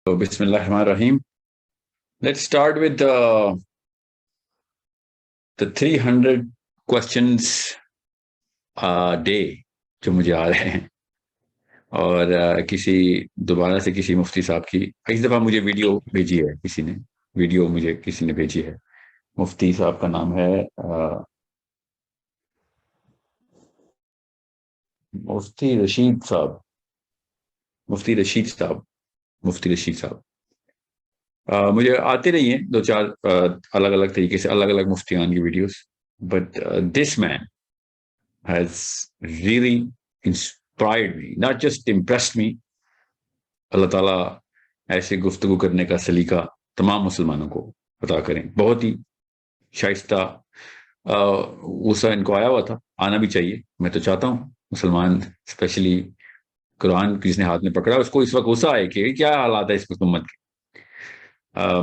So, Bismillahirrahmanirrahim. Let's start with the 300 questions a day جو مجھے آ رہے ہیں اور کسی دوبارہ سے کسی مفتی صاحب کی اس دفعہ مجھے ویڈیو بھیجی ہے کسی نے بھیجی ہے. مفتی صاحب کا نام ہے مفتی رشید صاحب. مجھے آتے رہی ہیں دو چار الگ الگ طریقے سے الگ الگ مفتیان کی videos, but this man has really inspired me, not just impressed me. اللہ تعالیٰ ایسے گفتگو کرنے کا سلیقہ تمام مسلمانوں کو عطا کریں. بہت ہی شائستہ غصہ ان کو آیا ہوا تھا, آنا بھی چاہیے. میں تو چاہتا ہوں مسلمان اسپیشلی قرآن جس نے ہاتھ میں پکڑا اس کو اس وقت غصہ آئے کہ کیا حالات ہے اس حکومت کے.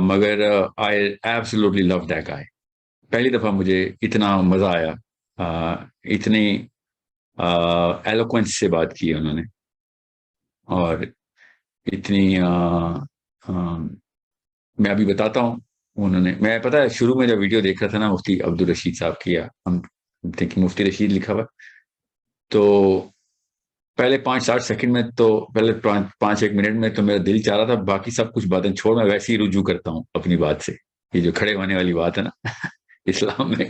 مگر I absolutely love that guy. پہلی دفعہ مجھے اتنا مزہ آیا, اتنی ایلوکوینس سے بات کی انہوں نے, اور اتنی میں ابھی بتاتا ہوں. میں پتا ہے شروع میں جب ویڈیو دیکھ رہا تھا نا مفتی عبدالرشید صاحب کی, مفتی رشید لکھا ہوا, تو پہلے 5-8 سیکنڈ میں تو پہلے 5-1 منٹ میں تو میرا دل چاہ رہا تھا باقی سب کچھ باتیں چھوڑ میں ویسے ہی رجوع کرتا ہوں اپنی بات سے. یہ جو کھڑے ہونے والی بات ہے نا اسلام میں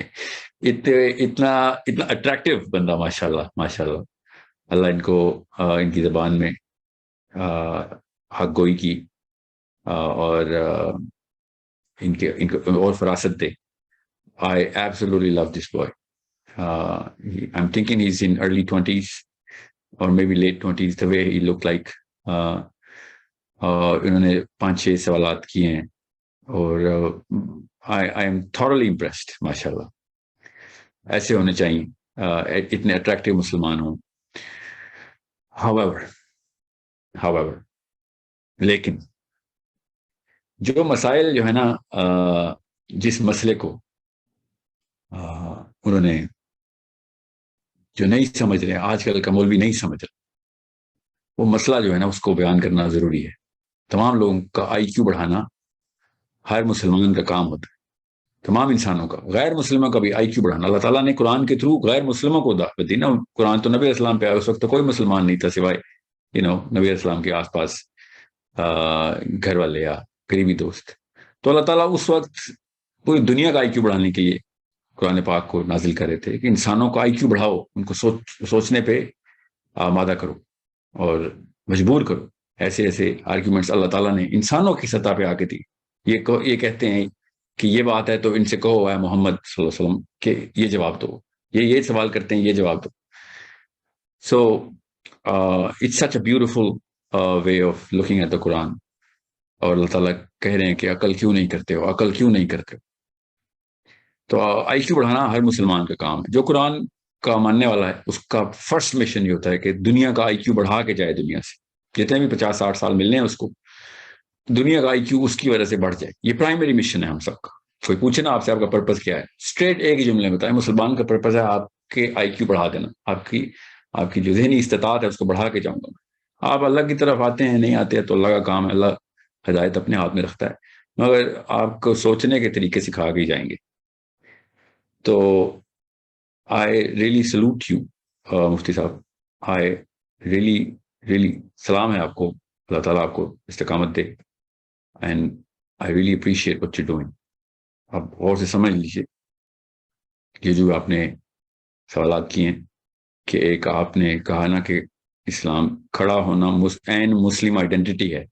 اتنا اٹریکٹیو بندہ, ماشاء اللہ اللہ ان کو ان کی زبان میں حق گوئی کی اور ان کو اور فراست دے. I absolutely love this boy. I'm thinking he's in early 20s or maybe late 20s, the way he looked like. انہوں نے 5-6 سوالات کیے ہیں اور I am thoroughly impressed. ماشاءاللہ ایسے ہونے چاہیے, اتنے اٹریکٹیو مسلمان ہوں. however لیکن جو مسائل جو ہے نا, جس مسئلے کو انہوں نے جو نہیں سمجھ رہے, آج کل کا مولوی نہیں سمجھ رہا, وہ مسئلہ جو ہے نا اس کو بیان کرنا ضروری ہے. تمام لوگوں کا آئی کیو بڑھانا ہر مسلمان کا کام ہوتا ہے, تمام انسانوں کا, غیر مسلموں کا بھی آئی کیو بڑھانا. اللہ تعالیٰ نے قرآن کے تھرو غیر مسلموں کو دعوت دی نا. قرآن تو نبی علیہ السلام پہ آیا, اس وقت تو کوئی مسلمان نہیں تھا سوائے نبی علیہ السلام کے آس پاس گھر والے یا قریبی دوست. تو اللہ تعالیٰ اس وقت پوری دنیا کا آئی کیو بڑھانے کے لیے قرآن پاک کو نازل کر رہے تھے کہ انسانوں کا آئی کیو بڑھاؤ, ان کو سوچنے پہ آمادہ کرو اور مجبور کرو. ایسے آرگیومنٹس اللہ تعالیٰ نے انسانوں کی سطح پہ آ کے دی. یہ کہتے ہیں کہ یہ بات ہے تو ان سے کہو اے محمد صلی اللہ علیہ وسلم کہ یہ جواب دو, یہ سوال کرتے ہیں, یہ جواب دو. So it's such a beautiful way of looking at the Quran. اور اللہ تعالیٰ کہہ رہے ہیں کہ عقل کیوں نہیں کرتے ہو. تو آئی کیو بڑھانا ہر مسلمان کا کام ہے. جو قرآن کا ماننے والا ہے اس کا فرسٹ مشن یہ ہوتا ہے کہ دنیا کا آئی کیو بڑھا کے جائے. دنیا سے جتنے بھی 50-60 سال ملنے ہیں اس کو, دنیا کا آئی کیو اس کی وجہ سے بڑھ جائے. یہ پرائمری مشن ہے ہم سب کا. کوئی پوچھے نا آپ سے آپ کا پرپز کیا ہے, اسٹریٹ ایک ہی جملے میں بتائیں, مسلمان کا پرپز ہے آپ کے آئی کیو بڑھا دینا, آپ کی جو ذہنی استطاعت ہے اس کو بڑھا کے جاؤں گا. آپ اللہ کی طرف آتے ہیں نہیں آتے ہیں تو اللہ کا کام ہے, اللہ ہدایت اپنے ہاتھ میں رکھتا ہے, مگر آپ کو سوچنے کے طریقے سکھا کے جائیں گے. تو I really salute you, مفتی صاحب. I really سلام ہے آپ کو, اللہ تعالیٰ آپ کو استقامت دے, and I really appreciate what you're doing. آپ غور سے سمجھ لیجیے یہ جو آپ نے سوالات کیے ہیں کہ ایک آپ نے کہا نا کہ اسلام کھڑا ہونا عین مسلم آئیڈینٹی ہے,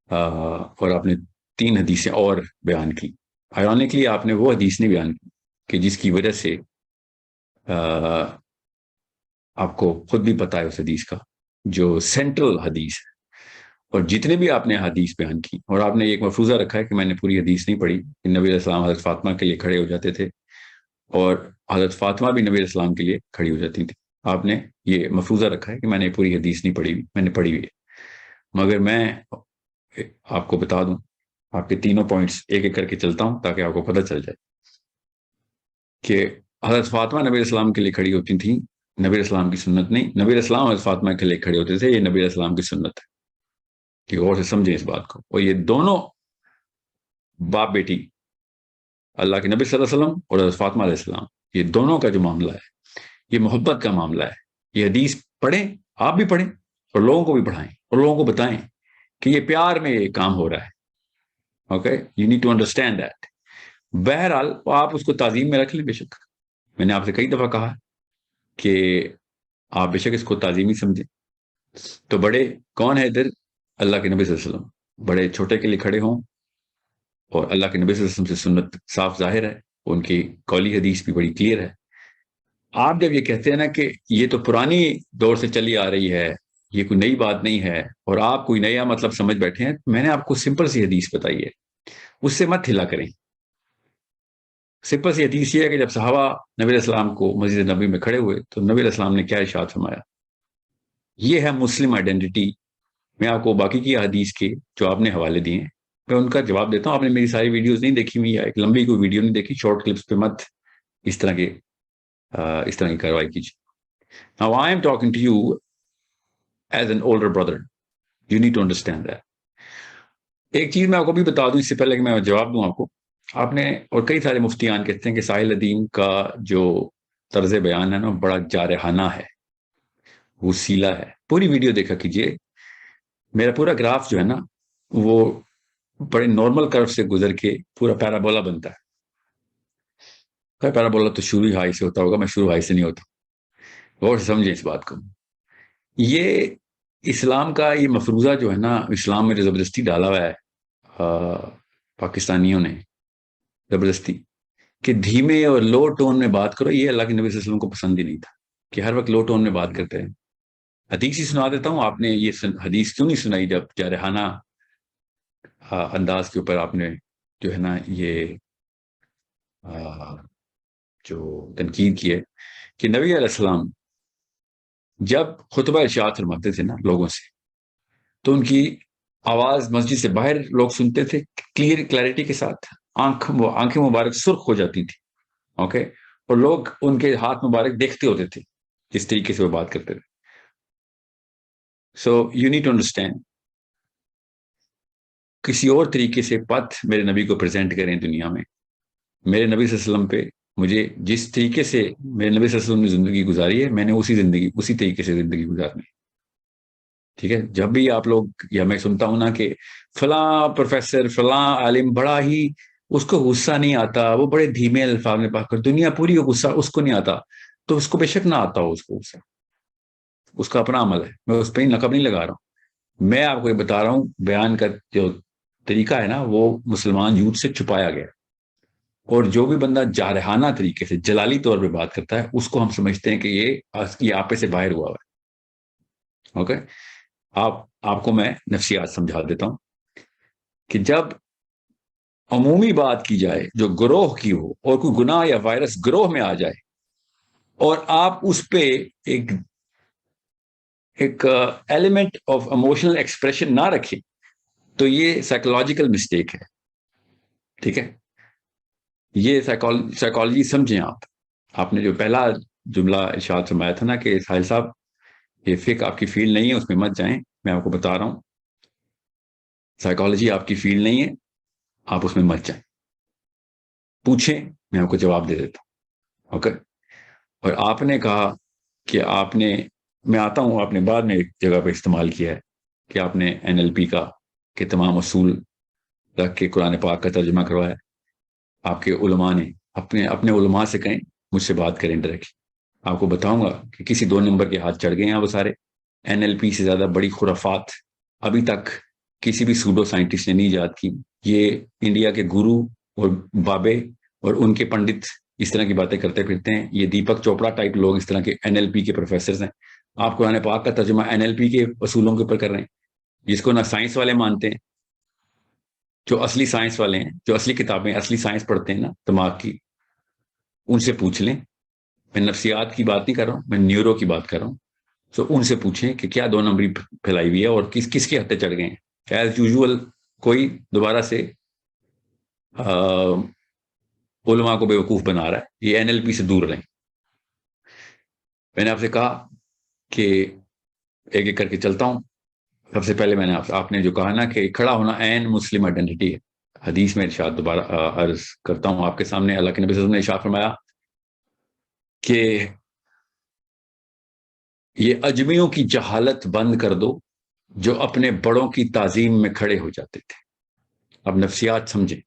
اور آپ نے 3 حدیثیں اور بیان کی. آئرونکلی آپ نے وہ حدیث نہیں بیان کی کہ جس کی وجہ سے آپ کو خود بھی پتا ہے اس حدیث کا جو سینٹرل حدیث ہے. اور جتنے بھی آپ نے حدیث بیان کی, اور آپ نے ایک مفروضہ رکھا ہے کہ میں نے پوری حدیث نہیں پڑھی, کہ نبی علیہ السلام حضرت فاطمہ کے لیے کھڑے ہو جاتے تھے اور حضرت فاطمہ بھی نبی علیہ السلام کے لیے کھڑی ہو جاتی تھی. آپ نے یہ مفروضہ رکھا ہے کہ میں نے پوری حدیث نہیں پڑھی, میں نے پڑھی ہوئی ہے. مگر میں آپ کو بتا دوں, آپ کے تینوں پوائنٹس ایک ایک کر کے چلتا ہوں تاکہ آپ کو پتہ چل جائے کہ حضرت فاطمہ نبی علیہ السلام کے لیے کھڑی ہوتی تھیں, نبی علیہ السلام کی سنت نہیں. نبی علیہ السلام حضرت فاطمہ کے لیے کھڑے ہوتے تھے, یہ نبی علیہ السلام کی سنت ہے. کہ غور سے سمجھیں اس بات کو. اور یہ دونوں باپ بیٹی اللہ کے نبی صلی اللہ علیہ وسلم اور حضرت فاطمہ علیہ السلام، یہ دونوں کا جو معاملہ ہے یہ محبت کا معاملہ ہے. یہ حدیث پڑھیں، آپ بھی پڑھیں اور لوگوں کو بھی پڑھائیں اور لوگوں کو بتائیں کہ یہ پیار میں یہ کام ہو رہا ہے. Okay, you need to understand that. بہرحال آپ اس کو تعظیم میں رکھ لیں. بے شک میں نے آپ سے کئی دفعہ کہا کہ آپ بے شک اس کو تعظیمی سمجھیں. تو بڑے کون ہے ادھر؟ اللہ کے نبی صلی اللہ علیہ وسلم. بڑے چھوٹے کے لیے کھڑے ہوں، اور اللہ کے نبی صلی اللہ علیہ وسلم سے سنت صاف ظاہر ہے، ان کی قولی حدیث بھی بڑی کلیئر ہے. آپ جب یہ کہتے ہیں نا کہ یہ تو پرانی دور سے چلی آ رہی ہے، یہ کوئی نئی بات نہیں ہے، اور آپ کوئی نیا مطلب سمجھ بیٹھے ہیں، میں نے آپ کو سمپل سی حدیث بتائی ہے، اس سے مت ہلا کریں. سمپل سی حدیث یہ ہے کہ جب صحابہ نبی علیہ السلام کو مسجد نبی میں کھڑے ہوئے تو نبی علیہ السلام نے کیا ارشاد فرمایا. یہ ہے مسلم آئیڈینٹی. میں آپ کو باقی کی حدیث کے جو آپ نے حوالے دیے ہیں میں ان کا جواب دیتا ہوں. آپ نے میری ساری ویڈیوز نہیں دیکھی ہوئی، یا ایک لمبی کوئی ویڈیو نہیں دیکھی، شارٹ کلپس پہ مت اس طرح کی کارروائی کیجیے. Now I am talking to you as an older brother. You need to understand that. ایک چیز میں آپ کو بھی بتا دوں اس سے پہلے کہ میں جواب دوں آپ کو. آپ نے اور کئی سارے مفتیان کہتے ہیں کہ ساحل ادیم کا جو طرز بیان ہے نا بڑا جارحانہ ہے، وسیلہ ہے. پوری ویڈیو دیکھا کیجیے. میرا پورا گراف جو ہے نا وہ بڑے نارمل کرو سے گزر کے پورا پیرابولا بنتا ہے. پیرابولا تو شروع ہائی سے ہوتا ہوگا، میں شروع ہائی سے نہیں ہوتا. غور سے سمجھیں اس بات کو. یہ اسلام کا یہ مفروضہ جو ہے نا، اسلام میں جو زبردستی ڈالا ہوا ہے پاکستانیوں نے زبردستی، کہ دھیمے اور لو ٹون میں بات کرو، یہ اللہ کے نبی صلی اللہ علیہ وسلم کو پسند ہی نہیں تھا کہ ہر وقت لو ٹون میں بات کرتے ہیں. حدیث ہی سنا دیتا ہوں. آپ نے یہ حدیث کیوں نہیں سنائی جب جارحانہ انداز کے اوپر آپ نے جو ہے نا یہ جو تنقید کی ہے کہ نبی علیہ السلام جب خطبہ ارشاد فرماتے تھے نا لوگوں سے تو ان کی آواز مسجد سے باہر لوگ سنتے تھے کلیئرٹی کے ساتھ، آنکھیں مبارک سرخ ہو جاتی تھی. اوکے، اور لوگ ان کے ہاتھ مبارک دیکھتے ہوتے تھے جس طریقے سے وہ بات کرتے تھے. So you need to understand. کسی اور طریقے سے پتھ میرے نبی کو پریزنٹ کریں دنیا میں. میرے نبی صلی اللہ علیہ وسلم پہ مجھے جس طریقے سے میرے نبی صلی اللہ علیہ وسلم نے زندگی گزاری ہے، میں نے اسی طریقے سے زندگی گزارنی. ٹھیک ہے؟ جب بھی آپ لوگ یا میں سنتا ہوں نا کہ فلاں پروفیسر فلاں عالم بڑا ہی اس کو غصہ نہیں آتا، وہ بڑے دھیمے الفاظ میں بات کر، دنیا پوری کو غصہ اس کو نہیں آتا، تو اس کو بے شک نہ آتا ہو، اس کو غصہ، اس کا اپنا عمل ہے. میں اس پہ نقب نہیں لگا رہا ہوں. میں آپ کو یہ بتا رہا ہوں بیان کا جو طریقہ ہے نا وہ مسلمان یوتھ سے چھپایا گیا. اور جو بھی بندہ جارحانہ طریقے سے جلالی طور پہ بات کرتا ہے اس کو ہم سمجھتے ہیں کہ یہ آپے سے باہر ہوا ہے. اوکے، آپ کو میں نفسیات سمجھا دیتا ہوں کہ جب عمومی بات کی جائے جو گروہ کی ہو، اور کوئی گناہ یا وائرس گروہ میں آ جائے اور آپ اس پہ ایک ایلیمنٹ آف ایموشنل ایکسپریشن نہ رکھیں تو یہ سائیکولوجیکل مسٹیک ہے. ٹھیک ہے؟ یہ سائیکالوجی سمجھیں. آپ نے جو پہلا جملہ ارشاد فرمایا تھا نا کہ ساحل صاحب یہ فقہ آپ کی فیلڈ نہیں ہے، اس میں مت جائیں. میں آپ کو بتا رہا ہوں سائیکالوجی آپ کی فیلڈ نہیں ہے، آپ اس میں مت جائیں. پوچھیں، میں آپ کو جواب دے دیتا ہوں. اوکے. اور آپ نے کہا کہ میں آتا ہوں، آپ نے بعد میں ایک جگہ پہ استعمال کیا ہے کہ آپ نے NLP کے تمام اصول رکھ کے قرآن پاک کا ترجمہ کروایا. آپ کے علماء نے اپنے علماء سے کہیں مجھ سے بات کریں ڈائریکٹلی. آپ کو بتاؤں گا کہ کسی 2 نمبر کے ہاتھ چڑھ گئے ہیں وہ سارے. NLP سے زیادہ بڑی خرافات ابھی تک کسی بھی سوڈو سائنٹسٹ نے نہیں ایجاد کی. یہ انڈیا کے گرو اور بابے اور ان کے پنڈت اس طرح کی باتیں کرتے پھرتے ہیں. یہ دیپک چوپڑا ٹائپ لوگ اس طرح کے NLP کے پروفیسرز ہیں. آپ قرآن پاک کا ترجمہ NLP کے اصولوں کے اوپر کر رہے ہیں، جس کو نہ سائنس والے مانتے ہیں، جو اصلی سائنس والے ہیں، جو اصلی کتابیں اصلی سائنس پڑھتے ہیں نا دماغ کی، ان سے پوچھ لیں. میں نفسیات کی بات نہیں کر رہا ہوں، میں نیورو کی بات کر رہا ہوں. سو ان سے پوچھیں کہ کیا 2 نمبری پھیلائی ہوئی ہے اور کس کے ہتھے چڑھ گئے ہیں. ایز یوزول کوئی دوبارہ سے علماء کو بیوقوف بنا رہا ہے. یہ NLP سے دور رہیں. میں نے آپ سے کہا کہ ایک ایک کر کے چلتا ہوں. سب سے پہلے میں نے آپ نے جو کہا نا کہ کھڑا ہونا عین مسلم آئیڈینٹی ہے، حدیث میں ارشاد دوبارہ عرض کرتا ہوں آپ کے سامنے، اللہ کے نبی صلی اللہ علیہ وسلم نے ارشاد فرمایا کہ یہ اجمیوں کی جہالت بند کر دو جو اپنے بڑوں کی تعظیم میں کھڑے ہو جاتے تھے. اب نفسیات سمجھیں،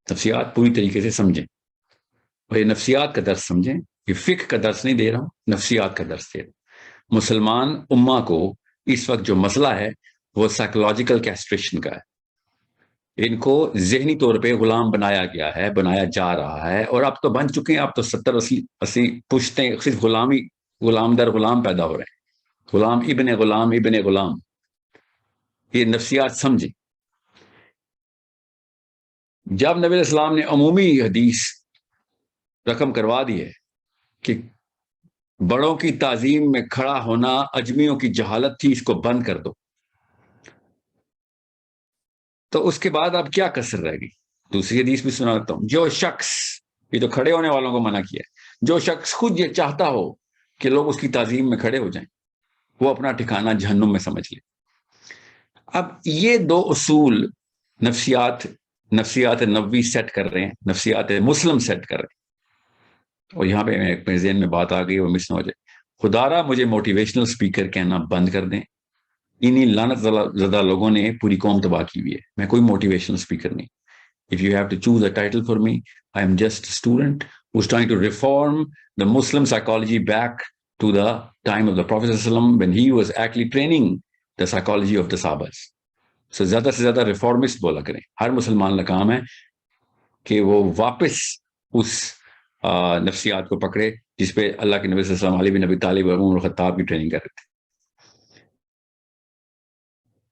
نفسیات پوری طریقے سے سمجھیں، اور یہ نفسیات کا درس سمجھیں، یہ فقہ کا درس نہیں دے رہا ہوں، نفسیات کا درس دے رہا ہوں. مسلمان امہ کو اس وقت جو مسئلہ ہے وہ سائیکولوجیکل کیسٹریشن کا ہے. ان کو ذہنی طور پہ غلام بنایا گیا ہے، بنایا جا رہا ہے، اور اب تو بن چکے ہیں، اب تو 70-80 پشتیں صرف غلامی، غلام در غلام پیدا ہو رہے ہیں، غلام ابن غلام ابن غلام. یہ نفسیات سمجھیں. جب نبی علیہ السلام نے عمومی حدیث رقم کروا دی ہے کہ بڑوں کی تعظیم میں کھڑا ہونا اجمیوں کی جہالت تھی، اس کو بند کر دو، تو اس کے بعد اب کیا کسر رہ گئی؟ دوسری حدیث بھی سناتا ہوں. جو شخص، یہ تو کھڑے ہونے والوں کو منع کیا ہے، جو شخص خود یہ چاہتا ہو کہ لوگ اس کی تعظیم میں کھڑے ہو جائیں، وہ اپنا ٹھکانہ جہنم میں سمجھ لے. اب یہ دو اصول نفسیات نبوی سیٹ کر رہے ہیں، نفسیات مسلم سیٹ کر رہے ہیں. اور یہاں پہ میرے ذہن میں بات آ گئی اور مس نہ ہو جائے، خدا را مجھے موٹیویشنل اسپیکر کہنا بند کر دیں. انہی لعنت زدہ لوگوں نے پوری قوم تباہ کی ہوئی ہے. میں کوئی موٹیویشنل اسپیکر نہیں. If you have to choose a title for me, I am just a student who's trying to reform the Muslim psychology back to the time of the Prophet ﷺ when he was actually training the psychology of the Sahabas. So زیادہ سے زیادہ reformist بولا کریں. ہر مسلمان کا کام ہے کہ وہ واپس اس نفسیات کو پکڑے جس پہ اللہ کے نبی صلی اللہ علیہ وسلم، علی بن ابی طالب اور عمر الخطاب کی ٹریننگ کر رہے تھے،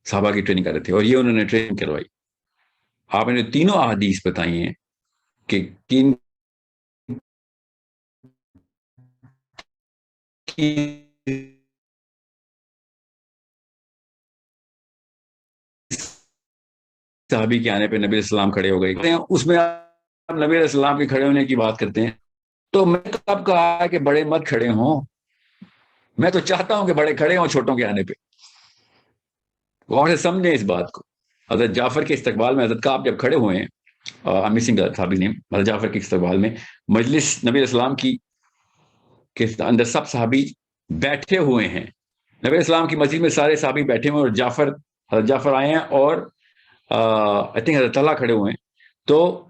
صحابہ کی ٹریننگ کر رہے تھے، اور یہ انہوں نے ٹریننگ کروائی. آپ نے تینوں احادیث بتائی ہیں کہ کن صحابی کے آنے پہ نبی علیہ السلام کھڑے ہو گئے، اس میں آپ نبی علیہ السلام کے کھڑے ہونے کی بات کرتے ہیں. تو میں تو اب کہا کہ بڑے مت کھڑے ہوں، میں تو چاہتا ہوں کہ بڑے کھڑے ہوں چھوٹوں کے آنے پہ. غور سے سمجھیں اس بات کو. حضرت جعفر کے استقبال میں حضرت کعب جب کھڑے ہوئے ہیں، صحابی نے حضرت جعفر کے استقبال میں مجلس نبی علیہ السلام کی کے اندر سب صحابی بیٹھے ہوئے ہیں، نبی علیہ السلام کی مسجد میں سارے صحابی بیٹھے ہوئے، اور حضرت جعفر آئے ہیں، اور آئی تھنک حضرت طلحہ کھڑے ہوئے ہیں. تو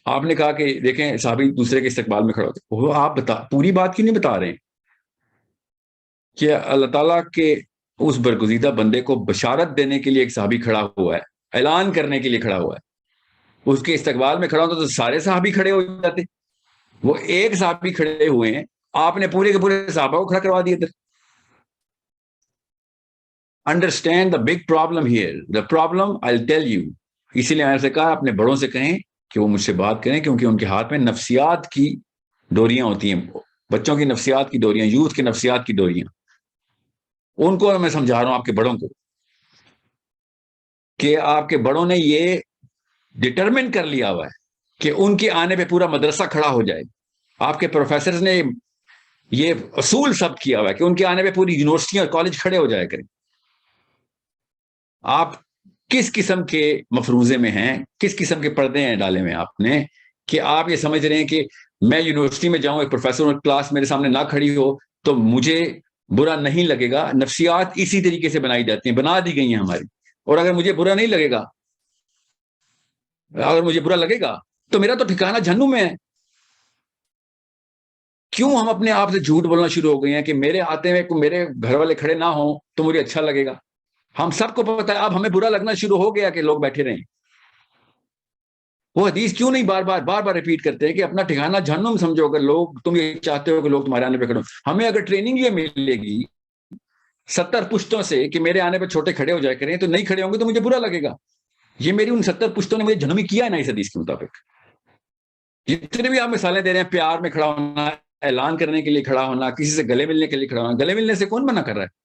آپ نے کہا کہ دیکھیں صحابی دوسرے کے استقبال میں کھڑے ہوتے. وہ آپ پوری بات کیوں نہیں بتا رہے ہیں کہ اللہ تعالیٰ کے اس برگزیدہ بندے کو بشارت دینے کے لیے ایک صحابی کھڑا ہوا ہے، اعلان کرنے کے لیے کھڑا ہوا ہے، اس کے استقبال میں کھڑا ہوتا تو سارے صحابی کھڑے ہو جاتے. وہ ایک صحابی کھڑے ہوئے ہیں، آپ نے پورے کے پورے صحابہ کو کھڑا کروا دیا تھا. Understand the big problem here. The problem I will tell you. اسی لیے میں نے سے کہا اپنے بڑوں سے کہیں کہ وہ مجھ سے بات کریں، کیونکہ ان کے ہاتھ میں نفسیات کی ڈوریاں ہوتی ہیں، بچوں کی نفسیات کی ڈوریاں، یوتھ کی نفسیات کی ڈوریاں. ان کو میں سمجھا رہا ہوں، آپ کے بڑوں کو، کہ آپ کے بڑوں نے یہ ڈٹرمن کر لیا ہوا ہے کہ ان کے آنے پہ پورا مدرسہ کھڑا ہو جائے. آپ کے پروفیسرز نے یہ اصول سب کیا ہوا ہے کہ ان کے آنے پہ پوری یونیورسٹیاں اور کالج کھڑے ہو جایا کریں. آپ کس قسم کے مفروضے میں ہیں، کس قسم کے پردے ہیں ڈالے میں آپ نے، کہ آپ یہ سمجھ رہے ہیں کہ میں یونیورسٹی میں جاؤں، ایک پروفیسر اور کلاس میرے سامنے نہ کھڑی ہو تو مجھے برا نہیں لگے گا. نفسیات اسی طریقے سے بنائی جاتی ہیں، بنا دی گئی ہیں ہماری. اور اگر مجھے برا نہیں لگے گا، اگر مجھے برا لگے گا تو میرا تو ٹھکانہ جہنم میں ہے. کیوں ہم اپنے آپ سے جھوٹ بولنا شروع ہو گئے ہیں کہ میرے آتے میں میرے گھر والے کھڑے نہ ہوں تو مجھے اچھا لگے گا. ہم سب کو پتا ہے اب ہمیں برا لگنا شروع ہو گیا کہ لوگ بیٹھے رہیں. وہ حدیث کیوں نہیں بار بار ریپیٹ کرتے ہیں کہ اپنا ٹھکانہ جہنم سمجھو، اگر لوگ تم یہ چاہتے ہو کہ لوگ تمہارے آنے پہ کھڑے ہوں. ہمیں اگر ٹریننگ یہ ملے گی 70 پشتوں سے کہ میرے آنے پہ چھوٹے کھڑے ہو جائے کریں، تو نہیں کھڑے ہوں گے تو مجھے برا لگے گا. یہ میری ان 70 پشتوں نے مجھے جہنمی کیا ہے نا اس حدیث کے مطابق. جتنے بھی آپ مثالیں دے رہے ہیں، پیار میں کھڑا ہونا، اعلان کرنے کے لیے کھڑا ہونا، کسی سے گلے ملنے کے لیے کھڑا ہونا، گلے ملنے سے کون منع کر رہا ہے؟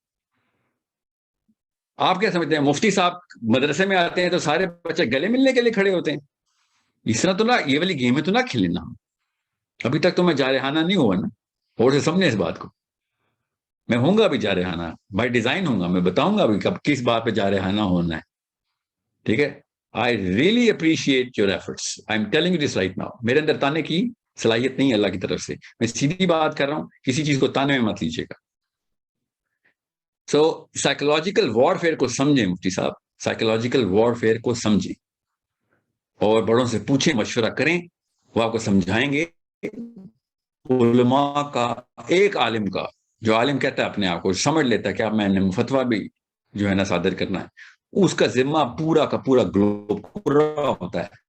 آپ کیا سمجھتے ہیں مفتی صاحب مدرسے میں آتے ہیں تو سارے بچے گلے ملنے کے لیے کھڑے ہوتے ہیں؟ اس طرح تو نہ، یہ والی گیم تو نہ کھیلنا. ابھی تک تو میں جارحانہ نہیں ہوا نا، اور سے سمجھیں اس بات کو. میں ہوں گا بھی جارحانہ، بائی ڈیزائن ہوں گا، میں بتاؤں گا بھی کب کس بات پہ جارحانہ ہونا ہے. ٹھیک ہے. I really appreciate your efforts. I am telling you this right now. میرے اندر تانے کی صلاحیت نہیں ہے اللہ کی طرف سے. میں سیدھی بات کر رہا ہوں، کسی چیز کو تانے میں مت لیجیے گا. سو سائیکولوجیکل وار فیئر کو سمجھیں مفتی صاحب، سائیکولوجیکل وار فیئر کو سمجھیں اور بڑوں سے پوچھیں، مشورہ کریں، وہ آپ کو سمجھائیں گے. علماء کا، ایک عالم کا، جو عالم کہتا ہے اپنے آپ کو، سمجھ لیتا ہے کہ اب میں نے فتویٰ بھی جو ہے نا صادر کرنا ہے، اس کا ذمہ پورا کا پورا گلوب پورا ہوتا ہے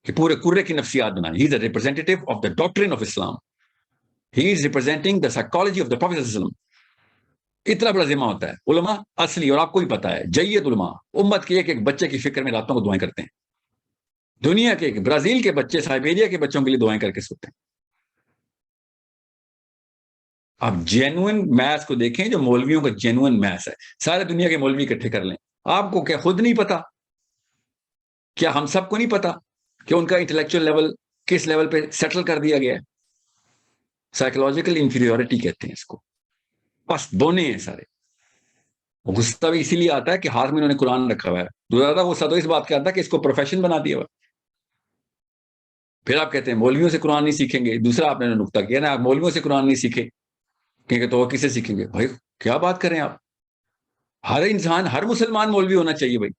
کہ پورے کرے کی نفسیات بنائیں. He is a representative of the doctrine of Islam. He is representing the psychology of the prophet صلی اللہ علیہ وسلم. اتنا بڑا ذمہ ہوتا ہے. علماء اصلی، اور آپ کو ہی پتا ہے، جید علماء امت کے ایک ایک بچے کی فکر میں راتوں کو دعائیں کرتے ہیں. دنیا کے برازیل کے بچے سائبیریا کے بچوں کے لیے دعائیں کر کے سوتے ہیں. آپ جینوئن میتھ کو دیکھیں، جو مولویوں کا جینوئن میتھ ہے، سارے دنیا کے مولوی اکٹھے کر لیں. آپ کو کیا خود نہیں پتا؟ کیا ہم سب کو نہیں پتا کہ ان کا انٹلیکچوئل لیول کس لیول پہ سیٹل کر دیا گیا ہے؟ سائیکولوجیکل انفیریورٹی کہتے ہیں اس کو. بس بونے ہیں سارے. غصہ بھی اسی لیے آتا ہے کہ ہاتھ میں انہوں نے قرآن رکھا ہوا ہے. زیادہ غصہ تو اس بات کا آتا ہے کہ اس کو پروفیشن بنا دیا ہوا. پھر آپ کہتے ہیں مولویوں سے قرآن نہیں سیکھیں گے. دوسرا آپ نے نقطہ کیا نا، آپ مولویوں سے قرآن نہیں سیکھیں کہ تو وہ کسے سیکھیں گے؟ بھائی کیا بات کریں آپ. ہر انسان، ہر مسلمان مولوی ہونا چاہیے بھائی.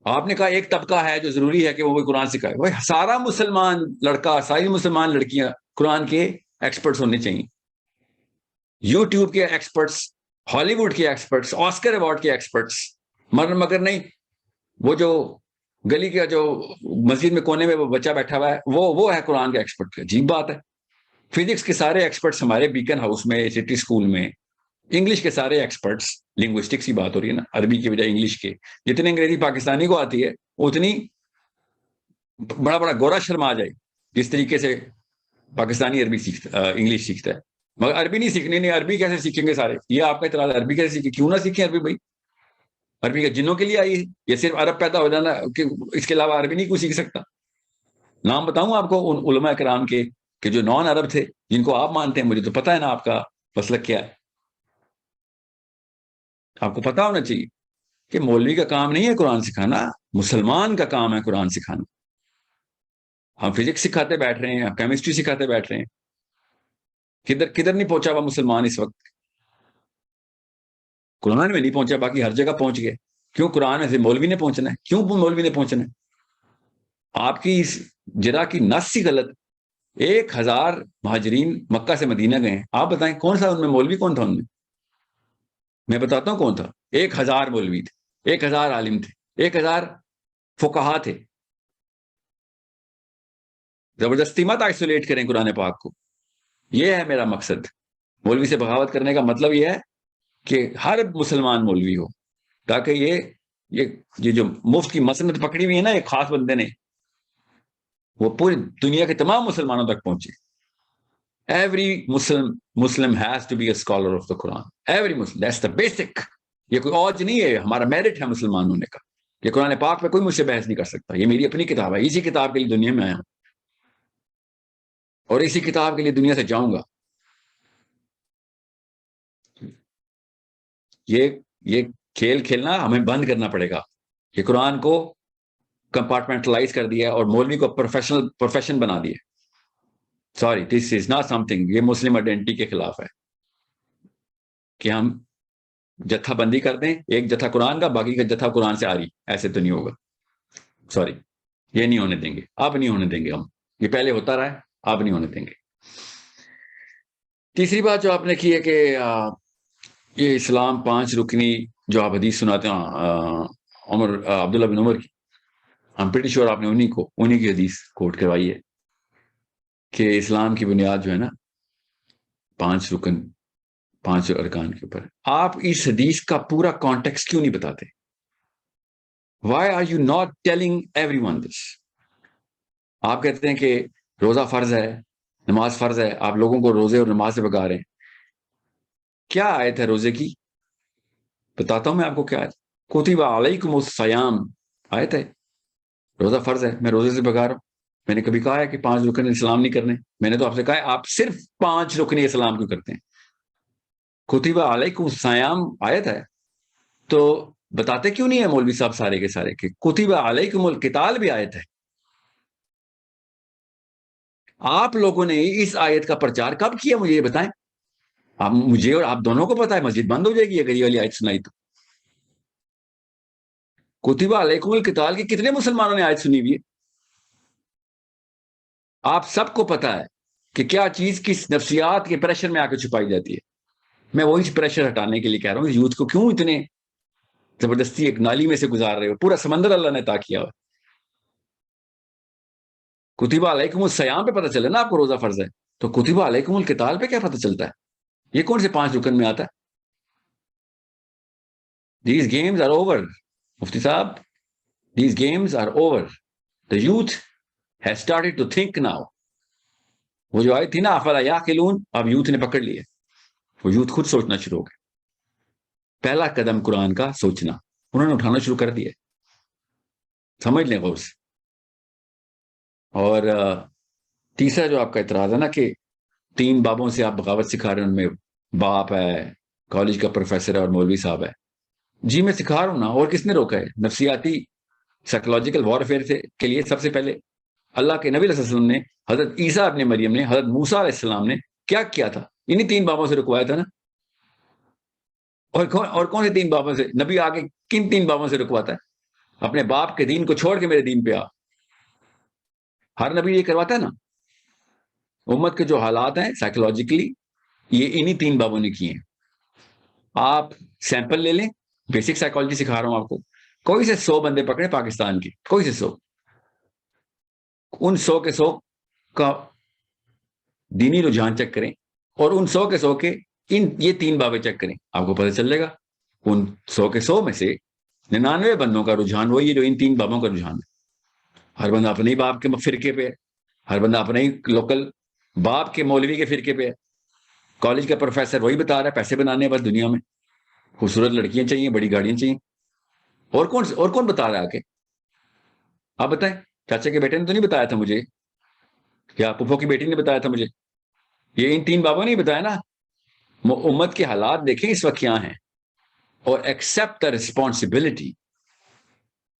آپ نے کہا ایک طبقہ ہے جو ضروری ہے کہ وہ قرآن سکھائے. بھائی سارا مسلمان لڑکا، ساری مسلمان لڑکیاں قرآن کے ایکسپرٹس ہونے چاہیے. یوٹیوب کے ایکسپرٹس، ہالی ووڈ کے ایکسپرٹس، آسکر ایوارڈ کے ایکسپرٹس. مگر نہیں، وہ جو گلی کا جو مسجد میں کونے میں وہ بچہ بیٹھا ہوا ہے، وہ ہے قرآن کا ایکسپرٹ. عجیب بات ہے. فزکس کے سارے ایکسپرٹس ہمارے بیکن ہاؤس میں، سٹی اسکول میں. انگلش کے سارے ایکسپرٹس، لنگوسٹکس کی بات ہو رہی ہے نا، عربی کی بجائے انگلش کے. جتنی انگریزی پاکستانی کو آتی ہے اتنی بڑا بڑا گورا شرما آ جائے جس طریقے سے پاکستانی عربی سیکھتا، انگلش سیکھتا ہے. مگر عربی نہیں سیکھنی. نہیں، عربی کیسے سیکھیں گے سارے؟ یہ آپ کا اعتراض. عربی کیسے سیکھیں؟ کیوں نہ سیکھیں عربی بھائی؟ عربی کا جنوں کے لیے آئی ہے. یہ صرف عرب پیدا ہو جانا کہ اس کے علاوہ عربی نہیں کوئی سیکھ سکتا. نام بتاؤں آپ کو ان علماء کرام کے کہ جو نان عرب تھے، جن کو آپ مانتے ہیں. مجھے تو پتا ہے نا آپ کا مسلک کیا ہے. آپ کو پتا ہونا چاہیے کہ مولوی کا کام نہیں ہے قرآن سکھانا، مسلمان کا کام ہے قرآن سکھانا. ہم فزکس سکھاتے بیٹھ رہے ہیں، ہم کیمسٹری سکھاتے بیٹھ رہے ہیں. کدھر کدھر نہیں پہنچا ہوا مسلمان اس وقت؟ قرآن میں نہیں پہنچا، باقی ہر جگہ پہنچ گئے. کیوں قرآن میں سے مولوی نے پہنچنا ہے؟ کیوں مولوی نے پہنچنا ہے؟ آپ کی اس جرا کی نس ہی غلط. 1000 مہاجرین مکہ سے مدینہ گئے ہیں. آپ بتائیں کون سا ان میں مولوی کون تھا؟ ان میں بتاتا ہوں کون تھا. 1000 مولوی تھے، 1000 عالم تھے، 1000 فقہا تھے. زبردستی مت آئسولیٹ کریں قرآن پاک کو. یہ ہے میرا مقصد. مولوی سے بغاوت کرنے کا مطلب یہ ہے کہ ہر مسلمان مولوی ہو، تاکہ یہ جو مفت کی مسند پکڑی ہوئی ہے نا ایک خاص بندے نے، وہ پوری دنیا کے تمام مسلمانوں تک پہنچے. Every Muslim has to be a scholar of the Quran. Every Muslim. That's the basic. یہ کوئی اوج نہیں ہے، ہمارا میرٹ ہے مسلمان ہونے کا. یہ قرآن پاک پہ کوئی مجھ سے بحث نہیں کر سکتا. یہ میری اپنی کتاب ہے. اسی کتاب کے لیے دنیا میں آیا ہوں اور اسی کتاب کے لیے دنیا سے جاؤں گا. یہ کھیل کھیلنا ہمیں بند کرنا پڑے گا. کہ قرآن کو کمپارٹمنٹلائز کر دیا اور مولوی کو پروفیشن بنا دیا. Sorry, this is not some thing. یہ مسلم آئیڈینٹی کے خلاف ہے کہ ہم جتھا بندی کر دیں، ایک جتھا قرآن کا، باقی کا جتھا قرآن سے آ رہی. ایسے تو نہیں ہوگا. سوری، یہ نہیں ہونے دیں گے. اب نہیں ہونے دیں گے ہم. یہ پہلے ہوتا رہا ہے، اب نہیں ہونے دیں گے. تیسری بات جو آپ نے کی ہے کہ یہ اسلام 5 رکنی جو آپ حدیث سناتے ہیں عمر عبداللہ بن عمر کی، ہم پریٹی شیور آپ نے انہی کی حدیث کوٹ کروائی ہے کہ اسلام کی بنیاد جو ہے نا 5 رکن، 5 ارکان کے اوپر. آپ اس حدیث کا پورا کانٹیکسٹ کیوں نہیں بتاتے؟ Why are you not telling everyone this? آپ کہتے ہیں کہ روزہ فرض ہے، نماز فرض ہے، آپ لوگوں کو روزے اور نماز سے بگا رہے ہیں. کیا آیت ہے روزے کی؟ بتاتا ہوں میں آپ کو کیا آیت. کتب علیکم الصیام آیت ہے. روزہ فرض ہے، میں روزے سے بگا رہا ہوں. میں نے کبھی کہا ہے کہ 5 رکن اسلام نہیں کرنے؟ میں نے تو آپ سے کہا ہے آپ صرف 5 رکن اسلام کیوں کرتے ہیں. کتب علیکم الصیام آیت ہے، تو بتاتے کیوں نہیں ہے مولوی صاحب سارے کے سارے کہ کتب علیکم القتال بھی آیت ہے؟ آپ لوگوں نے اس آیت کا پرچار کب کیا مجھے یہ بتائیں. آپ مجھے اور آپ دونوں کو پتا ہے مسجد بند ہو جائے گی اگر یہ والی آیت سنائی تو. کتب علیکم القتال کی کتنے مسلمانوں نے آیت سنی ہوئی ہے؟ آپ سب کو پتا ہے کہ کیا چیز کس نفسیات کے پریشر میں آ کے چھپائی جاتی ہے. میں وہی پریشر ہٹانے کے لیے کہہ رہا ہوں یوتھ کو کیوں اتنے زبردستی ایک نالی میں سے گزار رہے ہو. پورا سمندر اللہ نے عطا کیا ہوا. کتب علیکم الصیام پہ پتہ چلے نا آپ کو روزہ فرض ہے، تو کتب علیکم القتال پہ کیا پتہ چلتا ہے؟ یہ کون سے 5 رکن میں آتا ہے؟ دیز گیمز آر اوور مفتی صاحب، these games are over. The youth has started to think now. وہ جو آئی تھی نا افلا یعقلون، اب یوتھ نے پکڑ لیے. وہ یوتھ خود سوچنا شروع ہو گئے. پہلا قدم قرآن کا سوچنا انہوں نے اٹھانا شروع کر دیا. سمجھ لیں غور سے. اور تیسرا جو آپ کا اعتراض ہے نا کہ 3 بابوں سے آپ بغاوت سکھا رہے ہیں، ان میں باپ ہے، کالج کا پروفیسر ہے اور مولوی صاحب ہے. جی میں سکھا رہا ہوں نا، اور کس نے روکا ہے؟ نفسیاتی سائیکولوجیکل وارفیئر کے لیے سب سے پہلے اللہ کے نبی علیہ السلام نے، حضرت عیسیٰ ابن مریم نے، حضرت موسیٰ علیہ السلام نے کیا کیا تھا؟ انہی 3 بابوں سے رکوایا تھا نا. اور کون سے 3 بابوں سے؟ نبی آگے کن 3 بابوں سے رکواتا ہے؟ اپنے باپ کے دین کو چھوڑ کے میرے دین پہ آ. ہر نبی یہ کرواتا ہے نا. امت کے جو حالات ہیں سائیکولوجیکلی، یہ انہی 3 بابوں نے کیے ہیں. آپ سیمپل لے لیں، بیسک سائیکالوجی سکھا رہا ہوں آپ کو. کوئی سے 100 بندے پکڑے پاکستان کے، کوئی سے 100، ان 100 کے 100 کا دینی رجحان چیک کریں، اور ان 100 کے 100 کے یہ 3 بابیں چیک کریں، آپ کو پتہ چل جائے گا. ان 100 کے 100 میں سے 99 بندوں کا رجحان وہی ہے جو ان 3 بابوں کا رجحان ہے. ہر بندہ اپنے ہی باپ کے فرقے پہ ہے، ہر بندہ اپنے ہی لوکل باپ کے مولوی کے فرقے پہ ہے. کالج کا پروفیسر وہی بتا رہا ہے پیسے بنانے ہیں بس دنیا میں، خوبصورت لڑکیاں چاہیے، بڑی گاڑیاں چاہیے. اور کون بتا رہا ہے آ کے؟ آپ بتائیں. چاچا کے بیٹے نے تو نہیں بتایا تھا مجھے، یا پھپھو کی بیٹی نے بتایا تھا مجھے؟ یہ ان 3 بابوں نے بتایا نا. امت کے حالات دیکھیں اس وقت کیا ہیں، اور accept the responsibility.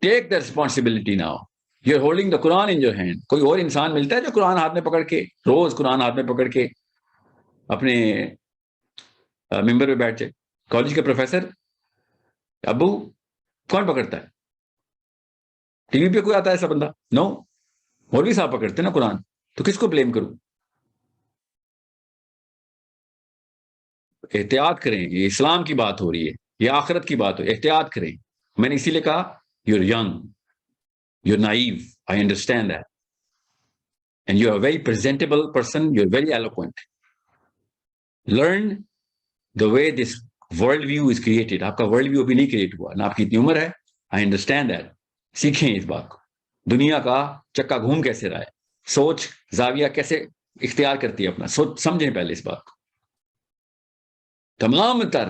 Take the responsibility now. You are holding the Quran in your hand. کوئی اور انسان ملتا ہے جو قرآن ہاتھ میں پکڑ کے، روز قرآن ہاتھ میں پکڑ کے اپنے ممبر پہ بیٹھ جائے؟ کالج کا پروفیسر ابو کون پکڑتا ہے؟ ٹی وی پہ کوئی آتا ہے ایسا بندہ؟ نو. مولوی صاحب پکڑتے نا قرآن، تو کس کو بلیم کروں؟ احتیاط کریں، یہ اسلام کی بات ہو رہی ہے، یہ آخرت کی بات ہو، احتیاط کریں. میں نے اسی لیے کہا you are young, you are naive, I understand that, and you are very presentable person, you are very eloquent. Learn the way this world view is created. آپ کا ورلڈ ویو ابھی نہیں کریٹ ہوا، نہ آپ کی اتنی عمر ہے. آئی انڈرسٹینڈ دیٹ. سیکھیں اس بات کو. دنیا کا چکا گھوم کیسے رہا ہے، سوچ زاویہ کیسے اختیار کرتی ہے اپنا، سوچ سمجھیں پہلے اس بات کو. تمام تر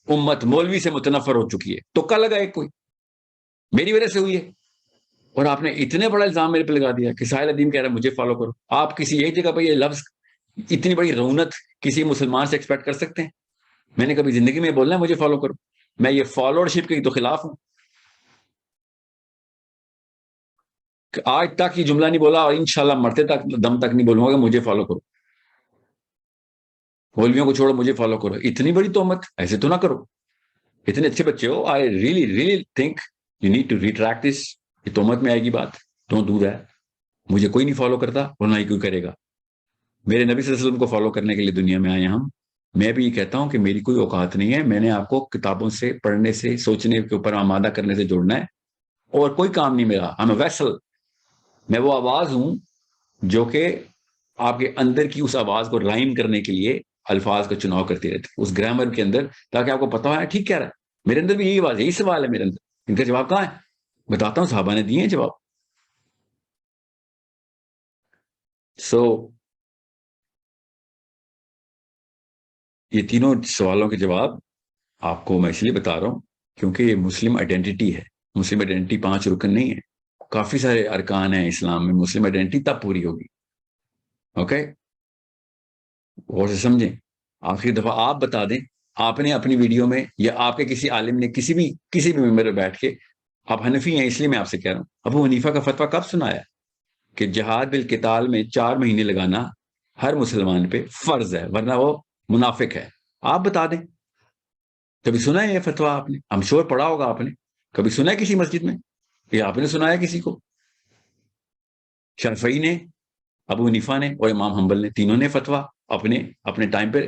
امت مولوی سے متنفر ہو چکی ہے. تو کل لگا ایک کوئی میری وجہ سے ہوئی ہے، اور آپ نے اتنے بڑا الزام میرے پہ لگا دیا کہ ساحل ادیم کہہ رہا ہے مجھے فالو کرو. آپ کسی ایک جگہ پہ یہ لفظ اتنی بڑی رونت کسی مسلمان سے ایکسپیکٹ کر سکتے ہیں؟ میں نے کبھی زندگی میں بولنا ہے مجھے فالو کرو؟ میں یہ فالوورشپ کے تو خلاف ہوں. کہ آج تک یہ جملہ نہیں بولا، اور انشاءاللہ مرتے تک دم تک نہیں بولوں گا کہ مجھے فالو کرو. مولویوں کو چھوڑو مجھے فالو کرو. اتنی بڑی تہمت ایسے تو نہ کرو. اتنے اچھے بچے ہو. I really really think you need to retract this. یہ تہمت میں آئے گی بات. Don't do that. مجھے کوئی نہیں فالو کرتا اور نہ ہی کوئی کرے گا. میرے نبی صلی اللہ علیہ وسلم کو فالو کرنے کے لیے دنیا میں آئے ہم. میں بھی یہ کہتا ہوں کہ میری کوئی اوقات نہیں ہے. میں نے آپ کو کتابوں سے پڑھنے سے، سوچنے کے اوپر آمادہ کرنے سے جوڑنا ہے، اور کوئی کام نہیں میرا. I'm a vessel. میں وہ آواز ہوں جو کہ آپ کے اندر کی اس آواز کو رائم کرنے کے لیے الفاظ کا چناؤ کرتے رہتے اس گرامر کے اندر، تاکہ آپ کو پتا ہے ٹھیک کہہ رہا ہے. میرے اندر بھی یہی آواز، یہی سوال ہے میرے اندر. ان کا جواب کہاں ہے؟ بتاتا ہوں، صحابہ نے دیے ہیں جواب. یہ تینوں سوالوں کے جواب آپ کو میں اس لیے بتا رہا ہوں کیونکہ یہ مسلم آئیڈینٹی ہے. مسلم آئیڈینٹی 5 رکن نہیں ہے، کافی سارے ارکان ہیں اسلام میں. مسلم آئیڈینٹی تب پوری ہوگی. اوکے، اور سے سمجھیں. آخری دفعہ آپ بتا دیں، آپ نے اپنی ویڈیو میں یا آپ کے کسی عالم نے کسی بھی ممبر میں بیٹھ کے، آپ حنفی ہیں اس لیے میں آپ سے کہہ رہا ہوں، ابو حنیفہ کا فتویٰ کب سنایا کہ جہاد بالقتال میں 4 مہینے لگانا ہر مسلمان پہ فرض ہے، ورنہ وہ منافق ہے؟ آپ بتا دیں، کبھی سنا ہے یہ فتویٰ آپ نے؟ ہم شور پڑھا ہوگا آپ نے، کبھی سنا ہے کسی مسجد میں؟ یہ آپ نے سنایا کسی کو؟ شافعی نے، ابو حنیفہ نے اور امام حنبل نے، تینوں نے فتویٰ اپنے ٹائم پہ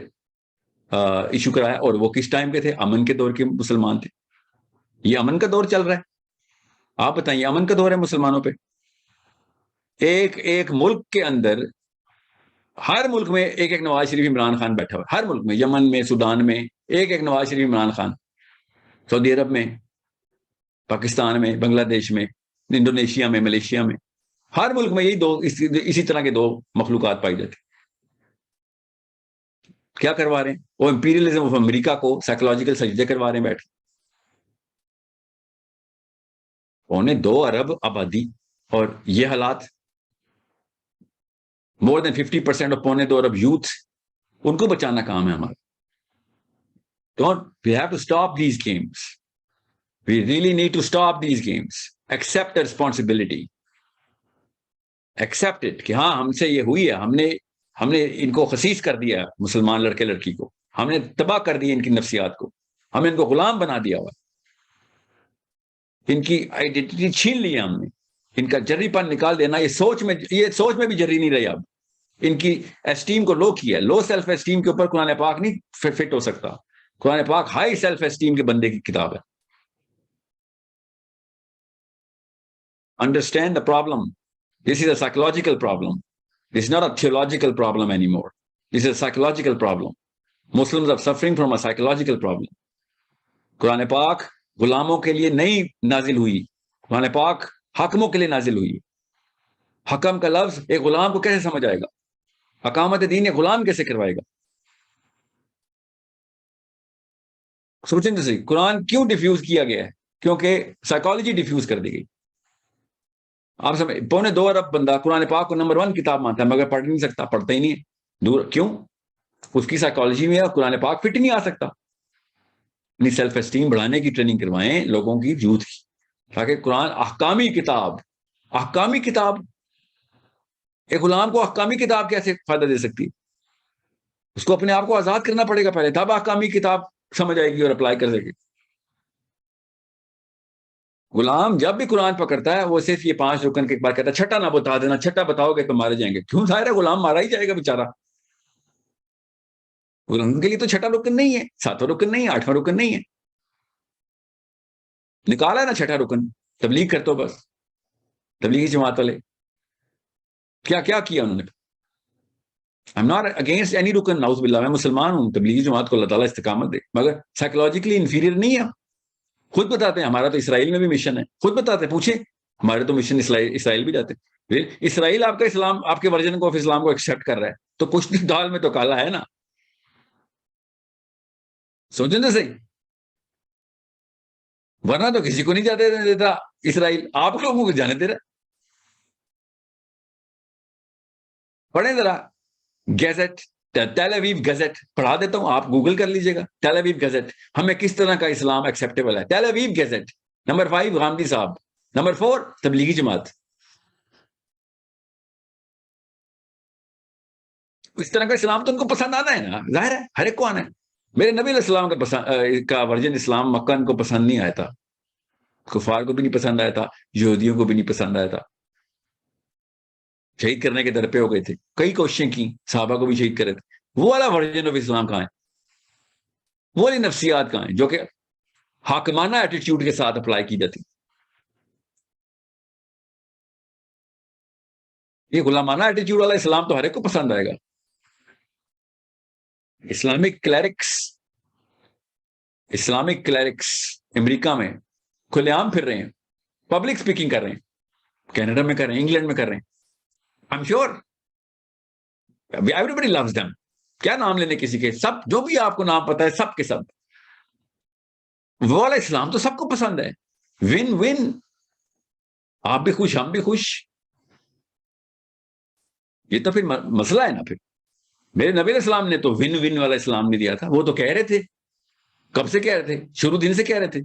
ایشو کرایا، اور وہ کس ٹائم کے تھے؟ امن کے دور کے مسلمان تھے۔ یہ امن کا دور چل رہا ہے، آپ بتائیں، یہ امن کا دور ہے مسلمانوں پہ؟ ایک ملک کے اندر، ہر ملک میں ایک نواز شریف عمران خان بیٹھا ہوا ہے، ہر ملک میں، یمن میں، سودان میں ایک نواز شریف عمران خان، سعودی عرب میں، پاکستان میں، بنگلہ دیش میں، انڈونیشیا میں، ملیشیا میں، ہر ملک میں یہی اسی طرح کے 2 مخلوقات پائی جاتی۔ کیا کروا رہے ہیں وہ؟ امپیریلزم آف امریکہ کو سائیکولوجیکل سجدے کروا رہے ہیں بیٹھ کے۔ 2 ارب آبادی اور یہ حالات، مور دین 50% آف 2 ارب یوتھ، ان کو بچانا کام ہے ہمارا۔ We have to stop these games. We really need to stop these games. Accept the responsibility. Accept it کہ ہاں ہم سے یہ ہوئی ہے، ہم نے ان کو خسیس کر دیا، مسلمان لڑکے لڑکی کو ہم نے تباہ کر دیا، ان کی نفسیات کو ہم نے ان کو غلام بنا دیا ہوا، ان کی آئیڈینٹی چھین لی ہم نے، ان کا جری پن نکال دینا، یہ سوچ میں بھی جری نہیں رہی اب، ان کی اسٹیم کو لو کیا، لو سیلف اسٹیم کے اوپر قرآن پاک نہیں فٹ ہو سکتا، قرآن پاک ہائی سیلف اسٹیم کے بندے کی کتاب ہے۔ Understand the problem. This is a psychological problem. This is not a theological problem anymore. This is a psychological problem. Muslims are suffering from a psychological problem. قرآن پاک غلاموں کے لیے نہیں نازل ہوئی، قرآن پاک حاکموں کے لیے نازل ہوئی۔ حکم کا لفظ ایک غلام کو کیسے سمجھ آئے گا؟ اقامت دین ایک غلام کیسے کروائے گا؟ سوچیں تو صحیح، قرآن کیوں ڈیفیوز کیا گیا ہے؟ کیونکہ سائیکالوجی ڈیفیوز کر دی گئی۔ آپ سمجھ، 2.25 ارب بندہ قرآن پاک کو نمبر 1 کتاب مانتا ہے، مگر پڑھ نہیں سکتا، پڑھتا ہی نہیں ہے، دور کیوں؟ اس کی سائیکالوجی میں قرآن پاک فٹ نہیں آ سکتا۔ اپنی سیلف اسٹیم بڑھانے کی ٹریننگ کروائیں لوگوں کی، یوتھ کی، تاکہ قرآن احکامی کتاب، ایک غلام کو احکامی کتاب کیسے فائدہ دے سکتی؟ اس کو اپنے آپ کو آزاد کرنا پڑے گا پہلے، تب احکامی کتاب سمجھ آئے گی اور اپلائی کر سکے گی۔ غلام جب بھی قرآن پکڑتا ہے، وہ صرف یہ 5 رکن کے بار کہتا ہے، چھٹا نہ بتا دینا، چھٹا بتاؤ گے تو مارے جائیں گے۔ کیوں؟ ظاہر ہے غلام مارا ہی جائے گا بیچارہ، غلام کے لیے تو چھٹا رکن نہیں ہے، 7واں رکن نہیں ہے، 8واں رکن نہیں ہے، نکالا ہے نا چھٹا رکن۔ تبلیغ کرتے ہو بس، تبلیغی جماعت والے کیا کیا انہوں نے؟ I'm not against any رکن، نعوذ باللہ، میں مسلمان ہوں، تبلیغی جماعت کو اللہ تعالیٰ استقامت دے، مگر سائیکولوجیکلی انفیریئر نہیں ہے۔ خود بتاتے ہیں ہمارا تو اسرائیل میں بھی مشن ہے، خود بتاتے ہیں، پوچھیں، ہمارے تو مشن اسرائیل بھی جاتے ہیں۔ اسرائیل آپ کا اسلام، آپ کے ورژن آف اسلام کو ایکسیپٹ کر رہا ہے، تو کچھ دال میں تو کالا ہے نا، سوچیں تو صحیح، ورنہ تو کسی کو نہیں جاتے دیتا اسرائیل، آپ لوگوں کو جانے دے رہا۔ پڑھیں ذرا گیزٹ، ٹیل اویو گزٹ پڑھا دیتا ہوں، آپ گوگل کر لیجئے گا، ٹیل اویو گزٹ، ہمیں کس طرح کا اسلام ایکسیپٹیبل ہے۔ ٹیل اویو گزٹ، نمبر 5 غامدی صاحب، نمبر 4 تبلیغی جماعت۔ اس طرح کا اسلام تو ان کو پسند آنا ہے نا، ظاہر ہے ہر ایک کو آنا ہے۔ میرے نبی علیہ السلام کا ورژن اسلام مکہ ان کو پسند نہیں آیا تھا، کفار کو بھی نہیں پسند آیا تھا، یہودیوں کو بھی نہیں پسند آیا تھا، شہید کرنے کے در پہ ہو گئے تھے، کئی کوششیں کی، صحابہ کو بھی شہید کرے تھے۔ وہ والا ورژن آف اسلام کہاں ہے؟ وہ والی نفسیات کہاں ہیں جو کہ حاکمانہ ایٹیٹیوڈ کے ساتھ اپلائی کی جاتی؟ یہ غلامانہ ایٹیٹیوڈ والا اسلام تو ہر ایک کو پسند آئے گا۔ اسلامک کلیرکس امریکہ میں کھلے عام پھر رہے ہیں، پبلک سپیکنگ کر رہے ہیں، کینیڈا میں کر رہے ہیں، انگلینڈ میں کر رہے ہیں، I'm sure everybody loves them۔ کیا نام لینے کسی کے، سب جو بھی آپ کو نام پتا ہے، سب کے سب، وہ والا اسلام تو سب کو پسند ہے، ون ون، آپ بھی خوش، ہم بھی خوش۔ یہ تو پھر مسئلہ ہے نا۔ پھر میرے نبی علیہ السلام نے تو ون ون والا اسلام نہیں دیا تھا، وہ تو کہہ رہے تھے کب سے کہہ رہے تھے؟ شروع دن سے کہہ رہے تھے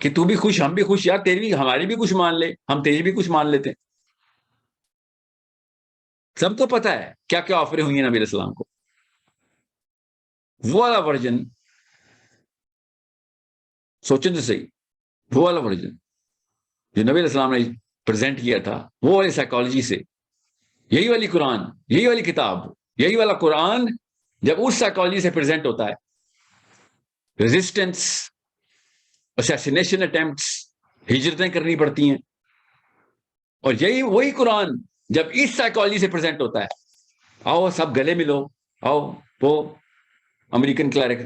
کہ تو بھی خوش ہم بھی خوش، یار تیری بھی ہماری بھی کچھ مان لے، ہم تیری بھی کچھ مان لیتے. سب کو پتا ہے کیا کیا آفریں ہوئی ہیں نبی علیہ السلام کو. وہ والا ورژن سوچیں تو صحیح، وہ والا ورژن جو نبی علیہ السلام نے پریزنٹ کیا تھا، وہ والی سائیکالوجی سے، یہی والی قرآن، یہی والی کتاب، یہی والا قرآن جب اس سائیکالوجی سے پریزنٹ ہوتا ہے، ریزسٹنس، اسیسینیشن اٹیمپٹس، ہجرتیں کرنی پڑتی ہیں، اور یہی وہی قرآن جب اس سائیکالوجی سے پریزنٹ ہوتا ہے، آؤ سب گلے ملو، آؤ وہ امریکن کلیرک،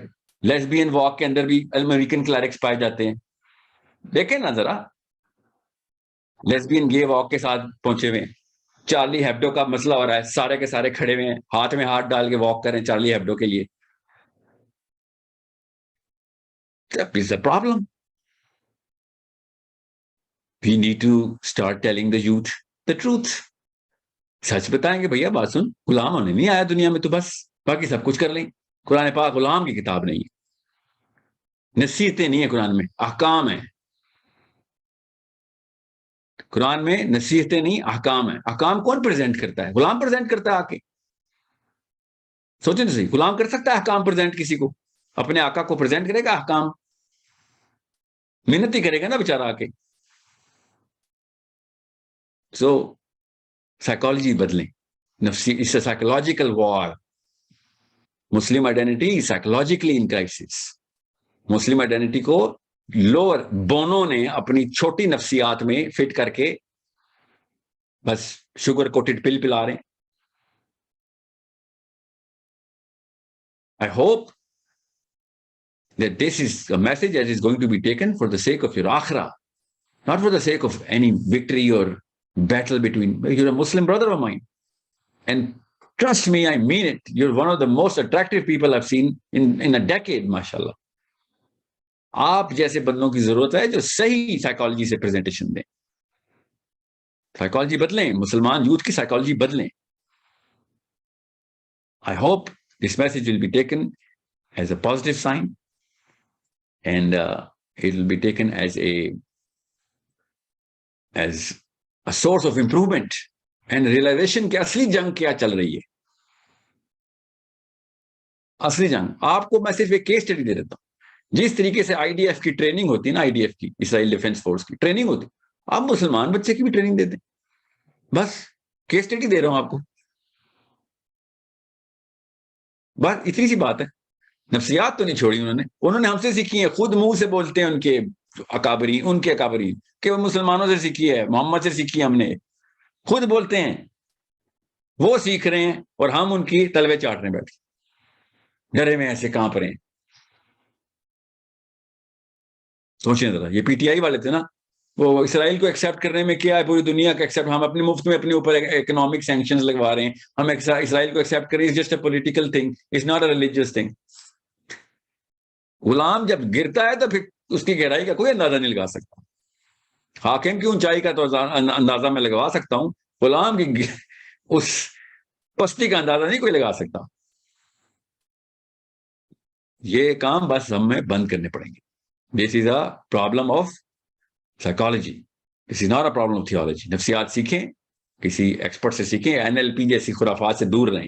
لیسبین واک کے اندر بھی امریکن کلیرکس پائے جاتے ہیں. دیکھیں نا ذرا، لیسبین گے واک کے ساتھ پہنچے ہوئے ہیں. چارلی ہیبڈو کا مسئلہ ہو رہا ہے، سارے کے سارے کھڑے ہوئے ہیں، ہاتھ میں ہاتھ ڈال کے واک کریں چارلی ہیبڈو کے لیے. Is a problem. We need to start telling the youth the truth. سچ بتائیں گے بھیا بات سن، غلام ہونے نہیں آیا دنیا میں تو بس، باقی سب کچھ کر لیں. قرآن پاک غلام کی کتاب نہیں ہے، نصیحتیں نہیں ہیں قرآن میں، احکام ہیں. قرآن میں نصیحتیں نہیں، احکام ہیں. احکام کون پریزنٹ کرتا ہے؟ غلام پریزنٹ کرتا ہے آ کے. سوچیں تو صحیح، غلام کر سکتا ہے احکام پریزنٹ کسی کو؟ اپنے آقا کو پریزنٹ کرے گا احکام؟ محنت ہی کرے گا نا بیچارہ آ کے. سو سائیکالوجی بدلیں، نفسی، اس سائیکولوجیکل وار. مسلم آئیڈینٹی سائیکولوجیکلی ان کرائسس. مسلم آئیڈینٹی کو لوور بونوں نے اپنی چھوٹی نفسیات میں فٹ کر کے بس شوگر کوٹڈ پل پلا رہے ہیں. I hope that this is a message that is going to be taken for the sake of your akhirah, not for the sake of any victory or battle between. You're a Muslim brother of mine, and trust me, I mean it. You're one of the most attractive people I've seen in a decade, mashallah. آپ جیسے بندوں کی ضرورت ہے جو صحیح psychology سے presentation دیں. سائیکالوجی بدلیں، مسلمان یوتھ کی سائیکالوجی بدلیں. I hope this message will be taken as a positive sign, and it will be taken as a source of improvement and realization کہ اصلی جنگ کیا چل رہی ہے. اصلی جنگ آپ کو میں صرف ایک کیس اسٹڈی دے دیتا ہوں. جس طریقے سے آئی ڈی ایف کی ٹریننگ ہوتی ہے نا، آئی ڈی ایف کی، اسرائیل ڈیفینس فورس کی ٹریننگ ہوتی، آپ مسلمان بچے کی بھی ٹریننگ دے دیں. بس کیس اسٹڈی دے رہا ہوں آپ کو، بس اتنی سی بات ہے. نفسیات تو نہیں چھوڑی انہوں نے ہم سے سیکھی ہے. خود منہ سے بولتے ہیں ان کے اکابرین، ان کے اکابرین، کہ وہ مسلمانوں سے سیکھی ہے، محمد سے سیکھی ہے ہم نے. خود بولتے ہیں وہ سیکھ رہے ہیں اور ہم ان کی تلوے چاٹ رہے ہیں بیٹھ کے، ڈرے میں ایسے کانپ رہے ہیں. سوچیں ذرا، یہ پی ٹی آئی والے تھے نا، وہ اسرائیل کو ایکسیپٹ کرنے میں کیا ہے، پوری دنیا کا ایکسیپٹ، ہم اپنے مفت میں اپنے اوپر اکنامک سینکشنز لگوا رہے ہیں. ہم اسرائیل کو ایکسیپٹ کریں، it's just a political thing, it's not a religious thing. غلام جب گرتا ہے تو پھر اس کی گہرائی کا کوئی اندازہ نہیں لگا سکتا. حاکم کی اونچائی کا تو اندازہ میں لگوا سکتا ہوں، غلام کی اس پستی کا اندازہ نہیں کوئی لگا سکتا. یہ کام بس ہمیں بند کرنے پڑیں گے. This is a problem of psychology, this is not a problem of theology. نفسیات سیکھیں، کسی ایکسپرٹ سے سیکھیں، این ایل پی جیسی خرافات سے دور رہیں.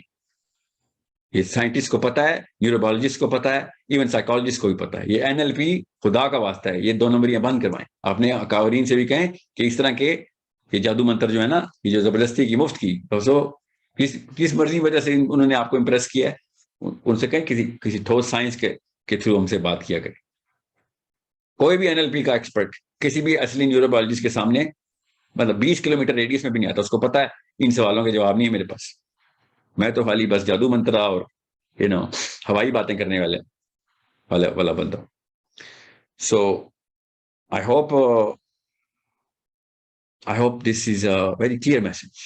یہ سائنٹسٹ کو پتا ہے، نیوروبالوجسٹ کو پتا ہے، ایون سائیکالوجسٹ کو بھی پتا ہے. یہ این ایل پی خدا کا واسطہ ہے، یہ 2 نمبریاں بند کروائیں. اپنے اکابرین سے بھی کہیں کہ اس طرح کے یہ جادو منتر جو ہے نا، یہ جو زبردستی کی مفت کی، تو کس مرضی وجہ سے انہوں نے آپ کو امپریس کیا ہے، ان سے کہیں کسی ٹھوس سائنس کے تھرو ہم سے بات کیا کریں. کوئی بھی این ایل پی کا ایکسپرٹ کسی بھی اصلی نیوروبالوجسٹ کے سامنے مطلب 20 کلومیٹر ریڈیس میں بھی نہیں آتا. اس کو پتا ہے ان سوالوں کے جواب نہیں ہے میرے پاس، میں تو خالی بس جادو منترا اور ہوائی باتیں کرنے والا بندہ. So I hope this is a very clear message,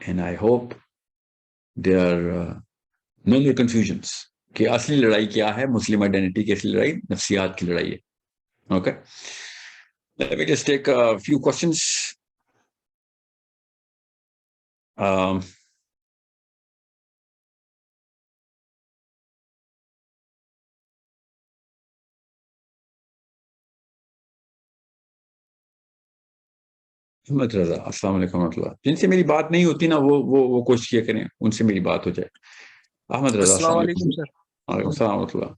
and I hope there are no more confusions کہ اصلی لڑائی کیا ہے. مسلم آئیڈینٹی کی اصلی لڑائی نفسیات کی لڑائی ہے. Okay, let me just take a few questions. Ahmed Raza السلام علیکم ورحمۃ اللہ. جن سے میری بات نہیں ہوتی نا وہ کوشش کیا کریں ان سے میری بات ہو جائے. احمد رضا السلام السلام علیکم علیکم. سر. وعلیکم السلام ورحمۃ اللہ.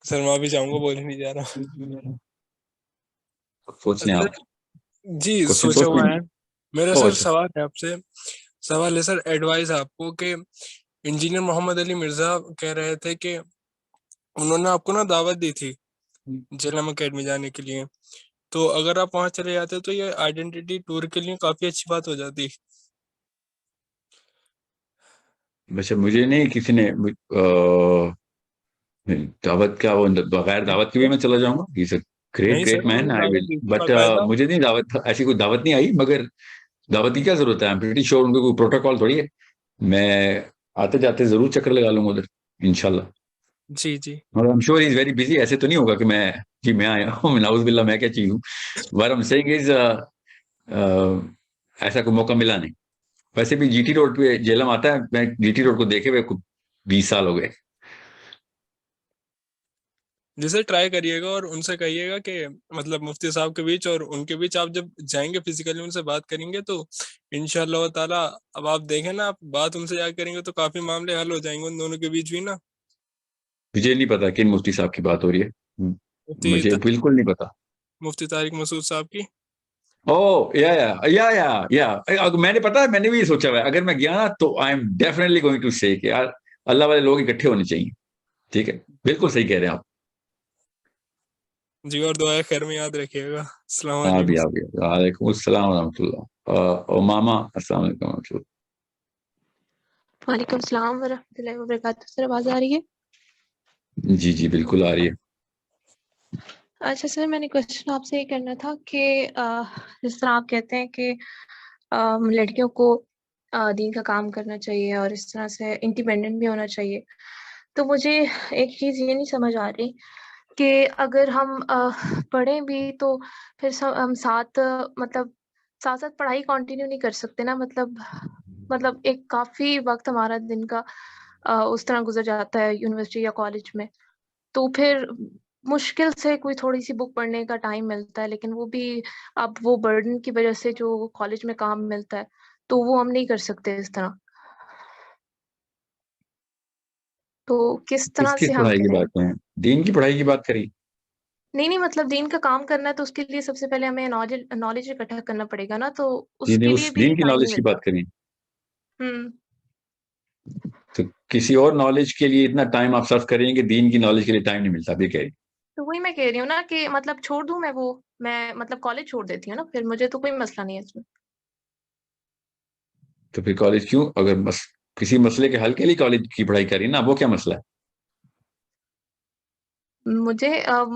سر میں ابھی جاؤں گا، بولنے نہیں جا رہا. سوچ لیں سر آپ. جی کوشچن سوچا سوچ ہوا لیں. ہے. میرا او سر اچھا. سوال ہے آپ سے. سوال ہے سر ایڈوائز آپ کو کہ انجینئر محمد علی مرزا کہہ رہے تھے کہ انہوں نے آپ کو نا دعوت دی تھی جیلم اکیڈمی جانے کے لیے، تو اگر آپ وہاں چلے جاتے تو یہ آئیڈینٹی ٹور کے لیے کافی اچھی بات ہو جاتی. ویسے مجھے نہیں کسی نے دعوت کیا، وہ بغیر دعوت کے بھی میں چلا جاؤں گا. گریٹ نہیں سر گریٹ انہوں مین نے آئی دعوت ول. دی تھی بٹ باقاعدہ. مجھے نہیں دعوت، ایسی کوئی دعوت نہیں آئی. مگر دعوت کی کیا ضرورت ہے؟ I'm pretty sure ان کو کوئی پروٹوکال تھوڑی ہے. میں آتے جاتے ضرور چکر لگا لوں گا ادھر انشاءاللہ. جی جی مگر I'm sure he's very busy. ایسے تو نہیں ہوگا کہ میں آیا ہوں نعوذ باللہ میں کیا چیز ہوں. What I'm saying is ایسا کوئی موقع ملا نہیں. ویسے بھی جی ٹی روڈ پہ جیلم آتا ہے، میں جی ٹی روڈ کو دیکھے ہوئے 20 سال ہو گئے. جسے ٹرائی کریے گا اور ان سے کہیے گا کہ مطلب مفتی صاحب کے بیچ اور ان کے بیچ آپ جب جائیں گے فزیکلی ان سے بات کریں گے تو انشاءاللہ تعالیٰ اب آپ دیکھیں نا، آپ بات ان سے جا کریں گے تو کافی معاملے حل ہو جائیں گے ان دونوں کے بیچ بھی نا. مجھے نہیں پتا کن مفتی صاحب کی بات ہو رہی ہے، مفتی مجھے بالکل نہیں پتا. مفتی طارق مسعود صاحب کی. او یا میں نے پتا، میں نے بھی یہ سوچا ہوا ہے اگر میں گیا نا تو I am definitely going to say کہ یار اللہ والے لوگ اکٹھے ہونے چاہیے. ٹھیک ہے، بالکل صحیح کہہ رہے ہیں آپ. جی اور دعائیں خیر میں یاد رکھیے گا. السلام ہاں علیکم. بھی وعلیکم السلام ورحمۃ اللہ. ماما السلام علیکم ورحمۃ اللہ. وعلیکم السلام ورحمۃ اللہ وبرکاتہ. سر آواز آ رہی ہے؟ جی جی بالکل آ رہی ہے. اچھا سر، میں نے کوشچن آپ سے یہ کرنا تھا کہ جس طرح آپ کہتے ہیں کہ لڑکیوں کو دین کا کام کرنا چاہیے اور اس طرح سے انڈیپینڈنٹ بھی ہونا چاہیے، تو مجھے ایک چیز یہ نہیں سمجھ آ رہی کہ اگر ہم پڑھیں بھی تو پھر ہم ساتھ ساتھ پڑھائی کنٹینیو نہیں کر سکتے نا. مطلب ایک کافی وقت ہمارا دن کا اس طرح گزر جاتا ہے یونیورسٹی یا کالج میں، تو پھر مشکل سے کوئی تھوڑی سی بک پڑھنے کا ٹائم ملتا ہے، لیکن وہ بھی اب وہ برڈن کی وجہ سے جو کالج میں کام ملتا ہے تو وہ ہم نہیں کر سکتے اس طرح. تو کس طرح کس سے ہم پڑھائی کی کریں؟ بات کریں؟ دین کی پڑھائی کی بات کری. نہیں مطلب دین کا کام کرنا ہے تو اس کے لیے سب سے پہلے ہمیں نالج اکٹھا کرنا پڑے گا نا، تو اس کے اس لیے بھی دین کی ٹائم نالج نہیں کی ملتا. بات کریں ہوں. تو کسی اور نالج کے لیے اتنا ٹائم آپ صرف کریں گے، دین کی نالج کے لیے ٹائم نہیں ملتا. ابھی کہہ رہی تو وہی میں کہہ رہی ہوں نا کہ مطلب چھوڑ دوں میں مطلب کالج چھوڑ دیتی ہوں نا، پھر مجھے تو کوئی مسئلہ نہیں ہے اس میں. تو پھر کالج کیوں؟ اگر کسی مسئلے کے حل کے لیے کالج کی پڑھائی کری نا، وہ کیا مسئلہ ہے؟ مجھے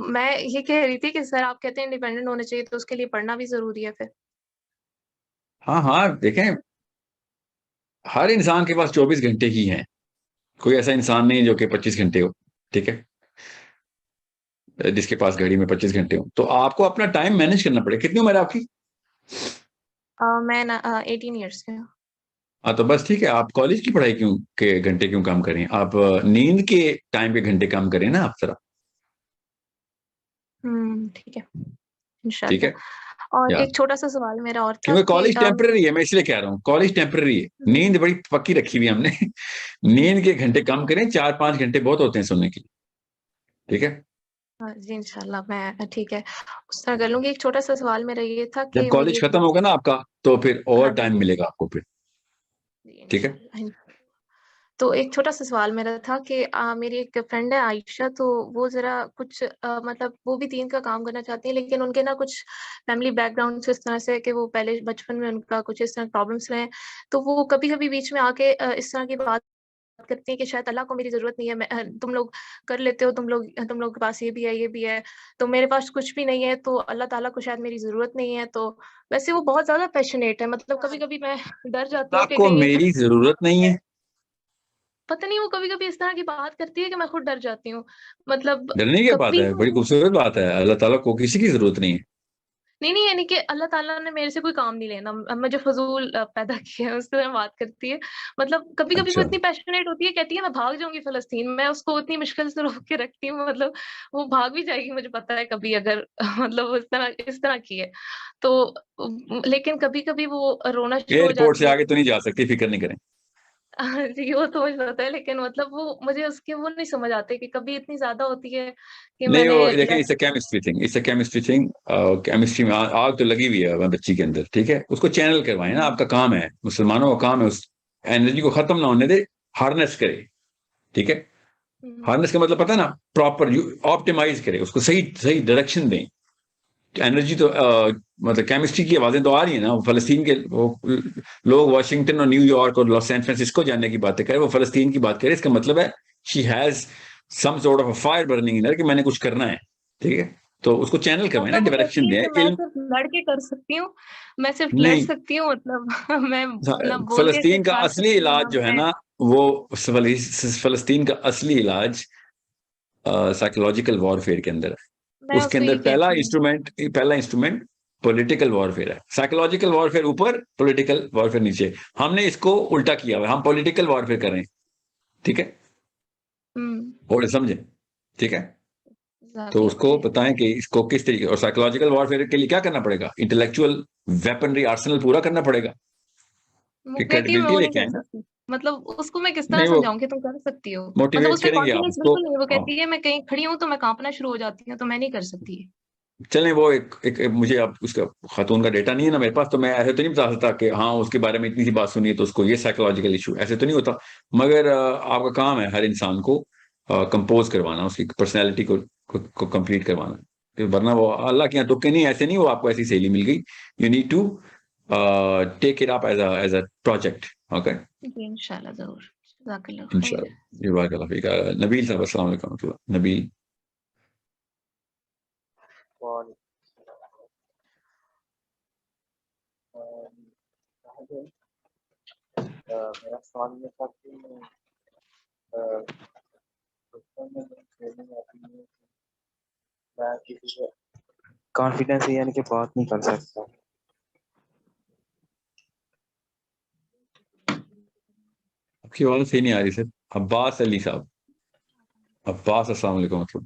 میں یہ کہہ رہی تھی کہ سر آپ کہتے ہیں انڈیپینڈنٹ ہونا چاہیے تو اس کے لیے پڑھنا بھی ضروری ہے پھر. ہاں دیکھیں، ہر انسان کے پاس 24 گھنٹے ہی ہیں. کوئی ایسا انسان نہیں جو کہ 25 گھنٹے ہو. ٹھیک ہے، جس کے پاس گھڑی میں 25 گھنٹے ہوں. تو آپ کو اپنا ٹائم مینج کرنا پڑے. کتنی عمر ہے آپ کی؟ میں 18 ایئرس کے ہوں. ہاں تو بس ٹھیک ہے. آپ کالج کی پڑھائی کے گھنٹے کیوں کام کریں؟ آپ نیند کے ٹائم کے گھنٹے کام کریں نا آپ ذرا. ٹھیک ہے ٹھیک انشاءاللہ. ہے اور یار، ایک چھوٹا سا سوال میرا اور تھا کیونکہ کہ کالج ٹیمپرری ہے. میں اس لیے کہہ رہا ہوں کالج ٹیمپرری ہے. نیند بڑی پکی رکھی ہوئی ہم نے. نیند کے گھنٹے کم کریں، 4-5 گھنٹے بہت ہوتے ہیں سننے کے لیے. ٹھیک ہے، جی انشاءاللہ میں ٹھیک ہے اس طرح کر لوں گی. ایک چھوٹا سا سوال میرا یہ تھا جب کہ میری کالج ایک ختم ہوگا نا آپ کا تو پھر اور ہاں ٹائم جی ملے گا آپ کو پھر. جی ٹھیک ہے، انشاءاللہ. تو ایک چھوٹا سا سوال میرا تھا کہ میری ایک فرینڈ ہے عائشہ، تو وہ ذرا کچھ مطلب وہ بھی دین کا کام کرنا چاہتی ہیں، لیکن ان کے نا کچھ فیملی بیک گراؤنڈ سے اس طرح سے کہ وہ پہلے بچپن میں ان کا کچھ اس طرح پرابلمس رہے ہیں، تو وہ کبھی کبھی بیچ میں آ کے اس طرح کی بات کرتی ہیں کہ شاید اللہ کو میری ضرورت نہیں ہے، تم لوگ کر لیتے ہو، تم لوگ کے پاس یہ بھی ہے تو میرے پاس کچھ بھی نہیں ہے، تو اللہ تعالیٰ کو شاید میری ضرورت نہیں ہے. تو ویسے وہ بہت زیادہ پیشنیٹ ہے، مطلب کبھی کبھی میں ڈر جاتی ہوں آپ کہ کو کہیں میری ضرورت نہیں ہے؟ پتہ نہیں وہ کبھی کبھی اس طرح کی بات کرتی ہے کہ میں خود ڈر جاتی ہوں. مطلب ڈرنے کی بات کبھی ہے، بڑی خوبصورت بات ہے. اللہ تعالیٰ کو کسی کی ضرورت نہیں ہے. نہیں یعنی کہ اللہ تعالیٰ نے میرے سے کوئی کام نہیں لینا، مجھے فضول پیدا کیا ہے، اس سے میں بات کرتی ہے. مطلب کبھی کبھی وہ اچھا اتنی پیشنیٹ ہوتی ہے، کہتی ہے میں بھاگ جاؤں گی فلسطین، میں اس کو اتنی مشکل سے روک کے رکھتی ہوں، مطلب وہ بھاگ بھی جائے گی مجھے پتا ہے کبھی اگر مطلب وہ اس طرح کی ہے تو. لیکن کبھی کبھی وہ رونا شروع ہو ایئرپورٹ سے جاتی ہے. آگے تو نہیں جا سکتی، فکر نہیں کریں. جی وہ تو مجھے پتا ہے، لیکن مطلب وہ مجھے اس کے وہ نہیں سمجھ آتے کہ کبھی اتنی زیادہ ہوتی ہے کہ میں نہیں نے وہ دیکھیں اس کیمسٹری تھنگ، اس کیمسٹری تھنگ. کیمسٹری میں آگ تو لگی ہوئی ہے بچی کے اندر، ٹھیک ہے، اس کو چینل کروائیں نا، آپ کا کام ہے، مسلمانوں کا کام ہے اس انرجی کو ختم نہ ہونے دے، ہارنس کرے، ٹھیک ہے. ہارنس کا مطلب پتا ہے نا، پراپر آپٹیمائز کرے اس کو، صحیح ڈائریکشن دیں. انرجی تو مطلب کیمسٹری کی آوازیں تو آ رہی ہیں نا. فلسطین کے لوگ واشنگٹن اور نیو یارک اور سین فرانسسکو جانے کی باتیں کریں، وہ فلسطین کی بات کرے. اس کا مطلب ہے she has some sort of fire burning in کہ میں نے کچھ کرنا ہے، ٹھیک ہے. تو اس کو چینل کروائیں نا، مطلب وہ ڈائریکشن کہتی ہے دیں. کہ میں علم صرف لڑ کے کر سکتی ہوں، میں صرف لڑ نہیں، سکتی ہوں، مطلب میں نہ بول کے فلسطین کچھ کا ہار اصلی سکتی ہوں نہ علاج جو ہے میں. نا، وہ فلسطین کا اصلی علاج سائیکولوجیکل وارفیئر کے اندر ہے. میں اس اس کے کو اندر یہ کہتی ہوں. پہلا انسٹرومنٹ پولیٹیکل وارفیئر ہے. سائیکولوجیکل وارفیئر اوپر، پولیٹیکل وارفیئر نیچے. ہم نے اس کو الٹا کیا ہوا ہے، ہم پولیٹیکل وارفیئر کر رہے ہیں، ٹھیک ہے. اور سمجھیں، ٹھیک ہے. تو اس کو بتائیں کہ اس کو کس طریقے، اور سائیکولوجیکل وارفیئر کے لیے کیا کرنا پڑے گا، انٹلیکچوئل ویپنری آرسنل پورا کرنا پڑے گا وہ کہ کہتی ہے میں کریڈیبلٹی وہ لے نہیں کے کر آئیں نا. سکتی، مطلب اس کو میں کس طرح نہیں وہ سمجھاؤں کہ تم کر سکتی ہو، مطلب موٹیویٹ اس پہ کریں گے آپ کانفیڈینس اس کو. بالکل نہیں. وہ ہاں کہتی ہے میں کہیں کھڑی ہوں تو میں کانپنا شروع ہو جاتی ہوں، تو میں نہیں کر سکتی. چلیں، وہ ایک مجھے اب اس کا خاتون کا ڈیٹا نہیں ہے نا میرے پاس، تو میں ایسے تو نہیں بتا سکتا کہ ہاں اس کے بارے میں اتنی سی بات سنی ہے تو اس کو یہ سائیکولوجیکل ایشو، ایسے تو نہیں ہوتا. مگر آپ کا کام ہے ہر انسان کو کمپوز کروانا، اس کی پرسنالٹی کو کمپلیٹ کروانا. ورنہ وہ اللہ کے یہاں تکے نہیں، ایسے نہیں وہ آپ کو ایسی سہیلی مل گئی. You need to take it up as a project. Okay, جی انشاءاللہ ضرور. جزاک اللہ ان شاء خیر. اللہ. جزاک اللہ فیک. نبیل صاحب السلام علیکم ورحمۃ اللہ. نبیل. میرا سوال یہ تھا کہ میں کسی سے کانفیڈینس یعنی کہ بات نہیں کر سکتا. آپ کی آواز صحیح نہیں آ رہی سر. عباس علی صاحب. عباس السلام علیکم ورحمۃ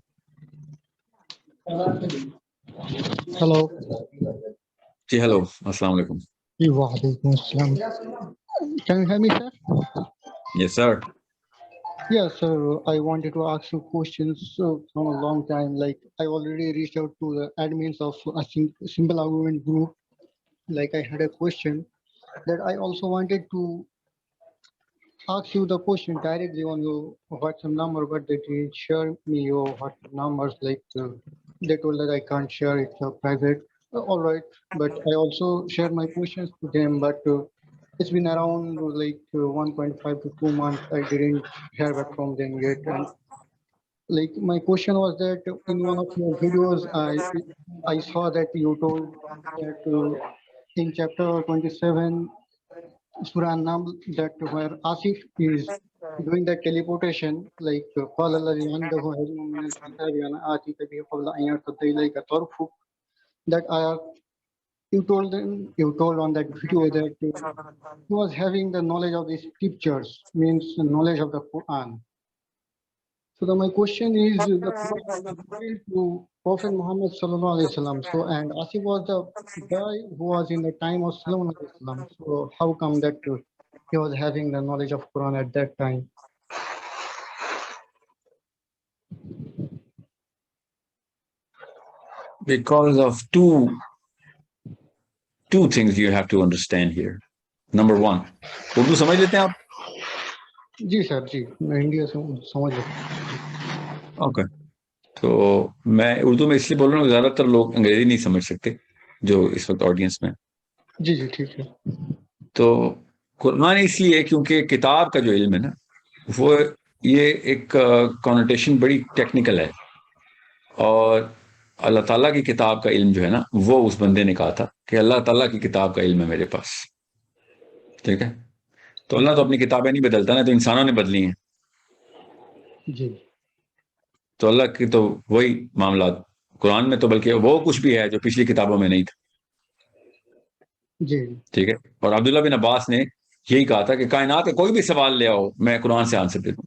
اللہ. Hello. جی ہلو، السلام علیکم. Walaikum Assalam. Can you hear me, sir? Yes sir. Yes, sir. I wanted to ask you questions from a long time. Like, I already reached out to the admins of a simple argument group. Like, I had a question that I also wanted to ask you the question directly on your WhatsApp number, but they didn't share me your WhatsApp numbers. Like, they told that I can't share it private. All right, but I also shared my questions to them, but it's been around like 1.5 to 2 months. I didn't hear back from them yet. And like my question was that in one of your videos, I saw that you told that in chapter 27, Surah An-Naml, that where Asif is doing the teleportation, like قال الذي عنده علم من الكتاب أنا آتيك به قبل أن يرتد إليك طرفك. That you told on that video that he was having the knowledge of the scriptures, means the knowledge of the Quran. So my question is, the Quran was revealed to Prophet Muhammad sallallahu alaihi wasallam. So and Asif was the guy who was in the time of Sallallahu alaihi wasallam. So how come that he was having the knowledge of Quran at that time? Because of two things you have to understand here. Number one, Urdu سمجھ لیتے ہیں آپ؟ جی سر جی میں India سے سمجھ لیتا. Okay. تو میں اردو میں اس لیے بول رہا ہوں، زیادہ تر لوگ انگریزی نہیں سمجھ سکتے جو اس وقت آڈینس میں. جی جی ٹھیک ہے. تو قرآن اس لیے کیونکہ کتاب کا جو علم ہے نا، وہ یہ ایک کانوٹیشن بڑی ٹیکنیکل ہے، اور اللہ تعالیٰ کی کتاب کا علم جو ہے نا، وہ اس بندے نے کہا تھا کہ اللہ تعالیٰ کی کتاب کا علم ہے میرے پاس، ٹھیک ہے. تو اللہ تو اپنی کتابیں نہیں بدلتا نا، تو انسانوں نے بدلی ہیں. جی تو اللہ کی تو وہی معاملات قرآن میں تو بلکہ وہ کچھ بھی ہے جو پچھلی کتابوں میں نہیں تھا. جی ٹھیک ہے. اور عبداللہ بن عباس نے یہی کہا تھا کہ کائنات کا کوئی بھی سوال لے آؤ میں قرآن سے آنسر دے دوں,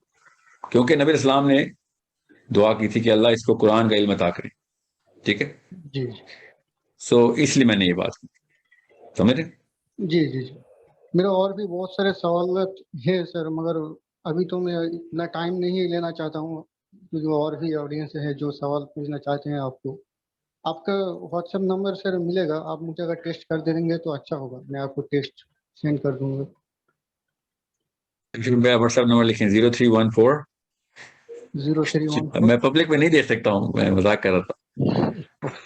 کیونکہ نبی اسلام نے دعا کی تھی کہ اللہ اس کو قرآن کا علم عطا کرے. ٹھیک ہے. جی سو اس لیے میں نے یہ بات کی, سمجھ رہے. جی جی جی میرا اور بھی بہت سارے سوالات ہیں سر, مگر ابھی تو میں اتنا ٹائم نہیں لینا چاہتا ہوں, جو اور بھی آڈینس ہے جو سوال پوچھنا چاہتے ہیں آپ کو. آپ کا واٹس ایپ نمبر سر ملے گا, آپ مجھے اگر ٹیسٹ کر دیں گے تو اچھا ہوگا, میں آپ کو ٹیسٹ سینڈ کر دوں گا. میرا واٹس ایپ نمبر لکھیں 0314. 0314. میں پبلک میں نہیں دے سکتا ہوں, میں مذاق کر رہا تھا.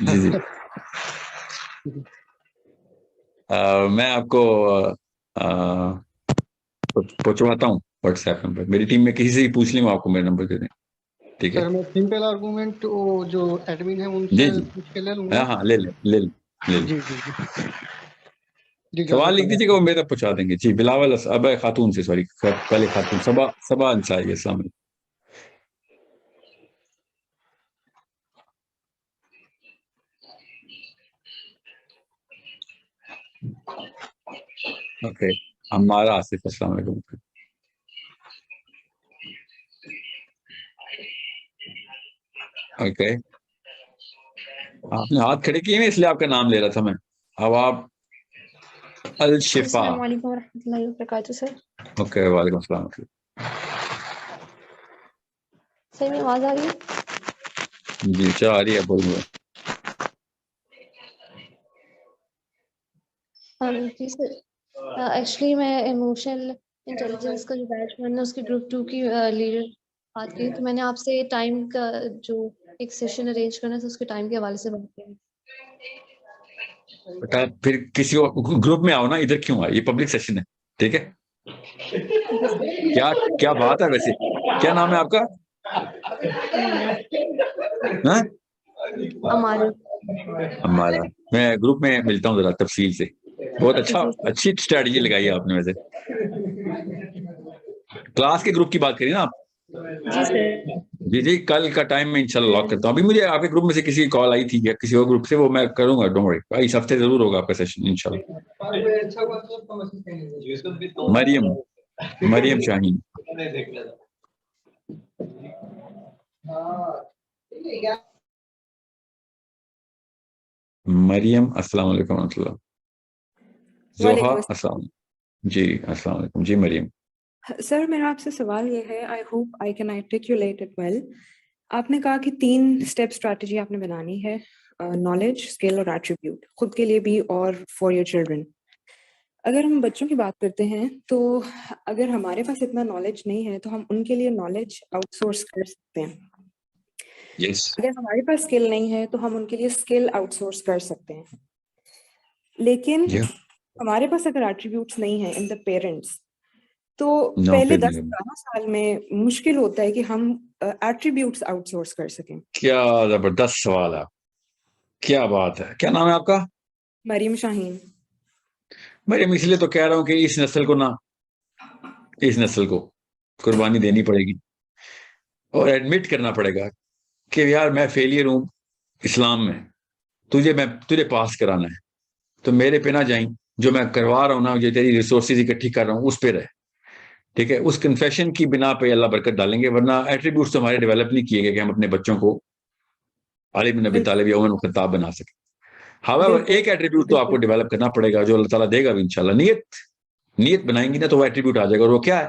جی جی میں آپ کو پہنچواتا ہوں واٹس ایپ نمبر. میری ٹیم میں کسی سے ہی پوچھ لیں, وہ آپ کو میرا نمبر دے دیں. ٹھیک ہے. سر میں سمپل آرگومنٹ جو ایڈمن ہے ان جی سے جی پوچھ کے لے لوں گا. ہاں لے لیں. جی جی جی جی سوال جزاک لکھ دیجیے اللہ. کہ وہ میرا پہنچا دیں گے. جی بلاول اب خاتون سے, سوری پہلے خاتون صبا انصاری. السلام علیکم. اوکے. ہمارا آصف, السلام علیکم. اوکے. آپ نے ہاتھ کھڑے کیے ہیں اس لیے آپ کا نام لے رہا تھا میں. اب آپ الشفا. السلام علیکم ورحمۃ اللہ وبرکاتہ سر. اوکے وعلیکم السلام. سر میری آواز آ رہی ہے؟ جی چل آ رہی ہے, بول. جی سر, ایکچولی میں ایموشنل انٹیلیجنس کا جو بیچ میں نے اس کی گروپ 2 کی لیڈر بات کی, تو میں نے آپ سے ٹائم کا جو ایک سیشن ارینج کرنا تھا اس کے ٹائم کے حوالے سے بات کی. بیٹا پھر کسی گروپ میں آؤ نا, ادھر کیوں آئے, یہ پبلک سیشن ہے. ٹھیک ہے. کیا بات ہے ویسے, کیا نام ہے آپ کا؟ ہاں ہمارا. میں گروپ میں ملتا ہوں ذرا تفصیل سے. بہت اچھی اسٹریٹجی لگائی ہے آپ نے ویسے. کلاس کے گروپ کی بات کریے نا آپ. جی سر. جی جی کل کا ٹائم میں انشاءاللہ لاک کرتا ہوں. ابھی مجھے آپ کے گروپ میں سے کسی کی کال آئی تھی یا کسی اور گروپ سے, وہ میں کروں گا. ڈونٹ وری, اس ہفتے ضرور ہوگا آپ کا سیشن انشاءاللہ. مریم شاہین. مریم السلام علیکم ورحمۃ اللہ. زوہا السلام. جی السلام علیکم. جی مریم. سر میرا آپ سے سوال یہ ہے, I hope I can articulate it well. آپ نے کہا کہ 3 اسٹیپ اسٹریٹجی آپ نے بنانی ہے, نالج, اسکل اور ایٹریبیوٹ, خود کے لیے بھی اور فار یور چلڈرن. اگر ہم بچوں کی بات کرتے ہیں تو اگر ہمارے پاس اتنا نالج نہیں ہے تو ہم ان کے لیے نالج آؤٹ سورس کر سکتے ہیں. اگر ہمارے پاس اسکل نہیں ہے تو ہم ان کے لیے اسکل آؤٹ سورس کر سکتے ہیں. لیکن ہمارے پاس اگر ایٹریبیوٹس نہیں ہیں ان دا پیرنٹس, تو پہلے 10-12 سال میں مشکل ہوتا ہے کہ ہم ایٹریبیوٹس آؤٹ سورس کر سکیں. کیا زبردست سوال ہے, کیا بات ہے. کیا نام ہے آپ کا؟ مریم شاہین. مریم اس لیے تو کہہ رہا ہوں کہ اس نسل کو قربانی دینی پڑے گی اور ایڈمٹ کرنا پڑے گا کہ یار میں فیلئر ہوں اسلام میں, تجھے پاس کرانا ہے تو میرے پہ نہ جائیں, جو میں کروا رہا ہوں نا, جو تیری ریسورسز اکٹھی کر رہا ہوں اس پہ رہے. ٹھیک ہے. اس کنفیشن کی بنا پہ اللہ برکت ڈالیں گے, ورنہ ایٹریبیوٹس تو ہمارے ڈیولپ نہیں کیے گئے کہ ہم اپنے بچوں کو علی بن ابی طالب یا عمر بن خطاب بنا سکیں. ہاؤیور ایک ایٹریبیوٹ تو آپ کو ڈیولپ کرنا پڑے گا جو اللہ تعالیٰ دے گا بھی انشاءاللہ. نیت بنائیں گی نا تو وہ ایٹریبیوٹ آ جائے گا, اور وہ کیا ہے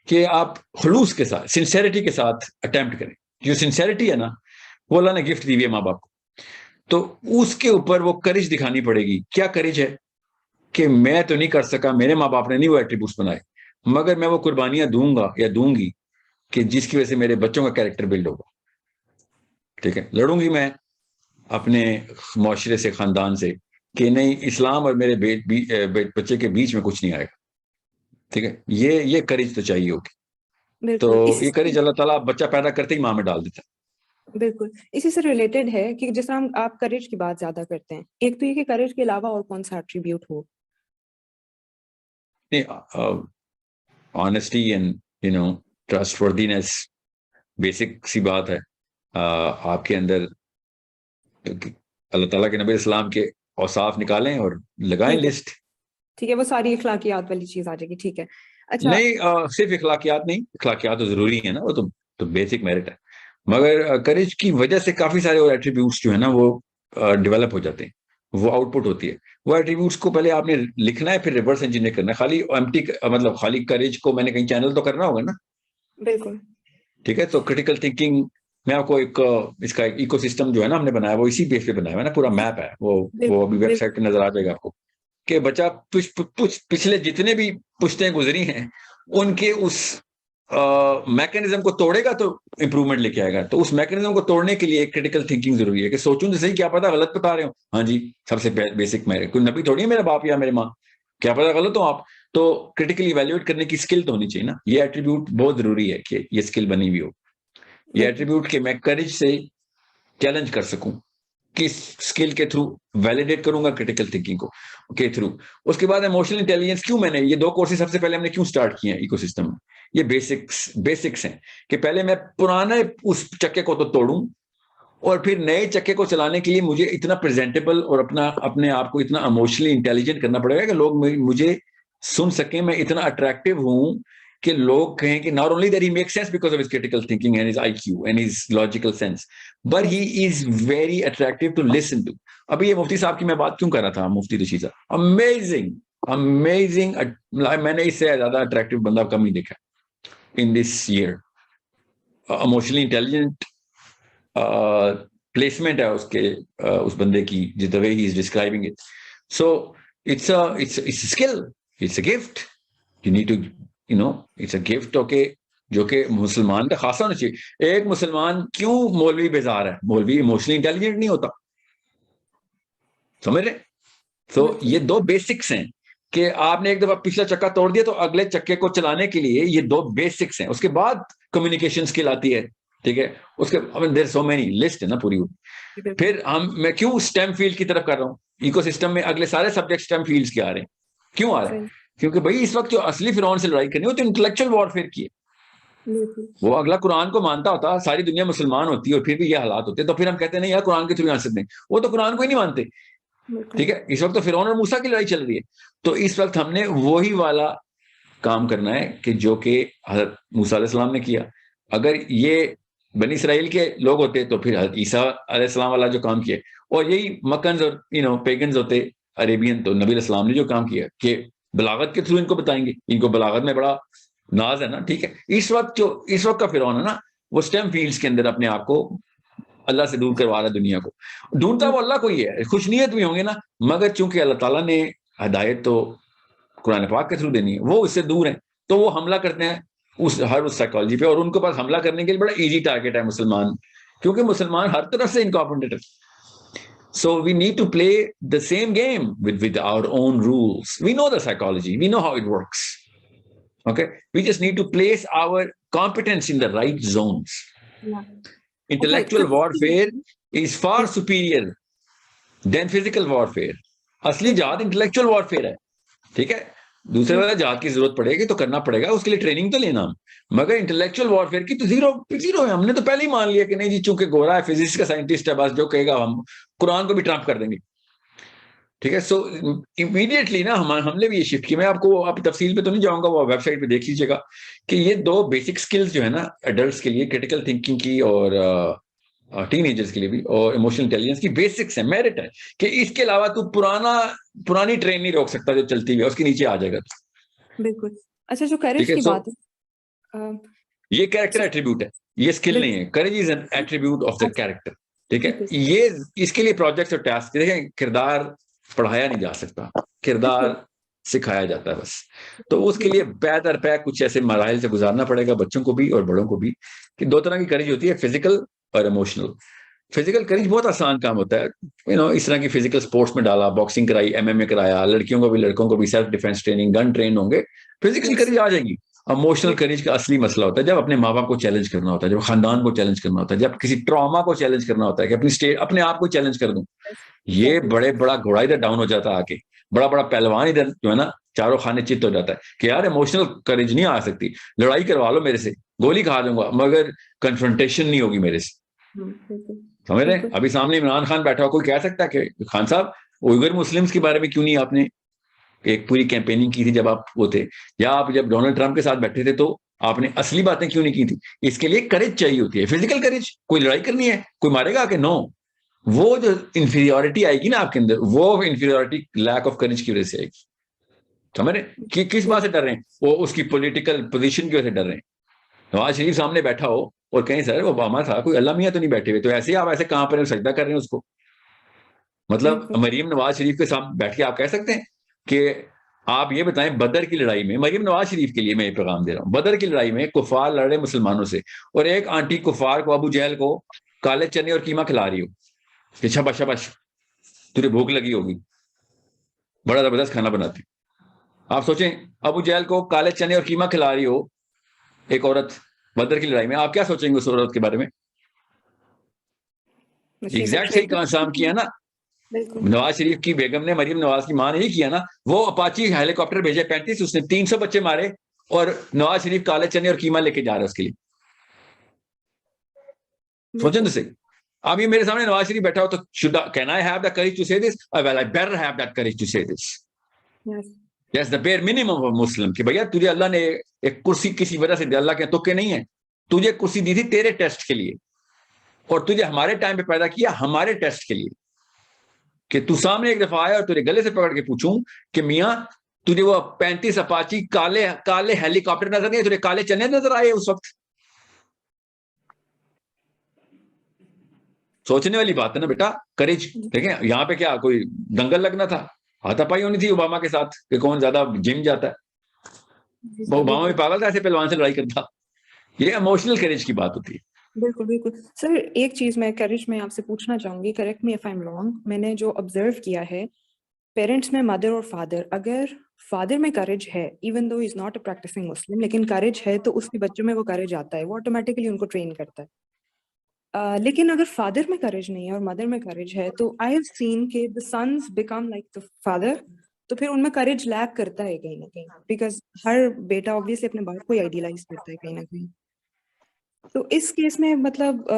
کہ آپ خلوص کے ساتھ, سنسیریٹی کے ساتھ اٹیمپٹ کریں. جو سنسیریٹی ہے نا وہ اللہ نے گفٹ دی ہوئی ہے ماں باپ کو, تو اس کے اوپر وہ کرج دکھانی پڑے گی. کیا کرج ہے کہ میں تو نہیں کر سکا, میرے ماں باپ نے نہیں وہ ایٹریبیوٹس بنائے, مگر میں وہ قربانیاں دوں گا یا دوں گی کہ جس کی وجہ سے میرے بچوں کا کیریکٹر بلڈ ہوگا. ٹھیک ہے. لڑوں گی میں اپنے معاشرے سے, خاندان سے, کہ نہیں اسلام اور میرے بچے کے بیچ میں کچھ نہیں آئے گا. ٹھیک ہے. یہ کرج تو چاہیے ہوگی. تو یہ کرج اللہ تعالیٰ بچہ پیدا کرتے ہی ماں میں ڈال دیتا ہے. بالکل اسی سے ریلیٹڈ ہے کہ جس طرح آپ کریج کی بات زیادہ کرتے ہیں, ایک تو یہ کہ کریج کے علاوہ اور کون سا ایٹریبیوٹ ہو. Honesty and trustworthiness basic سی بات ہے. آپ کے اندر اللہ تعالیٰ کے نبی اسلام کے اوصاف نکالیں اور لگائیں ٹھیک ہے لسٹ. ٹھیک ہے، وہ ساری اخلاقیات والی چیز آ جائے گی. ٹھیک ہے. اچھا نہیں صرف اخلاقیات نہیں، اخلاقیات تو ضروری ہے نا، وہ تو بیسک میرٹ ہے، مگر کریج کی وجہ سے کافی سارے اور ایٹریبیوٹس جو ہے نا وہ ڈیولپ ہو جاتے ہیں، وہ آؤٹ پٹ ہوتی ہے. وہ ایٹریبیوٹس کو پہلے آپ نے لکھنا ہے، پھر ریورس انجینئر کرنا ہے. خالی ایمٹی مطلب خالی کریج کو میں نے کہیں چینل تو کرنا ہوگا نا. بالکل. ٹھیک ہے، تو کریٹیکل تھنکنگ میں آپ کو ایک اس کا ایکو سسٹم جو ہے نا ہم نے بنایا وہ اسی بیس پہ بنایا ہے نا، پورا میپ ہے وہ ابھی ویب سائٹ پہ نظر آ جائے گا آپ کو کہ بچہ پچھلے جتنے بھی پشتیں گزری ہیں ان کے اس میکینزم کو توڑے گا تو امپروومنٹ لے کے آئے گا. تو اس میکینزم کو توڑنے کے لیے ایک کریٹیکل تھنکنگ ضروری ہے کہ سوچوں تو صحیح، کیا پتا غلط بتا رہے ہوں. ہاں جی، سب سے بیسک میں کوئی نبی تھوڑی ہے میرا باپ یا میرے ماں، کیا پتا غلط ہو آپ. تو کریٹیکلی ایویلویٹ کرنے کی اسکل تو ہونی چاہیے نا. یہ ایٹریبیوٹ بہت ضروری ہے کہ یہ اسکل بنی ہوئی ہو. یہ ایٹریبیوٹ کہ میں کریج سے چیلنج کر سکوں، کس اسکل کے تھرو ویلیڈیٹ کروں گا کریٹیکل تھنکنگ کو کے تھرو. اس کے بعد ایموشنل انٹیلیجنس. کیوں میں نے یہ 2 کورسز سب سے پہلے ہم نے کیوں سٹارٹ کیے ہیں ایکو سسٹم میں؟ یہ بیسکس ہیں کہ پہلے میں پرانے اس چکے کو تو توڑوں اور پھر نئے چکے کو چلانے کے لیے مجھے اتنا پریزنٹیبل اور اپنے آپ کو اتنا ایموشنلی انٹیلیجنٹ کرنا پڑے گا کہ لوگ مجھے سن سکیں، میں اتنا اٹریکٹیو ہوں کہ لوگ کہیں کہ not only that he makes sense because of his critical thinking and his IQ and his logical sense, but he is very attractive to listen to. ابھی یہ مفتی صاحب کی میں بات کیوں کر رہا تھا، مفتی رشید صاحب امیزنگ، میں نے اس سے زیادہ اٹریکٹیو بندہ کم نہیں دیکھا in this year. emotionally intelligent placement ہے اس بندے کی جس the way he is describing it. So it's a skill, it's a gift. You need to it's a gift. Okay, جو کہ مسلمان کا خاصا ہونا چاہیے. ایک مسلمان کیوں مولوی بیزار ہے؟ مولوی ایموشنلی انٹیلیجنٹ نہیں ہوتا، سمجھ رہے؟ تو یہ 2 بیسکس ہیں کہ آپ نے ایک دفعہ پچھلا چکا توڑ دیا تو اگلے چکے کو چلانے کے لیے یہ 2 بیسکس ہیں. اس کے بعد کمیونیکیشن اسکل آتی ہے. ٹھیک ہے، اس کے دیر سو مینی لسٹ ہے نا پوری. پھر میں کیوں اسٹیم فیلڈ کی طرف کر رہا ہوں؟ ایکو سسٹم میں اگلے سارے سبجیکٹ اسٹیم فیلڈز کے آ رہے ہیں. کیوں آ رہے ہیں؟ کیونکہ بھائی اس وقت جو اصلی فرعون سے لڑائی کرنی ہو تو انٹلیکچوئل وارفیئر کی ہے. وہ اگلا قرآن کو مانتا ہوتا، ساری دنیا مسلمان ہوتی اور پھر بھی یہ حالات ہوتے، تو پھر ہم کہتے ہیں نہیں یار قرآن کے تھرو آ سکتے ہیں. وہ تو قرآن کو ہی نہیں مانتے. ٹھیک ہے، اس وقت تو فرعون اور موسیٰ کی لڑائی چل رہی ہے. تو اس وقت ہم نے وہی والا کام کرنا ہے کہ جو کہ حضرت موسیٰ علیہ السلام نے کیا. اگر یہ بنی اسرائیل کے لوگ ہوتے تو پھر حضرت عیسیٰ علیہ السلام والا جو کام کیا، اور یہی مکنز اور پیگنز ہوتے عربین، تو نبی علیہ السلام نے جو کام کیا کہ بلاغت کے تھرو ان کو بتائیں گے. ان کو بلاغت میں بڑا ناز ہے نا. ٹھیک ہے، اس وقت کا فرعون ہے نا، وہ اسٹیم فیلڈز کے اندر اپنے آپ کو اللہ سے دور کروا رہا ہے. دنیا کو ڈھونڈتا وہ اللہ کو ہی ہے. خوش نیت بھی ہوں گے نا، مگر چونکہ اللہ تعالیٰ نے ہدایت تو قرآن پاک کے تھرو دینی ہے، وہ اس سے دور ہیں تو وہ حملہ کرتے ہیں اس سائیکالوجی پہ. اور ان کے پاس حملہ کرنے کے لیے بڑا ایزی ٹارگیٹ ہے مسلمان، کیونکہ مسلمان ہر طرف سے incorporated. So we need to play the same game with our own rules. We know the psychology, we know how it works. Okay, we just need to place our competence in the right zones. Intellectual warfare is far superior than physical warfare. اصلی جہاد intellectual warfare ہے. ٹھیک ہے، دوسرے والا جہاد کی ضرورت پڑے گی تو کرنا پڑے گا، اس کے لیے ٹریننگ تو لینا، مگر انٹلیکچوئل وارفیئر کی تو زیرو ہے. ہم نے تو پہلے ہی مان لیا کہ نہیں جی چونکہ گورا ہے، فزکس کا سائنٹسٹ ہے، بس جو کہے گا ہم قرآن کو بھی ٹرمپ کر دیں گے. ٹھیک ہے، سو امیڈیٹلی نا ہم نے بھی یہ شفٹ کی. میں آپ کو تفصیل پہ تو نہیں جاؤں گا، وہ ویب سائٹ پہ دیکھ لیجیے گا کہ یہ 2 بیسک سکلز جو ہے نا ایڈلٹس کے لیے، کریٹیکل تھنکنگ کی اور ٹین ایجرز کے لیے بھی، اور ایموشنل انٹیلیجنس کی بیسکس ہیں. میرٹ ہے کہ اس کے علاوہ تو پرانی ٹرین نہیں روک سکتا جو چلتی ہوئی ہے، اس کے نیچے آ جائے گا. بالکل. اچھا، جو کریج کی بات ہے، یہ کیریکٹر ایٹریبیوٹ ہے، یہ اسکل نہیں ہے. Courage is an attribute of the character. ٹھیک ہے، یہ اس کے لیے پروجیکٹس اور ٹاسک دیکھیں. کردار پڑھایا نہیں جا سکتا، کردار سکھایا جاتا ہے بس. تو اس کے لیے پے کچھ ایسے مراحل سے گزارنا پڑے گا بچوں کو بھی اور بڑوں کو بھی، کہ 2 طرح کی کریج ہوتی ہے، فزیکل اور ایموشنل. فزیکل کریج بہت آسان کام ہوتا ہے، اس طرح کی فزیکل سپورٹس میں ڈالا، باکسنگ کرائی، MMA کرایا، لڑکیوں کو بھی لڑکوں کو بھی سیلف ڈیفینس ٹریننگ، گن ٹرین ہوں گے، فزیکل کریج آ جائے گی. ایموشنل کریج کا اصلی مسئلہ ہوتا ہے جب اپنے ماں باپ کو چیلنج کرنا ہوتا ہے، جب خاندان کو چیلنج کرنا ہوتا ہے، جب کسی ٹراما کو چیلنج کرنا ہوتا ہے کہ اپنے آپ کو چیلنج کر دوں. یہ بڑا گھوڑا ادھر ڈاؤن ہو جاتا ہے آ کے، بڑا پہلوان ادھر جو ہے نا چاروں خانے چت ہو جاتا ہے کہ یار ایموشنل کریج نہیں آ سکتی. لڑائی کروا لو میرے سے، گولی کھا دوں گا، مگر کنفرنٹیشن نہیں ہوگی میرے سے. سمجھ رہے ہیں؟ ابھی سامنے عمران خان بیٹھا ہو، کوئی کہہ سکتا ہے کہ خان صاحب اوئگر مسلمز کے بارے میں کیوں نہیں آپ نے ایک پوری کیمپیننگ کی تھی جب آپ وہ تھے، یا آپ جب ڈونلڈ ٹرمپ کے ساتھ بیٹھے تھے تو آپ نے اصلی باتیں کیوں نہیں کی تھی؟ اس کے لیے کریج چاہیے ہوتی ہے، فزیکل کریج. کوئی لڑائی کرنی ہے، کوئی مارے گا کہ نو، وہ جو انفیریورٹی آئے گی نا آپ کے اندر، وہ انفیریورٹی لیک آف کریج کی وجہ سے آئے گی. سمجھ رہے ہیں کہ کس بات سے ڈر رہے ہیں؟ وہ اس کی پولیٹیکل پوزیشن کی وجہ سے ڈر رہے ہیں. نواز شریف سامنے بیٹھا ہو اور کہیں سر اوباما تھا، کوئی اللہ میاں تو نہیں بیٹھے ہوئے، تو ایسے ہی آپ ایسے کہاں پر سجدہ کر رہے ہیں اس کو؟ مطلب مریم نواز شریف کے سامنے بیٹھ کے آپ کہہ سکتے ہیں کہ آپ یہ بتائیں بدر کی لڑائی میں، مریم نواز شریف کے لیے میں یہ پیغام دے رہا ہوں، بدر کی لڑائی میں کفار لڑے مسلمانوں سے، اور ایک آنٹی کفار کو، ابو جہل کو کالے چنے اور قیمہ کھلا رہی ہو کہ شبش شبش تجھے بھوک لگی ہوگی، بڑا زبردست کھانا بناتی. آپ سوچیں ابو جہل کو کالے چنے اور قیمہ کھلا رہی ہو ایک عورت بدر کی لڑائی میں، آپ کیا سوچیں گے اس عورت کے بارے میں؟ ایگزیکٹ صحیح کام کیا نا نواز شریف کی بیگم نے، مریم نواز کی ماں نے یہ کیا نا، وہ اپاچی ہیلی کاپٹر بھیجے 35، اس نے 300 بچے مارے، اور نواز شریف کالے چنے اور قیمہ لے کے جا رہا ہے اس کے لیے. سوچیں تو صحیح. اب یہ میرے سامنے نواز شریف بیٹھا ہو تو can I have the courage to say this? Well, I better have that courage to say this. That's the bare minimum of Muslim. کہ بھیا تجھے اللہ نے ایک کرسی کسی وجہ سے دی، اللہ کے تکے نہیں ہیں، تجھے کرسی دی تھی تیرے ٹیسٹ کے لیے، اور تجھے ہمارے ٹائم پہ پیدا کیا ہمارے ٹیسٹ کے لیے، کہ تو سامنے ایک دفعہ آیا اور تجھے گلے سے پکڑ کے پوچھوں کہ میاں تجھے وہ 35 اپاچی کالے ہیلی کاپٹر نظر نہیں، تجھے کالے چنے نظر آئے اس وقت؟ سوچنے والی بات ہے نا بیٹا. کریج دیکھیں یہاں پہ کیا کوئی دنگل لگنا تھا، ہاتھا پائی ہونی تھی اوباما کے ساتھ کہ کون زیادہ جم جاتا ہے. اوباما بھی پاگل تھا ایسے پہلوان سے لڑائی کرتا. یہ ایموشنل کریج کی بات ہوتی ہے. بالکل سر. ایک چیز میں کریج میں آپ سے پوچھنا چاہوں گی، correct me if I am wrong, میں نے جو آبزرو کیا ہے پیرنٹس میں، مدر اور فادر، اگر فادر میں کریج ہے even though is not a practicing Muslim, لیکن کریج ہے تو اس کے بچوں میں وہ کریج آتا ہے، وہ آٹومیٹکلی ان کو ٹرین کرتا ہے. لیکن اگر فادر میں کریج نہیں ہے اور مدر میں کریج ہے تو آئی ہیو سین کہ the sons become like the father، تو پھر ان میں کریج لیک کرتا ہے کہیں نہ کہیں، بیکاز ہر بیٹا آبویسلی اپنے باپ کو آئیڈیلائز کرتا ہے کہیں نہ کہیں. تو اس کیس میں مطلب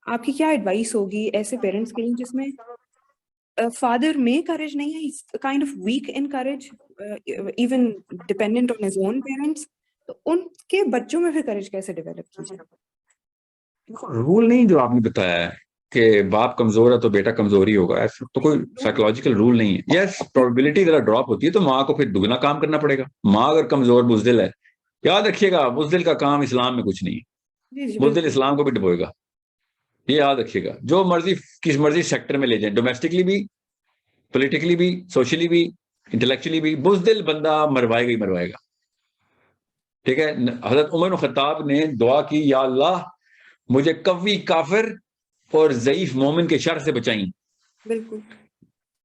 آپ کی کیا ایڈوائس ہوگی ایسے پیرنٹس کے لیے جس میں فادر میں کریج نہیں ہے، kind of weak in courage, even dependent on his own parents, تو ان کے بچوں میں پھر کریج کیسے ڈیولپ کی جائے؟ رول نہیں جو آپ نے بتایا ہے کہ باپ کمزور ہے تو بیٹا کمزور ہی ہوگا، ایسا تو کوئی سائیکولوجیکل رول نہیں ہے. یس پروبیبلٹی ذرا ڈراپ ہوتی ہے تو ماں کو پھر دگنا کام کرنا پڑے گا. ماں اگر کمزور بزدل ہے، یاد رکھیے گا بزدل کا کام اسلام میں کچھ نہیں ہے، بزدل اسلام کو بھی ڈبوئے گا. یہ یاد رکھیے گا. جو مرضی کس مرضی سیکٹر میں لے جائیں، ڈومیسٹکلی بھی، پولیٹیکلی بھی، سوشلی بھی، انٹلیکچولی بھی، بزدل بندہ مروائے گا ہی مروائے گا. ٹھیک ہے. حضرت عمر بن خطاب نے دعا کی، یا اللہ مجھے قوی کافر اور ضعیف مومن کے شر سے بچائیں. بالکل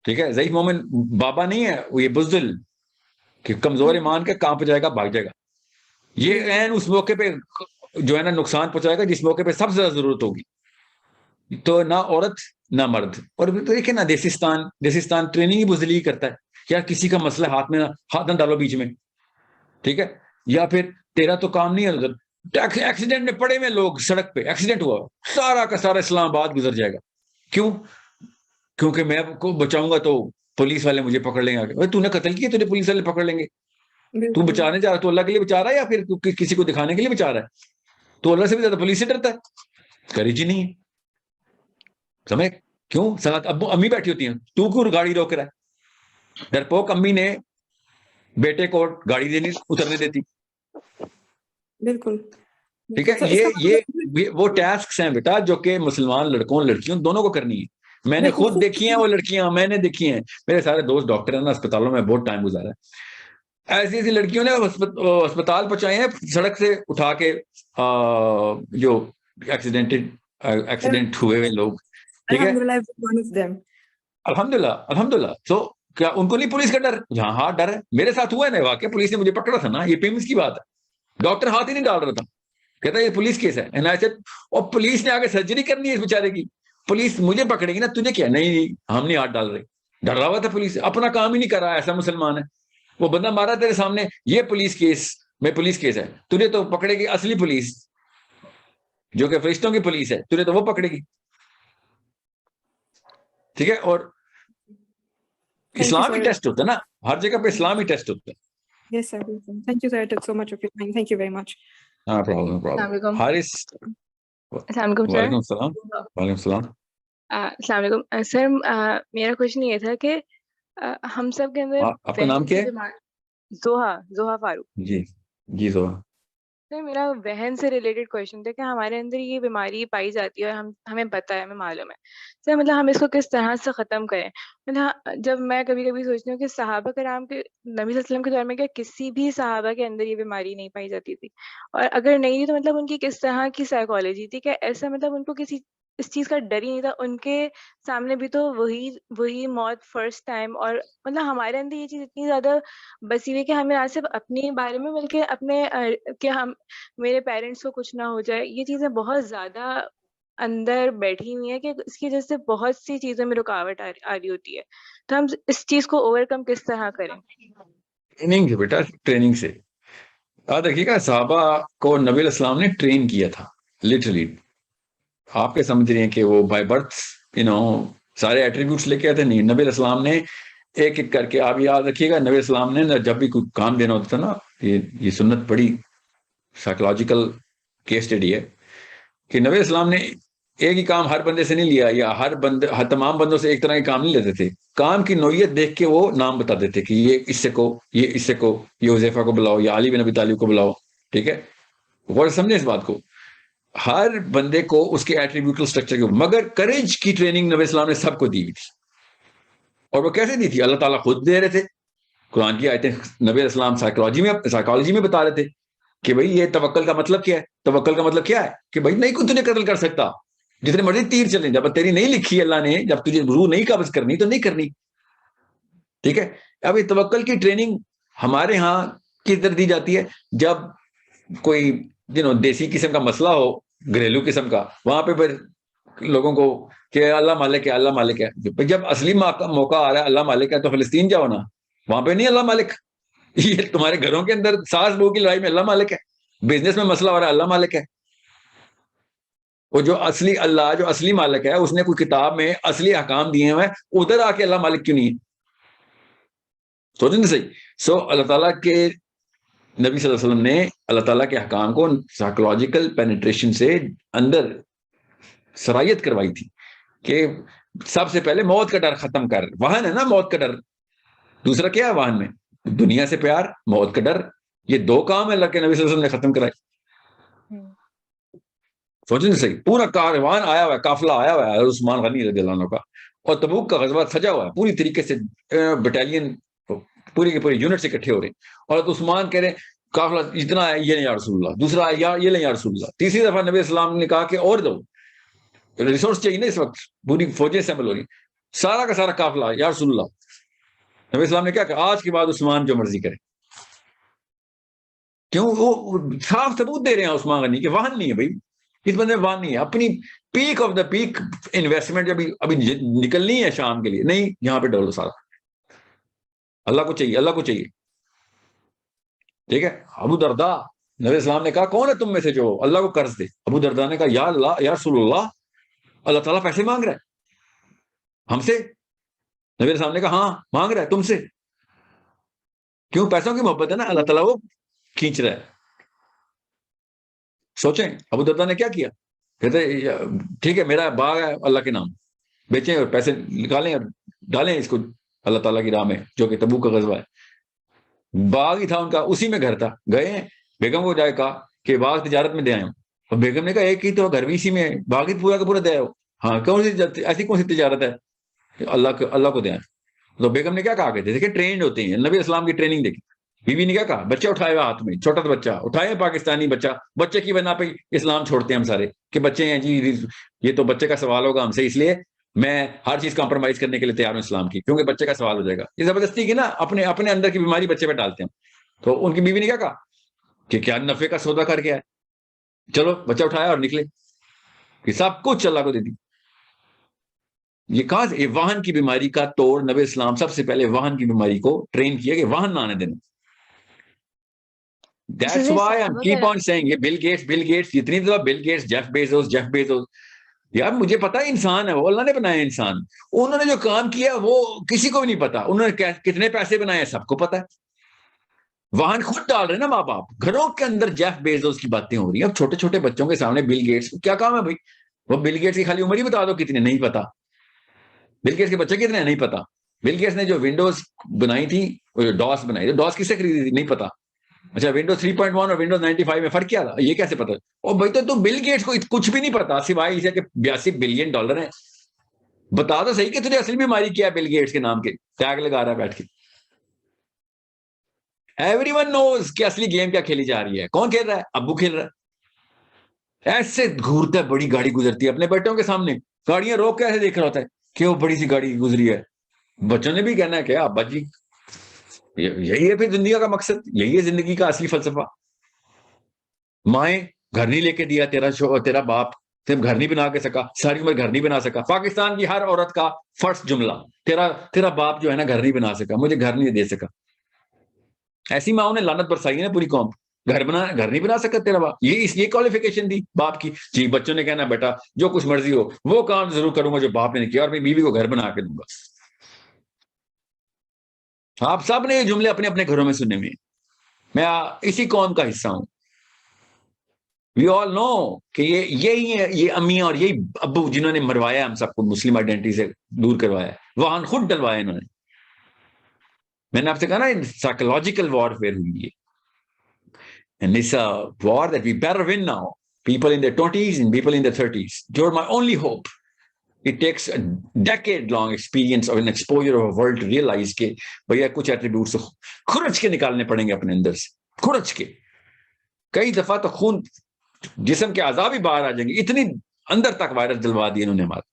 ٹھیک ہے. ضعیف مومن بابا نہیں ہے، وہ یہ بزدل کہ کمزور ایمان کے کہاں پہ جائے گا، بھاگ جائے گا. یہ عین اس موقع پہ جو ہے نا نقصان پہنچائے گا جس موقع پہ سب سے زیادہ ضرورت ہوگی. تو نہ عورت نہ مرد. اور دیکھیں نا دیسستان ٹریننگ ہی بزدلی کرتا ہے. یا کسی کا مسئلہ ہاتھ نہ ڈالو بیچ میں. ٹھیک ہے. یا پھر تیرا تو کام نہیں ہے، ایکسیڈنٹ میں پڑے ہوئے لوگ سڑک پہ، ایکسیڈنٹ ہوا، سارا کا سارا اسلام آباد گزر جائے گا. کیوں؟ کیونکہ میں کو بچاؤں گا تو پولیس والے مجھے پکڑ لیں گے. تو نے قتل کیا، تجھے پولیس والے پکڑ لیں گے. تو بچانے جا رہا، تو اللہ کے لیے بچا رہا ہے یا پھر کسی کو دکھانے کے لیے بچا رہا ہے؟ تو اللہ سے بھی زیادہ پولیس سے ڈرتا ہے. کریج ہی نہیں ہے. سمجھ کیوں؟ ساتھ ابو امی بیٹھی ہوتی ہیں، تو کیوں گاڑی روک رہا ہے؟ ڈرپوک امی نے بیٹے کو گاڑی دینی اترنے دیتی. بالکل. ٹھیک ہے. یہ وہ ٹاسکس ہیں بیٹا جو کہ مسلمان لڑکوں لڑکیوں دونوں کو کرنی ہے. میں نے خود دیکھی ہیں وہ لڑکیاں، میں نے دیکھی ہیں، میرے سارے دوست ڈاکٹر ہیں نا، اسپتالوں میں بہت ٹائم گزارا ہے. ایسی ایسی لڑکیوں نے اسپتال پہنچائے ہیں سڑک سے اٹھا کے، جو ایکسیڈنٹ ہوئے ہوئے لوگ. ٹھیک ہے. الحمدللہ. تو کیا ان کو نہیں پولیس کا ڈر؟ جہاں ہاں ڈر ہے. میرے ساتھ ہوا ہے نا واقعہ، پولیس نے مجھے پکڑا تھا نا، یہ پیمنٹس کی بات ہے. ڈاکٹر ہاتھ ہی نہیں ڈال رہا تھا، کہتا ہے یہ پولیس کیس ہے. اور پولیس نے آگے سرجری کرنی ہے اس بیچارے کی. پولیس مجھے پکڑے گی نا، تجھے کیا؟ نہیں ہم نہیں ہاتھ ڈال رہے. ڈر رہا ہوا تھا پولیس، اپنا کام ہی نہیں کر رہا. ایسا مسلمان ہے. وہ بندہ مارا تیرے سامنے، یہ پولیس کیس میں پولیس کیس ہے، تجھے تو پکڑے گی اصلی پولیس. جو کہ فرشتوں کی پولیس ہے، تجھے تو وہ پکڑے گی. ٹھیک ہے. اور you, Islam he sir. Test ہوتا ہے نا، ہر جگہ پہ اسلام ہی ٹیسٹ ہوتا ہے. Yes, sir. Thank you, sir. I took so much of your time. Thank you very much. ہاں پرابلم السلام علیکم. حارث. السلام علیکم سر. وعلیکم السلام. وعلیکم السلام. السلام علیکم سر. میرا کوشچن یہ تھا کہ ہم سب کے اندر آپ کا نام کیا ہے؟ زوہا فاروق. جی جی زوہا. سر میرا وہن سے ریلیٹڈ کویشچن تھا کہ ہمارے اندر یہ بیماری پائی جاتی ہے اور ہمیں پتہ ہے، ہمیں معلوم ہے سر، مطلب ہم اس کو کس طرح سے ختم کریں. مطلب جب میں کبھی کبھی سوچتی ہوں کہ صحابہ کرام کے، نبی صلی اللہ علیہ وسلم کے دور میں کیا کسی بھی صحابہ کے اندر یہ بیماری نہیں پائی جاتی تھی؟ اور اگر نہیں تھی تو مطلب ان کی کس طرح کی سائیکالوجی تھی کہ ایسا مطلب ان کو کسی اس چیز کا ڈر ہی نہیں تھا؟ ان کے سامنے بھی تو وہی موت فرسٹ ٹائم. اور مطلب ہمارے اندر یہ چیز اتنی زیادہ بسی ہوئی کہ ہمیں نہ صرف اپنے بارے میں بلکہ اپنے کہ ہم میرے پیرنٹس کو کچھ نہ ہو جائے، یہ چیزیں بہت زیادہ اندر بیٹھی ہوئی ہیں کہ اس کی وجہ سے بہت سی چیزوں میں رکاوٹ آ رہی ہوتی ہے. تو ہم اس چیز کو اوور کم کس طرح کریں؟ ٹریننگ سے بیٹا، ٹریننگ سے. یاد رکھیے گا صحابہ کو نبی علیہ السلام نے ٹرین کیا تھا لٹرلی. آپ کے سمجھ رہے ہیں کہ وہ بائی برتھ سارے ایٹریبیوٹس لے کے آتے؟ نہیں، نبی علیہ السلام نے ایک ایک کر کے. آپ یاد رکھیے گا نبی علیہ السلام نے جب بھی کوئی کام دینا ہوتا تھا نا، یہ سنت بڑی سائیکولوجیکل کیس اسٹڈی ہے کہ نبی علیہ السلام نے ایک ہی کام ہر بندے سے نہیں لیا، یا ہر تمام بندوں سے ایک طرح کے کام نہیں لیتے تھے. کام کی نوعیت دیکھ کے وہ نام بتا دیتے کہ یہ اس سے کو، یہ اس سے کو، یہ حذیفہ کو بلاؤ، یا علی بن ابی طالب کو بلاؤ. ٹھیک ہے، غور سمجھیں اس بات کو. ہر بندے کو اس کے ایٹریبیوٹل سٹرکچر کے، مگر کریج کی ٹریننگ نبی اسلام نے سب کو دی ہوئی تھی. اور وہ کیسے دی تھی؟ اللہ تعالیٰ خود دے رہے تھے. قرآن کی آیتیں نبی اسلام سائیکالوجی میں بتا رہے تھے کہ بھئی یہ توکل کا مطلب کیا ہے. توکل کا مطلب کیا ہے کہ بھئی نہیں کوئی تجھے قتل کر سکتا، جتنے مرضی تیر چلیں، جب تیری نہیں لکھی اللہ نے، جب تجھے روح نہیں قبض کرنی تو نہیں کرنی. ٹھیک ہے. اب یہ توکل کی ٹریننگ ہمارے ہاں کدھر دی جاتی ہے؟ جب کوئی دیسی قسم کا مسئلہ ہو، گھریلو قسم کا، وہاں پہ پھر لوگوں کو کہ اللہ مالک ہے، اللہ مالک ہے. جب اصلی موقع آ رہا ہے اللہ مالک ہے تو فلسطین جاؤ نا، وہاں پہ نہیں اللہ مالک. یہ تمہارے گھروں کے اندر ساس بہو کی لڑائی میں اللہ مالک ہے، بزنس میں مسئلہ ہو رہا ہے اللہ مالک ہے. وہ جو اصلی اللہ، جو اصلی مالک ہے، اس نے کوئی کتاب میں اصلی احکام دیے ہوئے، ادھر آ کے اللہ مالک کیوں نہیں ہے؟ سوچیں نا صحیح. سو اللہ تعالیٰ کے نبی صلی اللہ علیہ وسلم نے اللہ تعالیٰ کے احکام کو سائیکولوجیکل پینیٹریشن سے اندر سرایت کروائی تھی کہ سب سے پہلے موت کا ڈر ختم کر. واہن ہے نا موت کا ڈر. دوسرا کیا ہے واہن میں؟ دنیا سے پیار، موت کا ڈر. یہ دو کام اللہ کے نبی صلی اللہ علیہ وسلم نے ختم کرائے. سوچیں صحیح. پورا کاروان آیا ہوا ہے، قافلہ آیا ہوا ہے عثمان غنی رضی اللہ عنہ کا، اور تبوک کا غزوہ سجا ہوا ہے پوری طریقے سے، بٹالین پوری کے پورے یونٹ سے اکٹھے ہو رہے ہیں. اور عثمان کہہ رہے ہیں قافلہ اتنا ہے، یہ نہیں یا رسول اللہ. دوسرا ہے یہ نہیں یا رسول اللہ. تیسری دفعہ نبی اسلام نے کہا کہ اور دو ریسورس چاہیے نا. اس وقت پوری فوجیں اسمبل ہو رہی، سارا کا سارا قافلہ یا رسول اللہ. نبی اسلام نے کیا کہا؟ آج کے بعد عثمان جو مرضی کرے. کیوں؟ وہ صاف ثبوت دے رہے ہیں عثمان غنی کہ واہن نہیں ہے بھائی، اس بندے میں واہن نہیں ہے. اپنی peak of the peak investment جب ابھی نکلنی ہے شام کے لیے، نہیں یہاں پہ ڈالو سارا. اللہ کو چاہیے، اللہ کو چاہیے. ٹھیک ہے. ابو درداء، نبی اسلام نے کہا کون ہے تم میں سے جو اللہ کو قرض دے؟ ابو درداء نے کہا یا اللہ، یا رسول اللہ، اللہ تعالیٰ پیسے مانگ رہا ہے ہم سے. نبی اسلام نے کہا ہاں مانگ رہا ہے تم سے. کیوں؟ پیسوں کی محبت ہے نا، اللہ تعالیٰ وہ کھینچ رہا ہے. سوچیں ابو درداء نے کیا کیا. کہتے ٹھیک ہے میرا باغ ہے اللہ کے نام، بیچیں اور پیسے نکالیں اور ڈالیں اس کو اللہ تعالیٰ کی راہ میں، جو کہ تبوک کا غزوہ ہے. باغ ہی تھا ان کا، اسی میں گھر تھا. گئے ہیں بیگم کو جائے کہا کہ باغ تجارت میں دے آئے ہوں، اور بیگم نے کہا ایک ہی تو گھر بھی اسی میں ہے، باغ ہی پورا کا پورا دے آئے ہو. ہاں کون سی ایسی کون سی تجارت ہے کہ اللہ کو دے آئے. تو بیگم نے کیا کہا؟ کہ دیکھیں ٹرینڈ ہوتے ہیں، نبی اسلام کی ٹریننگ دیکھی. بیوی نے کیا کہا؟ بچہ اٹھائے ہوا ہاتھ میں، چھوٹا سا بچہ اٹھائے، پاکستانی بچہ. بچے کی بنا پہ اسلام چھوڑتے ہیں ہم سارے کہ بچے ہیں جی، یہ تو بچے کا سوال ہوگا ہم سے، اس لیے میں ہر چیز کمپرومائز کرنے کے لیے تیار ہوں اسلام کی، کیونکہ بچے کا سوال ہو جائے گا. یہ زبردستی کی نا، اپنے اندر کی بیماری بچے پہ ڈالتے ہیں. تو ان کی بیوی نے کیا کہا کہ کیا نفع کا سودا کر کے آئے، چلو بچہ اٹھایا اور نکلے. کہ سب کچھ اللہ کو دے دی. یہ کہاں سے؟ یہ واہن کی بیماری کا توڑ نبی اسلام سب سے پہلے واہن کی بیماری کو ٹرین کیا کہ واہن نہ آنے دینا. That's why I'm keep on saying یہ بل گیٹس اتنی دفعہ بل گیٹس جیف بیزوس یار مجھے پتا ہے انسان ہے وہ, اللہ نے بنایا انسان, انہوں نے جو کام کیا وہ کسی کو بھی نہیں پتا, انہوں نے کتنے پیسے بنائے ہیں سب کو پتا ہے, واہن خود ڈال رہے ہیں نا ماں باپ, گھروں کے اندر جیف بیزوس کی باتیں ہو رہی ہیں. اب چھوٹے چھوٹے بچوں کے سامنے بل گیٹس کیا کام ہے بھائی, وہ بل گیٹس کی خالی عمر ہی بتا دو کتنے, نہیں پتا. بل گیٹس کے بچے کتنے نہیں پتا. بل گیٹس نے جو ونڈوز بنائی تھی, ڈاس بنائی تھی, ڈاس کس سے خریدی تھی نہیں پتا. اچھا ونڈوز 3.1 اور ونڈوز 95 میں فرق کیا تھا, یہ کیسے پتا؟ اور بھائی تو بل گیٹس کو کچھ بھی نہیں پتا سوائے اسے کہ $82 بلین ہیں. بتا دو صحیح کہ تجھے اصل بیماری کیا ہے بل گیٹس کے نام کے, ٹیگ لگا رہا ہے بیٹھ کے. ایوری ون نوز کہ اصلی گیم کیا کھیلی جا رہی ہے. کون کھیل رہا ہے؟ ابو کھیل رہا ہے. ایسے گھورتا ہے, بڑی گاڑی گزرتی ہے اپنے بیٹوں کے سامنے, گاڑیاں روک کے ایسے دیکھ رہا ہوتا ہے کہ وہ بڑی سی گاڑی گزری ہے. بچوں نے بھی کہنا ہے کہ ابا جی یہی ہے پھر زندگی کا مقصد, یہی ہے زندگی کا اصلی فلسفہ. مائیں گھر نہیں لے کے دیا تیرا باپ, صرف گھر نہیں بنا کے سکا, ساری عمر گھر نہیں بنا سکا. پاکستان کی ہر عورت کا فرسٹ جملہ تیرا باپ جو ہے نا گھر نہیں بنا سکا, مجھے گھر نہیں دے سکا. ایسی ماں نے لعنت برسائی ہے نا پوری قوم, گھر نہیں بنا سکا تیرا باپ. یہ کوالیفیکیشن دی باپ کی. جی بچوں نے کہنا بیٹا جو کچھ مرضی ہو وہ کام ضرور کروں گا جو باپ نے کیا, اور اپنی بیوی کو گھر بنا کے دوں گا. آپ سب نے یہ جملے اپنے اپنے گھروں میں سننے میں, میں اسی قوم کا حصہ ہوں. وی آل نو کہ یہی ہے, یہ امیاں اور یہی ابو جنہوں نے مروایا ہم سب کو, مسلم آئیڈینٹی سے دور کروایا, وہاں خود ڈلوایا انہوں نے. میں نے آپ سے کہا نا سائیکولوجیکل وارفیئر ہوئی ہے. And it's a war that we better win now. People in their 20s and people in their 30s. You're my only hope. It takes a decade-long experience or an exposure of a world to realize کہ بھیا کچھ attributes کھرچ کے نکالنے پڑیں گے اپنے اندر سے, کھرچ کے. کئی دفعہ تو خون جسم کے اعضاء بھی باہر آ جائیں گے, اتنی اندر تک وائرس ڈلوا دی انہوں نے ہمارے.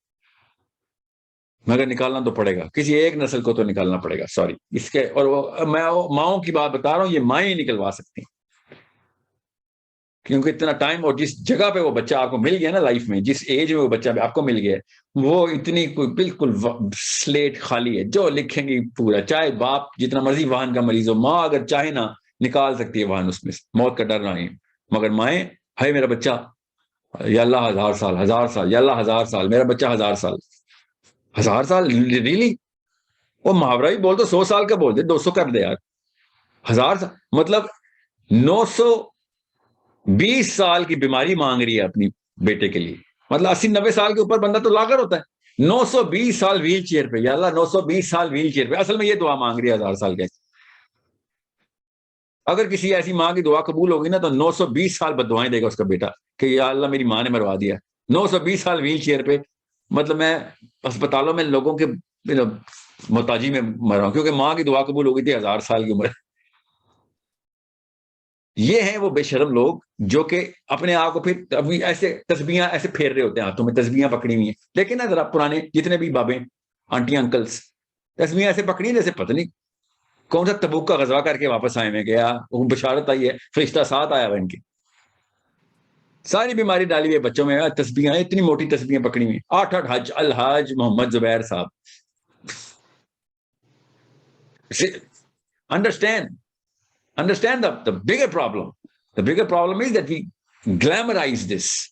مگر نکالنا تو پڑے گا, کسی ایک نسل کو تو نکالنا پڑے گا. سوری اس کے, اور میں ماؤں کی بات بتا رہا ہوں, یہ مائیں نکلوا سکتی ہیں کیونکہ اتنا ٹائم, اور جس جگہ پہ وہ بچہ آپ کو مل گیا نا لائف میں, جس ایج میں وہ بچہ آپ کو مل گیا, وہ اتنی کوئی بالکل سلیٹ خالی ہے, جو لکھیں گی پورا. چاہے باپ جتنا مرضی واہن کا مریض ہو, ماں اگر چاہے نا نکال سکتی ہے واہن اس میں سے, موت کا ڈر نہیں. مگر مائیں, ہے میرا بچہ یا اللہ 1000 سال, 1000 سال, یا اللہ 1000 سال, میرا بچہ 1000 سال, 1000 سال ریلی. وہ محاورہ ہی بول دو, 100 سال کا بول دے, 200 کر دے یار. 1000 سال مطلب 920 سال کی بیماری مانگ رہی ہے اپنی بیٹے کے لیے. مطلب 80-90 سال کے اوپر بندہ تو لاغر ہوتا ہے. 920 سال ویل چیئر پہ, یا اللہ 920 سال ویل چیئر پہ. اصل میں یہ دعا مانگ رہی ہے 1000 سال کے. اگر کسی ایسی ماں کی دعا قبول ہوگی نا تو 920 سال بد دعائیں دے گا اس کا بیٹا کہ یا اللہ میری ماں نے مروا دیا. 920 سال ویل چیئر پہ. مطلب میں اسپتالوں میں لوگوں کے محتاجی میں مرا ہوں کیونکہ ماں کی دعا قبول ہو گئی تھی 1000 سال کی عمر. یہ ہیں وہ بے شرم لوگ جو کہ اپنے آپ کو پھر ابھی ایسے تسبیحاں ایسے پھیر رہے ہوتے ہیں, ہاتھوں میں تسبیحاں پکڑی ہوئی ہیں. لیکن نا ذرا پرانے جتنے بھی بابے آنٹیاں انکلس تسبیحاں ایسے پکڑی ہیں جیسے پتہ نہیں کون سا تبوک کا غزوہ کر کے واپس آئے میں گیا, وہ بشارت آئی ہے, فرشتہ ساتھ آیا ہوا ان کے. ساری بیماری ڈالی ہوئی بچوں میں, تسبیحاں اتنی موٹی تسبیحاں پکڑی ہوئی, 8 حج الحاج محمد زبیر صاحب. Understand the bigger problem. The bigger problem is that we glamorize this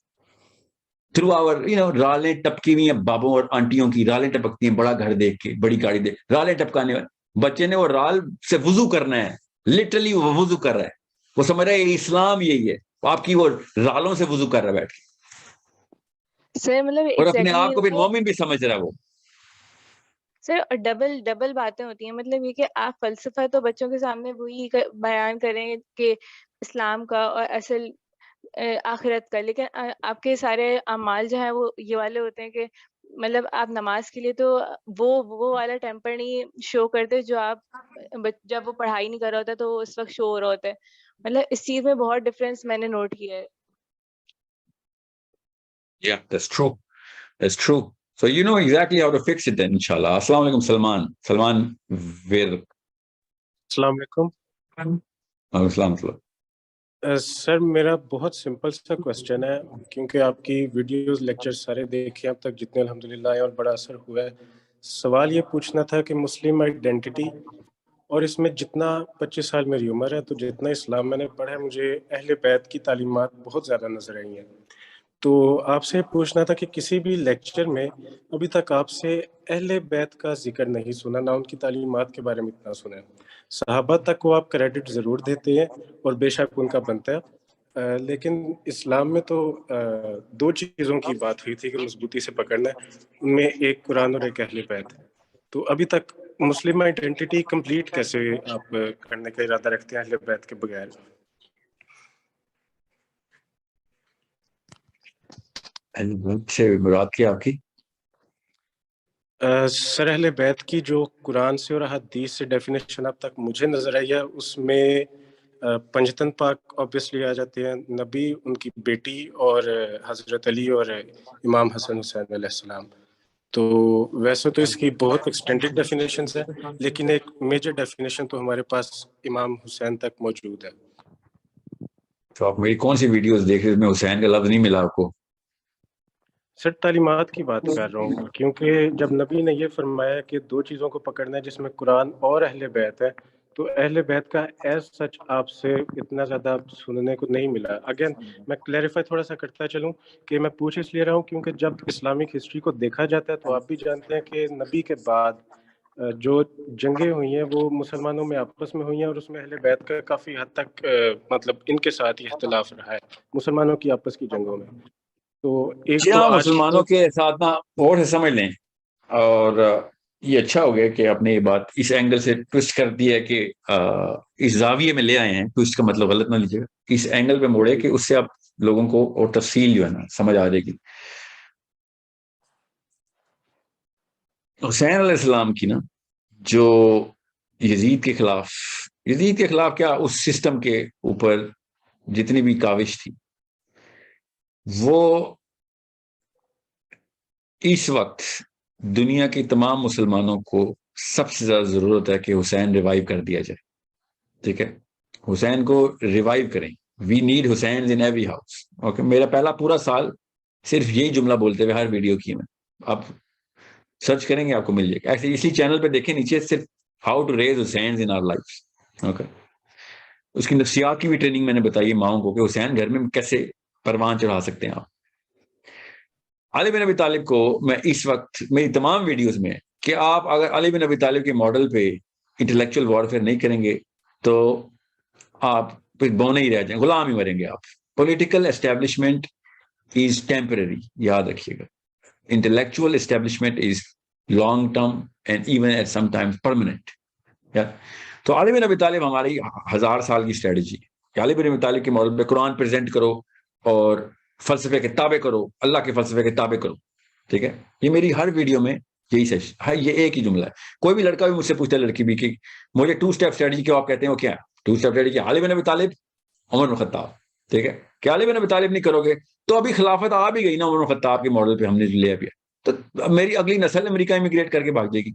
through our, رالیں ٹپکی ہوئی ہیں بابوں اور آنٹیوں کی, رالیں ٹپکتی ہیں بڑا گھر دیکھ کے, بڑی گاڑی دیکھ, رالیں ٹپکانے والے بچے نے وہ رال سے وضو کرنا ہے, لٹرلی وہ وضو کر رہا ہے, وہ سمجھ رہا ہے اسلام یہی ہے, آپ کی وہ رالوں سے وضو کر رہا ہے بیٹھ کے, سر مطلب اور اپنے آپ کو پھر مومن بھی سمجھ رہا ہے وہ. سر ڈبل باتیں ہوتی ہیں. مطلب یہ کہ آپ فلسفہ تو بچوں کے سامنے وہی بیان کریں کہ اسلام کا اور اصل آخرت کا, لیکن آپ کے سارے اعمال جو ہیں وہ یہ والے ہوتے ہیں کہ مطلب آپ نماز کے لیے تو وہ والا ٹیمپر نہیں شو کرتے جو آپ جب وہ پڑھائی نہیں کر رہا ہوتا تو اس وقت شو ہو رہا ہوتا ہے. مطلب اس چیز میں بہت ڈفرینس میں نے نوٹ کیا ہے. Yeah, that's true. That's true. So you know exactly how to fix it then, inshallah. Assalamu alaikum, Salman. Salman Vir. السلام علیکم. السلام علیکم. سر میرا بہت سمپل سا کوشچن ہے, کیونکہ آپ کی ویڈیوز لیکچر سارے دیکھے اب تک جتنے الحمدللہ ہیں اور بڑا اثر ہوا ہے. سوال یہ پوچھنا تھا کہ مسلم آئیڈینٹی اور اس میں جتنا 25 سال میری عمر ہے تو جتنا اسلام میں نے پڑھا ہے مجھے اہل بیت کی تعلیمات بہت زیادہ نظر آئی ہیں. تو آپ سے پوچھنا تھا کہ کسی بھی لیکچر میں ابھی تک آپ سے اہل بیت کا ذکر نہیں سنا، نہ ان کی تعلیمات کے بارے میں اتنا سنا ہے. صحابہ تک کو آپ کریڈٹ ضرور دیتے ہیں اور بے شک ان کا بنتا ہے، لیکن اسلام میں تو 2 چیزوں کی بات ہوئی تھی کہ مضبوطی سے پکڑنا ہے، ان میں ایک قرآن اور ایک اہل بیت. تو ابھی تک مسلم آئیڈینٹی کمپلیٹ کیسے آپ کرنے کا ارادہ رکھتے ہیں اہل بیت کے بغیر؟ سے مراد کی آپ کی سر اہل بیت کی جو قرآن سے اور حدیث سے ڈیفینیشن اب تک مجھے نظر آئی ہے اس میں پنجتن پاک آبویسلی آ جاتے ہیں، نبی، ان کی بیٹی اور حضرت علی اور امام حسن حسین علیہ السلام. تو ویسے تو اس کی بہت ایکسٹینڈڈ ڈیفینیشنز ہیں، لیکن ایک میجر ڈیفینیشن تو ہمارے پاس امام حسین تک موجود ہے. تو آپ میری کون سی ویڈیوز دیکھ رہے ہیں؟ میں حسین کا لفظ نہیں ملا آپ کو. سر تعلیمات کی بات کر رہا ہوں، کیونکہ جب نبی نے یہ فرمایا کہ 2 چیزوں کو پکڑنا ہے جس میں قرآن اور اہل بیت ہے، تو اہل بیت کا ایز سچ آپ سے اتنا زیادہ سننے کو نہیں ملا. اگین میں کلیریفائی تھوڑا سا کرتا چلوں کہ میں پوچھ اس لیے رہا ہوں کیونکہ جب اسلامک ہسٹری کو دیکھا جاتا ہے تو آپ بھی جانتے ہیں کہ نبی کے بعد جو جنگیں ہوئی ہیں وہ مسلمانوں میں آپس میں ہوئی ہیں، اور اس میں اہل بیت کا کافی حد تک مطلب ان کے ساتھ ہی اختلاف رہا ہے مسلمانوں کی آپس کی جنگوں میں. تو ایک جی تو ہاں، آج مسلمانوں کے ساتھ نا اور سے سمجھ لیں. اور یہ اچھا ہو گیا کہ آپ نے یہ بات اس اینگل سے ٹوسٹ کر دی ہے کہ اس زاویے میں لے آئے ہیں. ٹوسٹ کا مطلب غلط نہ لیجیے گا، اس اینگل پہ موڑے کہ اس سے آپ لوگوں کو اور تفصیل جو ہے نا سمجھ آ جائے گی. حسین علیہ السلام کی نا جو یزید کے خلاف کیا اس سسٹم کے اوپر جتنی بھی کاوش تھی، وہ اس وقت دنیا کے تمام مسلمانوں کو سب سے زیادہ ضرورت ہے کہ حسین ریوائیو کر دیا جائے. ٹھیک ہے، حسین کو ریوائیو کریں. We need Hussain in every house. Okay, میرا پہلا پورا سال صرف یہی جملہ بولتے ہوئے ہر ویڈیو کی میں. آپ سرچ کریں گے آپ کو مل جائے گا. ایسے اسی چینل پہ دیکھیں نیچے صرف how to raise Hussain in our life. Okay, اس کی نفسیات کی بھی ٹریننگ میں نے بتائی ماؤں کو کہ حسین گھر میں کیسے پروان چڑھا سکتے ہیں آپ. علی بن ابی طالب کو میں اس وقت میری تمام ویڈیوز میں کہ آپ اگر علی بن ابی طالب کے ماڈل پہ انٹلیکچوئل وارفیئر نہیں کریں گے تو آپ پھر بونے ہی رہ جائیں، غلام ہی مریں گے آپ. پولیٹیکل اسٹیبلشمنٹ از ٹیمپرری، یاد رکھیے گا. Intellectual establishment is long term and even at some times permanent. تو علی بن ابی طالب ہماری 1000 سال کی اسٹریٹجی ہے کہ علی بن ابی طالب کے ماڈل پہ قرآن پریزنٹ کرو اور فلسفے کے تابع کرو، اللہ کے فلسفے کے تابع کرو. ٹھیک ہے، یہ میری ہر ویڈیو میں یہی سیشن ہے. یہ ایک ہی جملہ ہے. کوئی بھی لڑکا بھی مجھ سے پوچھتا ہے، لڑکی بھی، کہ مجھے 2 اسٹیپ اسٹریٹجی کیوں آپ کہتے ہیں، وہ کیا ہے 2 اسٹیپ اسٹریٹجی؟ کیا علی بن ابی طالب، عمر بن خطاب. ٹھیک ہے، کہ علی بن ابی طالب نہیں کرو گے تو ابھی خلافت آ بھی گئی نا عمر بن خطاب کے ماڈل پہ ہم نے لے ابھی، تو میری اگلی نسل امریکہ امیگریٹ کر کے بھاگ جائے گی.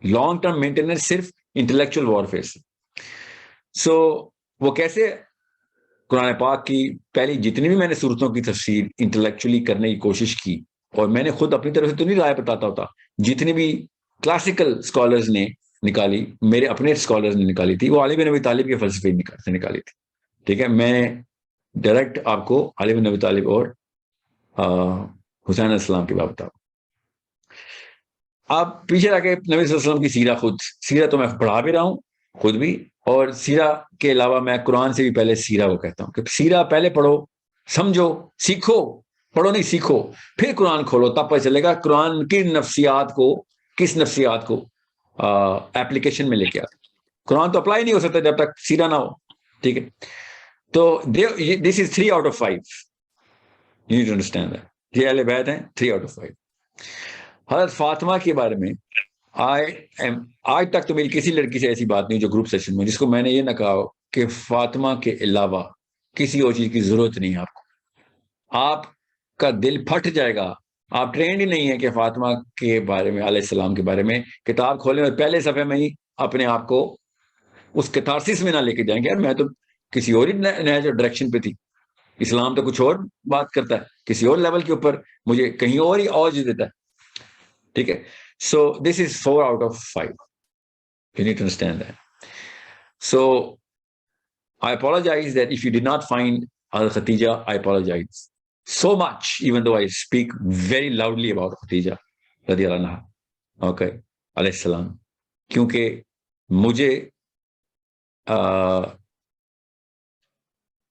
لانگ ٹرم مینٹیننس صرف انٹلیکچوئل وارفیئر سے. سو وہ کیسے؟ قرآن پاک کی پہلی جتنی بھی میں نے صورتوں کی تفسیر انٹلیکچولی کرنے کی کوشش کی، اور میں نے خود اپنی طرف سے تو نہیں رائے بتاتا ہوتا، جتنی بھی کلاسیکل اسکالرز نے نکالی، میرے اپنے اسکالرز نے نکالی تھی، وہ علی بن ابی طالب کے فلسفے سے نکالی تھی. ٹھیک ہے، میں ڈائریکٹ آپ کو علی بن ابی طالب اور حسین علیہ السلام کی بات بتاؤں. آپ پیچھے جا کے نبی صلی اللہ علیہ وسلم کی سیرہ تو میں پڑھا بھی رہا ہوں خود بھی، اور سیرہ کے علاوہ میں قرآن سے بھی پہلے سیرہ کو کہتا ہوں کہ سیرہ پہلے پڑھو، سمجھو، سیکھو. پڑھو نہیں، سیکھو، پھر قرآن کھولو، تب پتہ چلے گا قرآن کی کس نفسیات کو ایپلیکیشن میں لے کے آتے. قرآن تو اپلائی نہیں ہو سکتا جب تک سیرہ نہ ہو. ٹھیک ہے، تو دس از 3 out of 5. You need to understand that. یہ اہل بیت ہیں 3 out of 5. حضرت فاطمہ کے بارے میں آج تک تو میری کسی لڑکی سے ایسی بات نہیں جو گروپ سیشن میں جس کو میں نے یہ نہ کہا ہو کہ فاطمہ کے علاوہ کسی اور چیز کی ضرورت نہیں ہے آپ کو. آپ کا دل پھٹ جائے گا. آپ ٹرینڈ ہی نہیں ہے کہ فاطمہ کے بارے میں، علیہ السلام کے بارے میں کتاب کھولیں اور پہلے صفحے میں ہی اپنے آپ کو اس کتارسس میں نہ لے کے جائیں گے. یار میں تو کسی اور ہی نیا جو ڈائریکشن پہ تھی. اسلام تو کچھ اور بات کرتا ہے، کسی اور لیول کے اوپر مجھے کہیں اور ہی اوج دیتا ہے. ٹھیک ہے، سو دس از 4 out of 5. You need to understand that. So I apologize that if you did not find Al-Khatija, I apologize so much, even though I speak very loudly about Khatija radiyallahu anha, okay, alayhi salam, kyunki mujhe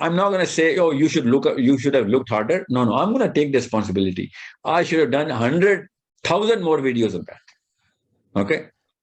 I'm not going to say, oh, you should have looked harder. No, I'm going to take the responsibility. I should have done 100,000 more videos of that. Okay?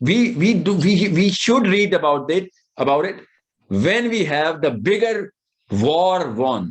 we should read about it when we have the bigger war won।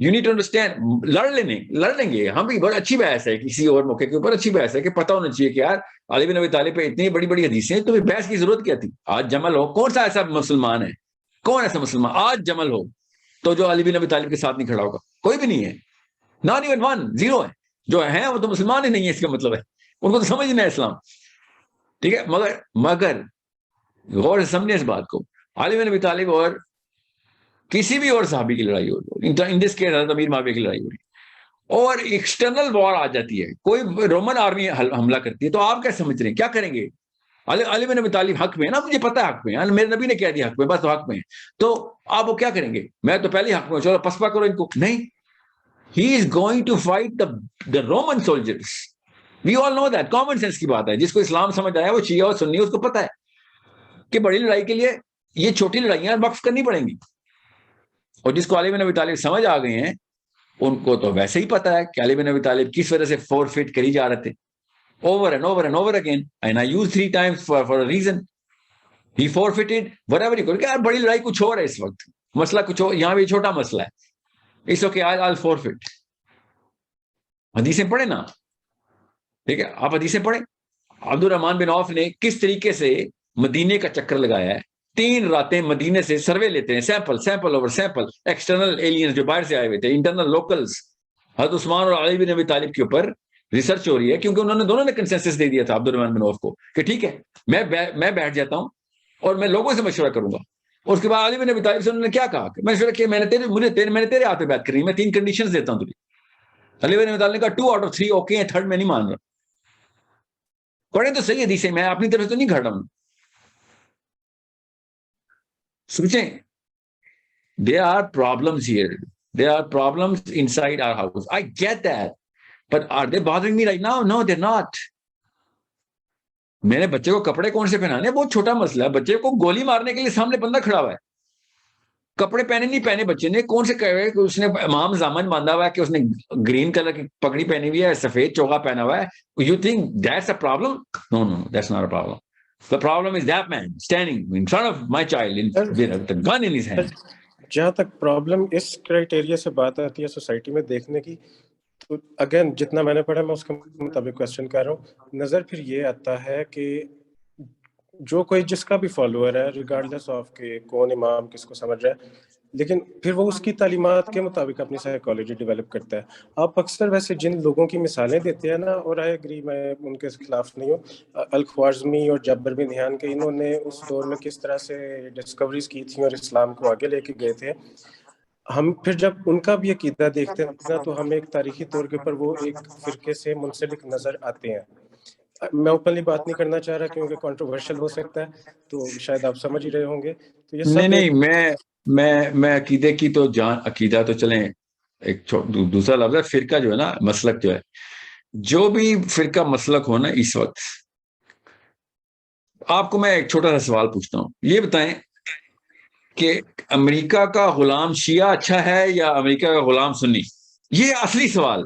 You need to understand. لڑ لیں گے ہم بھی, بڑی اچھی بحث ہے کسی اور موقع کے اوپر, اچھی بحث ہے کہ پتہ ہونا چاہیے کہ یار علی بن ابی طالب پہ اتنی بڑی بڑی حدیثیں ہیں, تمہیں بحث کی ضرورت کیا تھی؟ آج جمل ہو, کون سا ایسا مسلمان ہے, کون ایسا مسلمان آج جمل ہو تو جو علی بن ابی طالب کے ساتھ نہیں کھڑا ہوگا؟ کوئی بھی نہیں ہے, ناٹ ایون ون, زیرو ہے. جو ہیں وہ تو مسلمان ہی نہیں ہے, اس کا مطلب ہے ان کو تو سمجھنا ہے اسلام. ٹھیک ہے, مگر غور سے سمجھیں اس بات کو, علی بن ابی طالب اور کسی بھی اور صحابی کی لڑائی ہو رہی ہے, ان دس کیس حضرت امیر معاویہ کی لڑائی ہو رہی ہے, اور ایکسٹرنل وار آ جاتی ہے, کوئی رومن آرمی حملہ کرتی ہے, تو آپ کیا سمجھ رہے ہیں, کیا کریں گے؟ علی بن ابی طالب حق میں ہے نا, مجھے پتا ہے حق میں ہے, میرے نبی نے کہہ دیا حق میں, بس حق میں ہے, تو آپ وہ کیا کریں گے؟ میں تو پہلے حق میں, چلو پسپا کرو ان کو. نہیں, he is going to fight the Roman soldiers. We all know that, common sense کی بات ہے. جس کو اسلام سمجھ آیا وہ شیعہ اور سنی, اس کو پتا ہے کہ بڑی لڑائی کے لیے یہ چھوٹی لڑائیاں وقف کرنی پڑیں گی. اور جس کو علی بن ابی طالب سمجھ آ گئے ہیں ان کو تو ویسے ہی پتا ہے کہ علی بن ابی طالب کس وجہ سے فورفیٹ کری جا رہے تھے, over and over and over again, and I used 3 times for a reason. He forfeited whatever you call it. یار بڑی لڑائی کچھ اور ہے اس وقت, مسئلہ کچھ اور, یہاں بھی چھوٹا مسئلہ ہے, اس وقت I'll forfeit. حدیثیں پڑھیں نا, ٹھیک ہے, آپ حدیثیں پڑھیں. عبد الرحمن بن عوف نے کس طریقے سے مدینے کا چکر لگایا ہے, 3 راتیں مدینے سے سروے لیتے ہیں, sample over sample, external aliens جو باہر سے آئے ہوئے تھے, انٹرنل لوکلز. حضرت عثمان اور علی بن ابی طالب کے اوپر ریسرچ ہو رہی ہے, کیونکہ انہوں نے دونوں نے کنسنسس دے دیا تھا عبد الرحمن بن عوف کو کہ ٹھیک ہے میں بیٹھ جاتا ہوں اور میں لوگوں سے مشورہ کروں گا. اور اس کے بعد علی بن ابی طالب سے انہوں نے کیا کہا کہ مشورہ کیا, میں نے تیرے ہاتھ پہ بات کری, میں 3 کنڈیشنز دیتا ہوں تجھے. علی بن ابی طالب نے کہا 2 out of 3 اوکے ہیں, 3rd میں نہیں مان رہا. پڑھیں تو صحیح حدیثیں, میں اپنی طرف تو نہیں کھڑا ہوں. سوچیں, there are problems here, there are problems inside our house, I get that, but are they bothering me right now? No, they're not. میرے بچے کو کپڑے کون سے پہنانے بہت چھوٹا مسئلہ ہے. بچے کو گولی مارنے کے لیے سامنے بندہ کھڑا ہوا ہے, کپڑے پہنے نہیں پہنے بچے نے, کون سے کہے کہ اس نے امام زامن باندھا ہوا ہے, کہ اس نے گرین کلر کی پگڑی پہنی ہوئی ہے, سفید چوغا پہنا ہوا ہے. You think that's a problem? No, that's not a problem. The problem is that man standing in front of my child with a gun in his hand. جہاں تک پرابلم اس کرائٹیریا سے بات آتی ہے سوسائٹی میں دیکھنے کی, تو اگین جتنا میں نے پڑھا میں اس کے مطابق کوشچن کر رہا ہوں. نظر پھر یہ آتا ہے کہ جو کوئی جس کا بھی فالوور ہے, ریگارڈلیس آف کہ کون امام کس کو سمجھ رہا ہے, لیکن پھر وہ اس کی تعلیمات کے مطابق اپنی سائیکالوجی ڈیولپ کرتا ہے. آپ اکثر ویسے جن لوگوں کی مثالیں دیتے ہیں نا, اور آئی ایگری, میں ان کے خلاف نہیں ہوں, الخوارزمی اور جابر بن دھیان کے, انہوں نے اس دور میں کس طرح سے ڈسکوریز کی تھیں اور اسلام کو آگے لے کے گئے تھے. ہم پھر جب ان کا بھی عقیدہ دیکھتے ہیں نا, تو ہمیں ایک تاریخی طور کے اوپر وہ ایک فرقے سے منسلک نظر آتے ہیں. میں اوپنلی بات نہیں کرنا چاہ رہا کیونکہ کنٹروورشل ہو سکتا ہے, تو شاید آپ سمجھ ہی رہے ہوں گے. تو یہ سب نہیں, میں عقیدے کی تو عقیدہ تو چلیں, ایک دوسرا لفظ ہے فرقہ جو ہے نا, مسلک جو ہے, جو بھی فرقہ مسلک ہو نا اس وقت. آپ کو میں ایک چھوٹا سا سوال پوچھتا ہوں, یہ بتائیں کہ امریکہ کا غلام شیعہ اچھا ہے یا امریکہ کا غلام سنی؟ یہ اصلی سوال.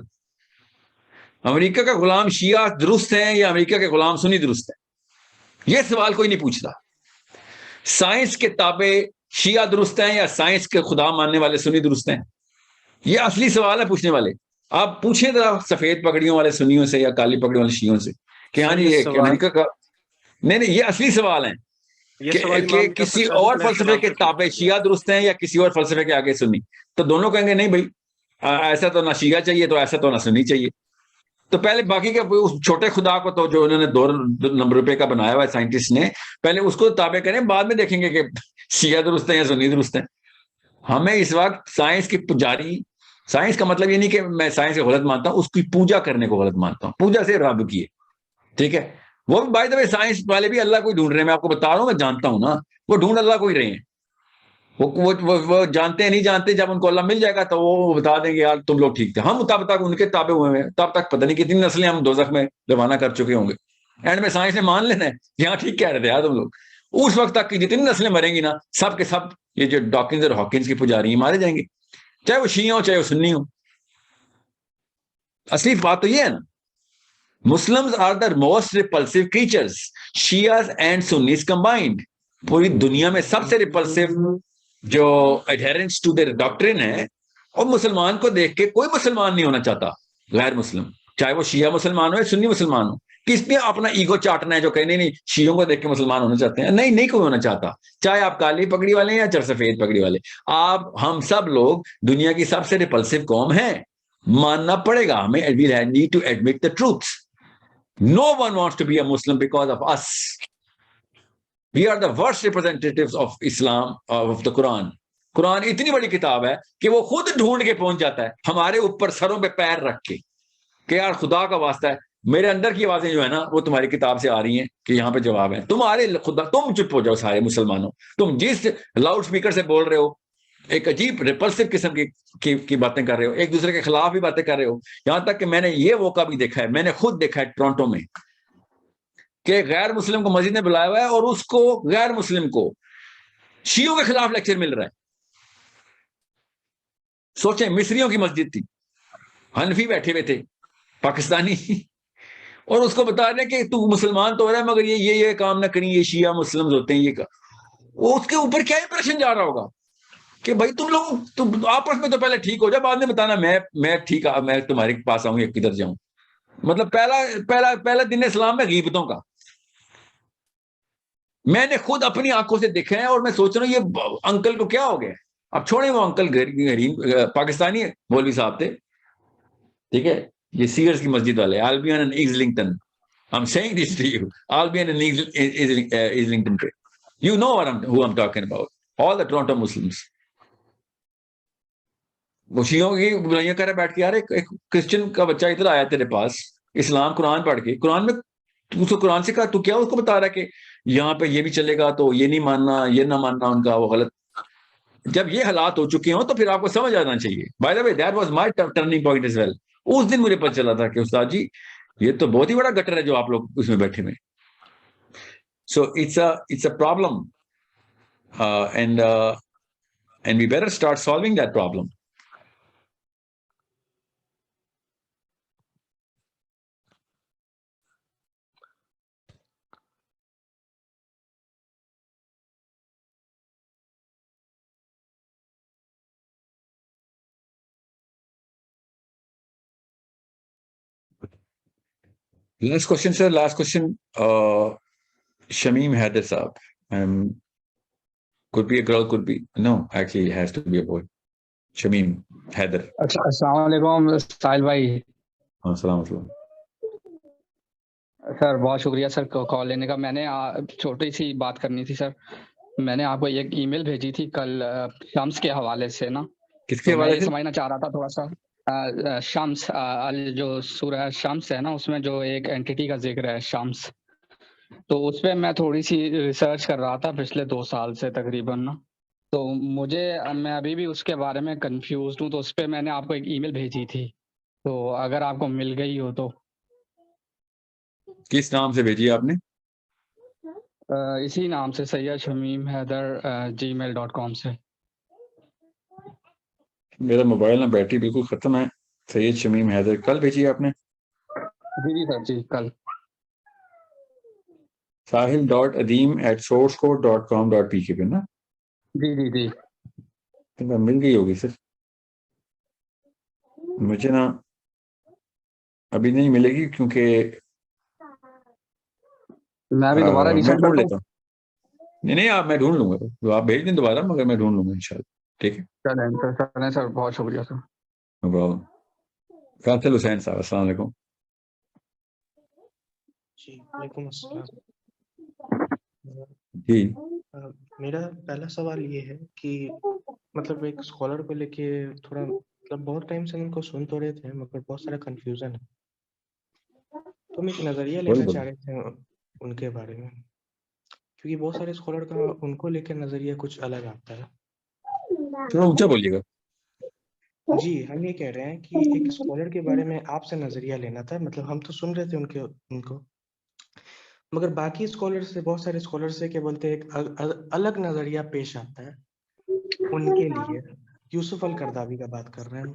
امریکہ کا غلام شیعہ درست ہے یا امریکہ کے غلام سنی درست ہے؟ یہ سوال کوئی نہیں پوچھتا. سائنس کے تابع شیعہ درست ہیں یا سائنس کے خدا ماننے والے سنی درست ہیں؟ یہ اصلی سوال ہے پوچھنے والے. آپ پوچھیں ذرا سفید پگڑیوں والے سنیوں سے یا کالی پگڑیوں والے شیعوں سے کہ ہاں جی یہ امریکہ کا, نہیں یہ اصلی سوال ہے کہ کسی اور فلسفے کے تابع شیعہ درست ہیں یا کسی اور فلسفے کے آگے سنی. تو دونوں کہیں گے نہیں بھائی ایسا تو نہ شیعہ چاہیے تو ایسا تو نہ سنی چاہیے. تو پہلے باقی کے اس چھوٹے خدا کو تو جو انہوں نے 2 نمبر روپے کا بنایا ہوا ہے سائنٹسٹ نے, پہلے اس کو تابع کریں, بعد میں دیکھیں گے کہ شیعہ درست ہیں یا سنی درست ہیں. ہمیں اس وقت سائنس کی پجاری, سائنس کا مطلب یہ نہیں کہ میں سائنس کو غلط مانتا ہوں, اس کی پوجا کرنے کو غلط مانتا ہوں. پوجا سے رب کی ہے, ٹھیک ہے. وہ بھی بائی دا وے سائنس والے بھی اللہ کو ہی ڈھونڈ رہے ہیں, میں آپ کو بتا رہا ہوں, میں جانتا ہوں نا, وہ ڈھونڈ اللہ کو ہی رہے ہیں. وہ جانتے ہیں نہیں جانتے, جب ان کو اللہ مل جائے گا تو وہ بتا دیں گے یار تم لوگ ٹھیک تھے. ہم تب تک ان کے تابع ہوئے ہیں, تب تک پتہ نہیں کتنی نسلیں ہم دوزخ میں روانہ کر چکے ہوں گے. اینڈ میں سائنس نے مان لینا ہے یہاں ٹھیک کہہ رہے تھے یار تم لوگ. اس وقت تک کی جتنی نسلیں مریں گی نا, سب کے سب یہ جو ڈاکنز اور ہاکنز کی پجاری ہیں مارے جائیں گے, چاہے وہ شیعہ ہو چاہے وہ سنی ہو. اصلی بات تو یہ ہے نا, Muslims are the most repulsive creatures, Shias and Sunnis combined. پوری دنیا میں سب سے repulsive جو adherents to their doctrine ہے اور مسلمان کو دیکھ کے کوئی مسلمان نہیں ہونا چاہتا غیر مسلم، چاہے وہ شیعہ مسلمان ہو یا سنی مسلمان ہو. کس نے اپنا ایگو چاٹنا ہے جو کہنے نہیں شیعوں کو دیکھ کے مسلمان ہونا چاہتے ہیں؟ نہیں کوئی ہونا چاہتا، چاہے آپ کالی پگڑی والے ہیں یا چرسفید پگڑی والے. ہم سب لوگ دنیا کی سب سے ریپلسو قوم ہیں، ماننا پڑے گا ہمیں. we need to admit the truth. No one wants to be a Muslim because of us. We are the worst representatives of Islam, of the Quran. قرآن اتنی بڑی کتاب ہے کہ وہ خود ڈھونڈ کے پہنچ جاتا ہے ہمارے اوپر سروں پہ پیر رکھ کے کہ یار خدا کا واسطہ ہے میرے اندر کی آوازیں جو ہے نا وہ تمہاری کتاب سے آ رہی ہیں کہ یہاں پہ جواب ہے. تمہارے خدا، تم چپ ہو جاؤ سارے مسلمانوں. تم جس لاؤڈ اسپیکر سے بول رہے ہو ایک عجیب ریپلسو قسم کی باتیں کر رہے ہو، ایک دوسرے کے خلاف بھی باتیں کر رہے ہو. یہاں تک کہ میں نے یہ موقع بھی دیکھا ہے، میں نے خود دیکھا ہے ٹورنٹو میں کہ غیر مسلم کو مسجد نے بلایا ہوا ہے اور اس کو غیر مسلم کو شیعوں کے خلاف لیکچر مل رہا ہے. سوچیں، مصریوں کی مسجد تھی، حنفی بیٹھے ہوئے تھے پاکستانی، اور اس کو بتا رہے کہ تو مسلمان تو ہو رہا ہے مگر یہ کام نہ کریں، یہ شیعہ مسلمز ہوتے ہیں. وہ اس کے اوپر کیا امپریشن جا رہا ہوگا کہ بھائی تم آپس میں تو پہلے ٹھیک ہو جاؤ، بعد میں بتانا میں ٹھیک میں تمہارے پاس آؤں یا کدھر جاؤں. مطلب پہلا دن اسلام میں غیبتوں کا میں نے خود اپنی آنکھوں سے دیکھا ہے. اور میں سوچ رہا ہوں یہ انکل کو کیا ہو گیا. اب چھوڑیں وہ انکل پاکستانی مولوی صاحب تھے، ٹھیک ہے، یہ سیئرز کی مسجد والے آلبین and ایزلنگٹن. I'm saying this to you. Albion and Islington. You know who I'm talking about. All the Toronto Muslims. وہ شیعوں کی برائیاں کر رہے بیٹھ کے، یار ایک کرسچن کا بچہ ادھر آیا تیرے پاس اسلام قرآن پڑھ کے، قرآن میں تو قرآن سے کہا تو کیا اس کو بتا رہا ہے کہ یہاں پہ یہ بھی چلے گا تو یہ نہیں ماننا، یہ نہ ماننا ان کا، وہ غلط. جب یہ حالات ہو چکے ہوں تو پھر آپ کو سمجھ آنا چاہیے. By the way, that was my turning point as well. اس دن مجھے پتہ چلا تھا کہ استاد جی یہ تو بہت ہی بڑا گٹر ہے جو آپ لوگ اس میں بیٹھے ہوئے. So it's a problem, and we better start solving that problem. Last question, sir. Last question. Shamim Haider Saab. Could be a girl, could be. No, actually it has to be a boy. Shamim Haider. اچھا، السلام علیکم ساحل بھائی. السلام علیکم. سر بہت شکریہ سر کال لینے کا. میں نے چھوٹی سی بات کرنی تھی سر. میں نے آپ کو ایک ای میل بھیجی تھی کل شمس کے حوالے سے نا. کس کے حوالے سے؟ سمجھنا چاہ رہا تھا تھوڑا سا. شمس جو سورہ شمس ہے نا اس میں جو ایک اینٹی کا ذکر ہے شمس، تو اس پہ میں تھوڑی سی ریسرچ کر رہا تھا پچھلے 2 سال سے تقریباً نا. تو میں ابھی بھی اس کے بارے میں کنفیوزڈ ہوں. تو اس پہ میں نے آپ کو ایک ای میل بھیجی تھی، تو اگر آپ کو مل گئی ہو تو. کس نام سے بھیجی آپ نے؟ اسی نام سے سید شمیم حیدر gmail.com سے. میرا موبائل میں بیٹری بالکل ختم ہے. سید شمیم حیدر کل بھیجی آپ نے؟ جی سر جی کل. sahil.adeem@sourcecode.com.pk پہ نا؟ جی جی جی مل گئی ہوگی سر. مجھے نا ابھی نہیں ملے گی کیونکہ میں ابھی دوبارہ میں ڈھونڈ لیتا ہوں. نہیں آپ میں ڈھونڈ لوں گا، آپ بھیج دیں دوبارہ، مگر میں ڈھونڈ لوں گا انشاءاللہ. ٹھیک ہے چلیں سر بہت شکریہ سر. فیصل حسین صاحب السلام علیکم. جی وعلیکم السلام. جی میرا پہلا سوال یہ ہے کہ مطلب ایک اسکالر کو لے کے تھوڑا مطلب بہت ٹائم سے ان کو سن تو رہے تھے مگر بہت سارا کنفیوژن ہے، تو ہم ایک نظریہ لینا چاہ رہے تھے ان کے بارے میں، کیونکہ بہت سارے اسکالر کا ان کو لے کے نظریہ کچھ الگ آتا ہے. تھوڑا اونچا بولیے گا. جی ہم یہ کہہ رہے ہیں کہ ایک اسکالر کے بارے میں آپ سے نظریہ لینا تھا. مطلب ہم تو سن رہے تھے ان کو مگر باقی اسکالر سے، بہت سارے اسکالر سے کیا بولتے ہیں ایک الگ نظریہ پیش آتا ہے ان کے لیے. یوسف القرداوی کا بات کر رہے ہیں ہم.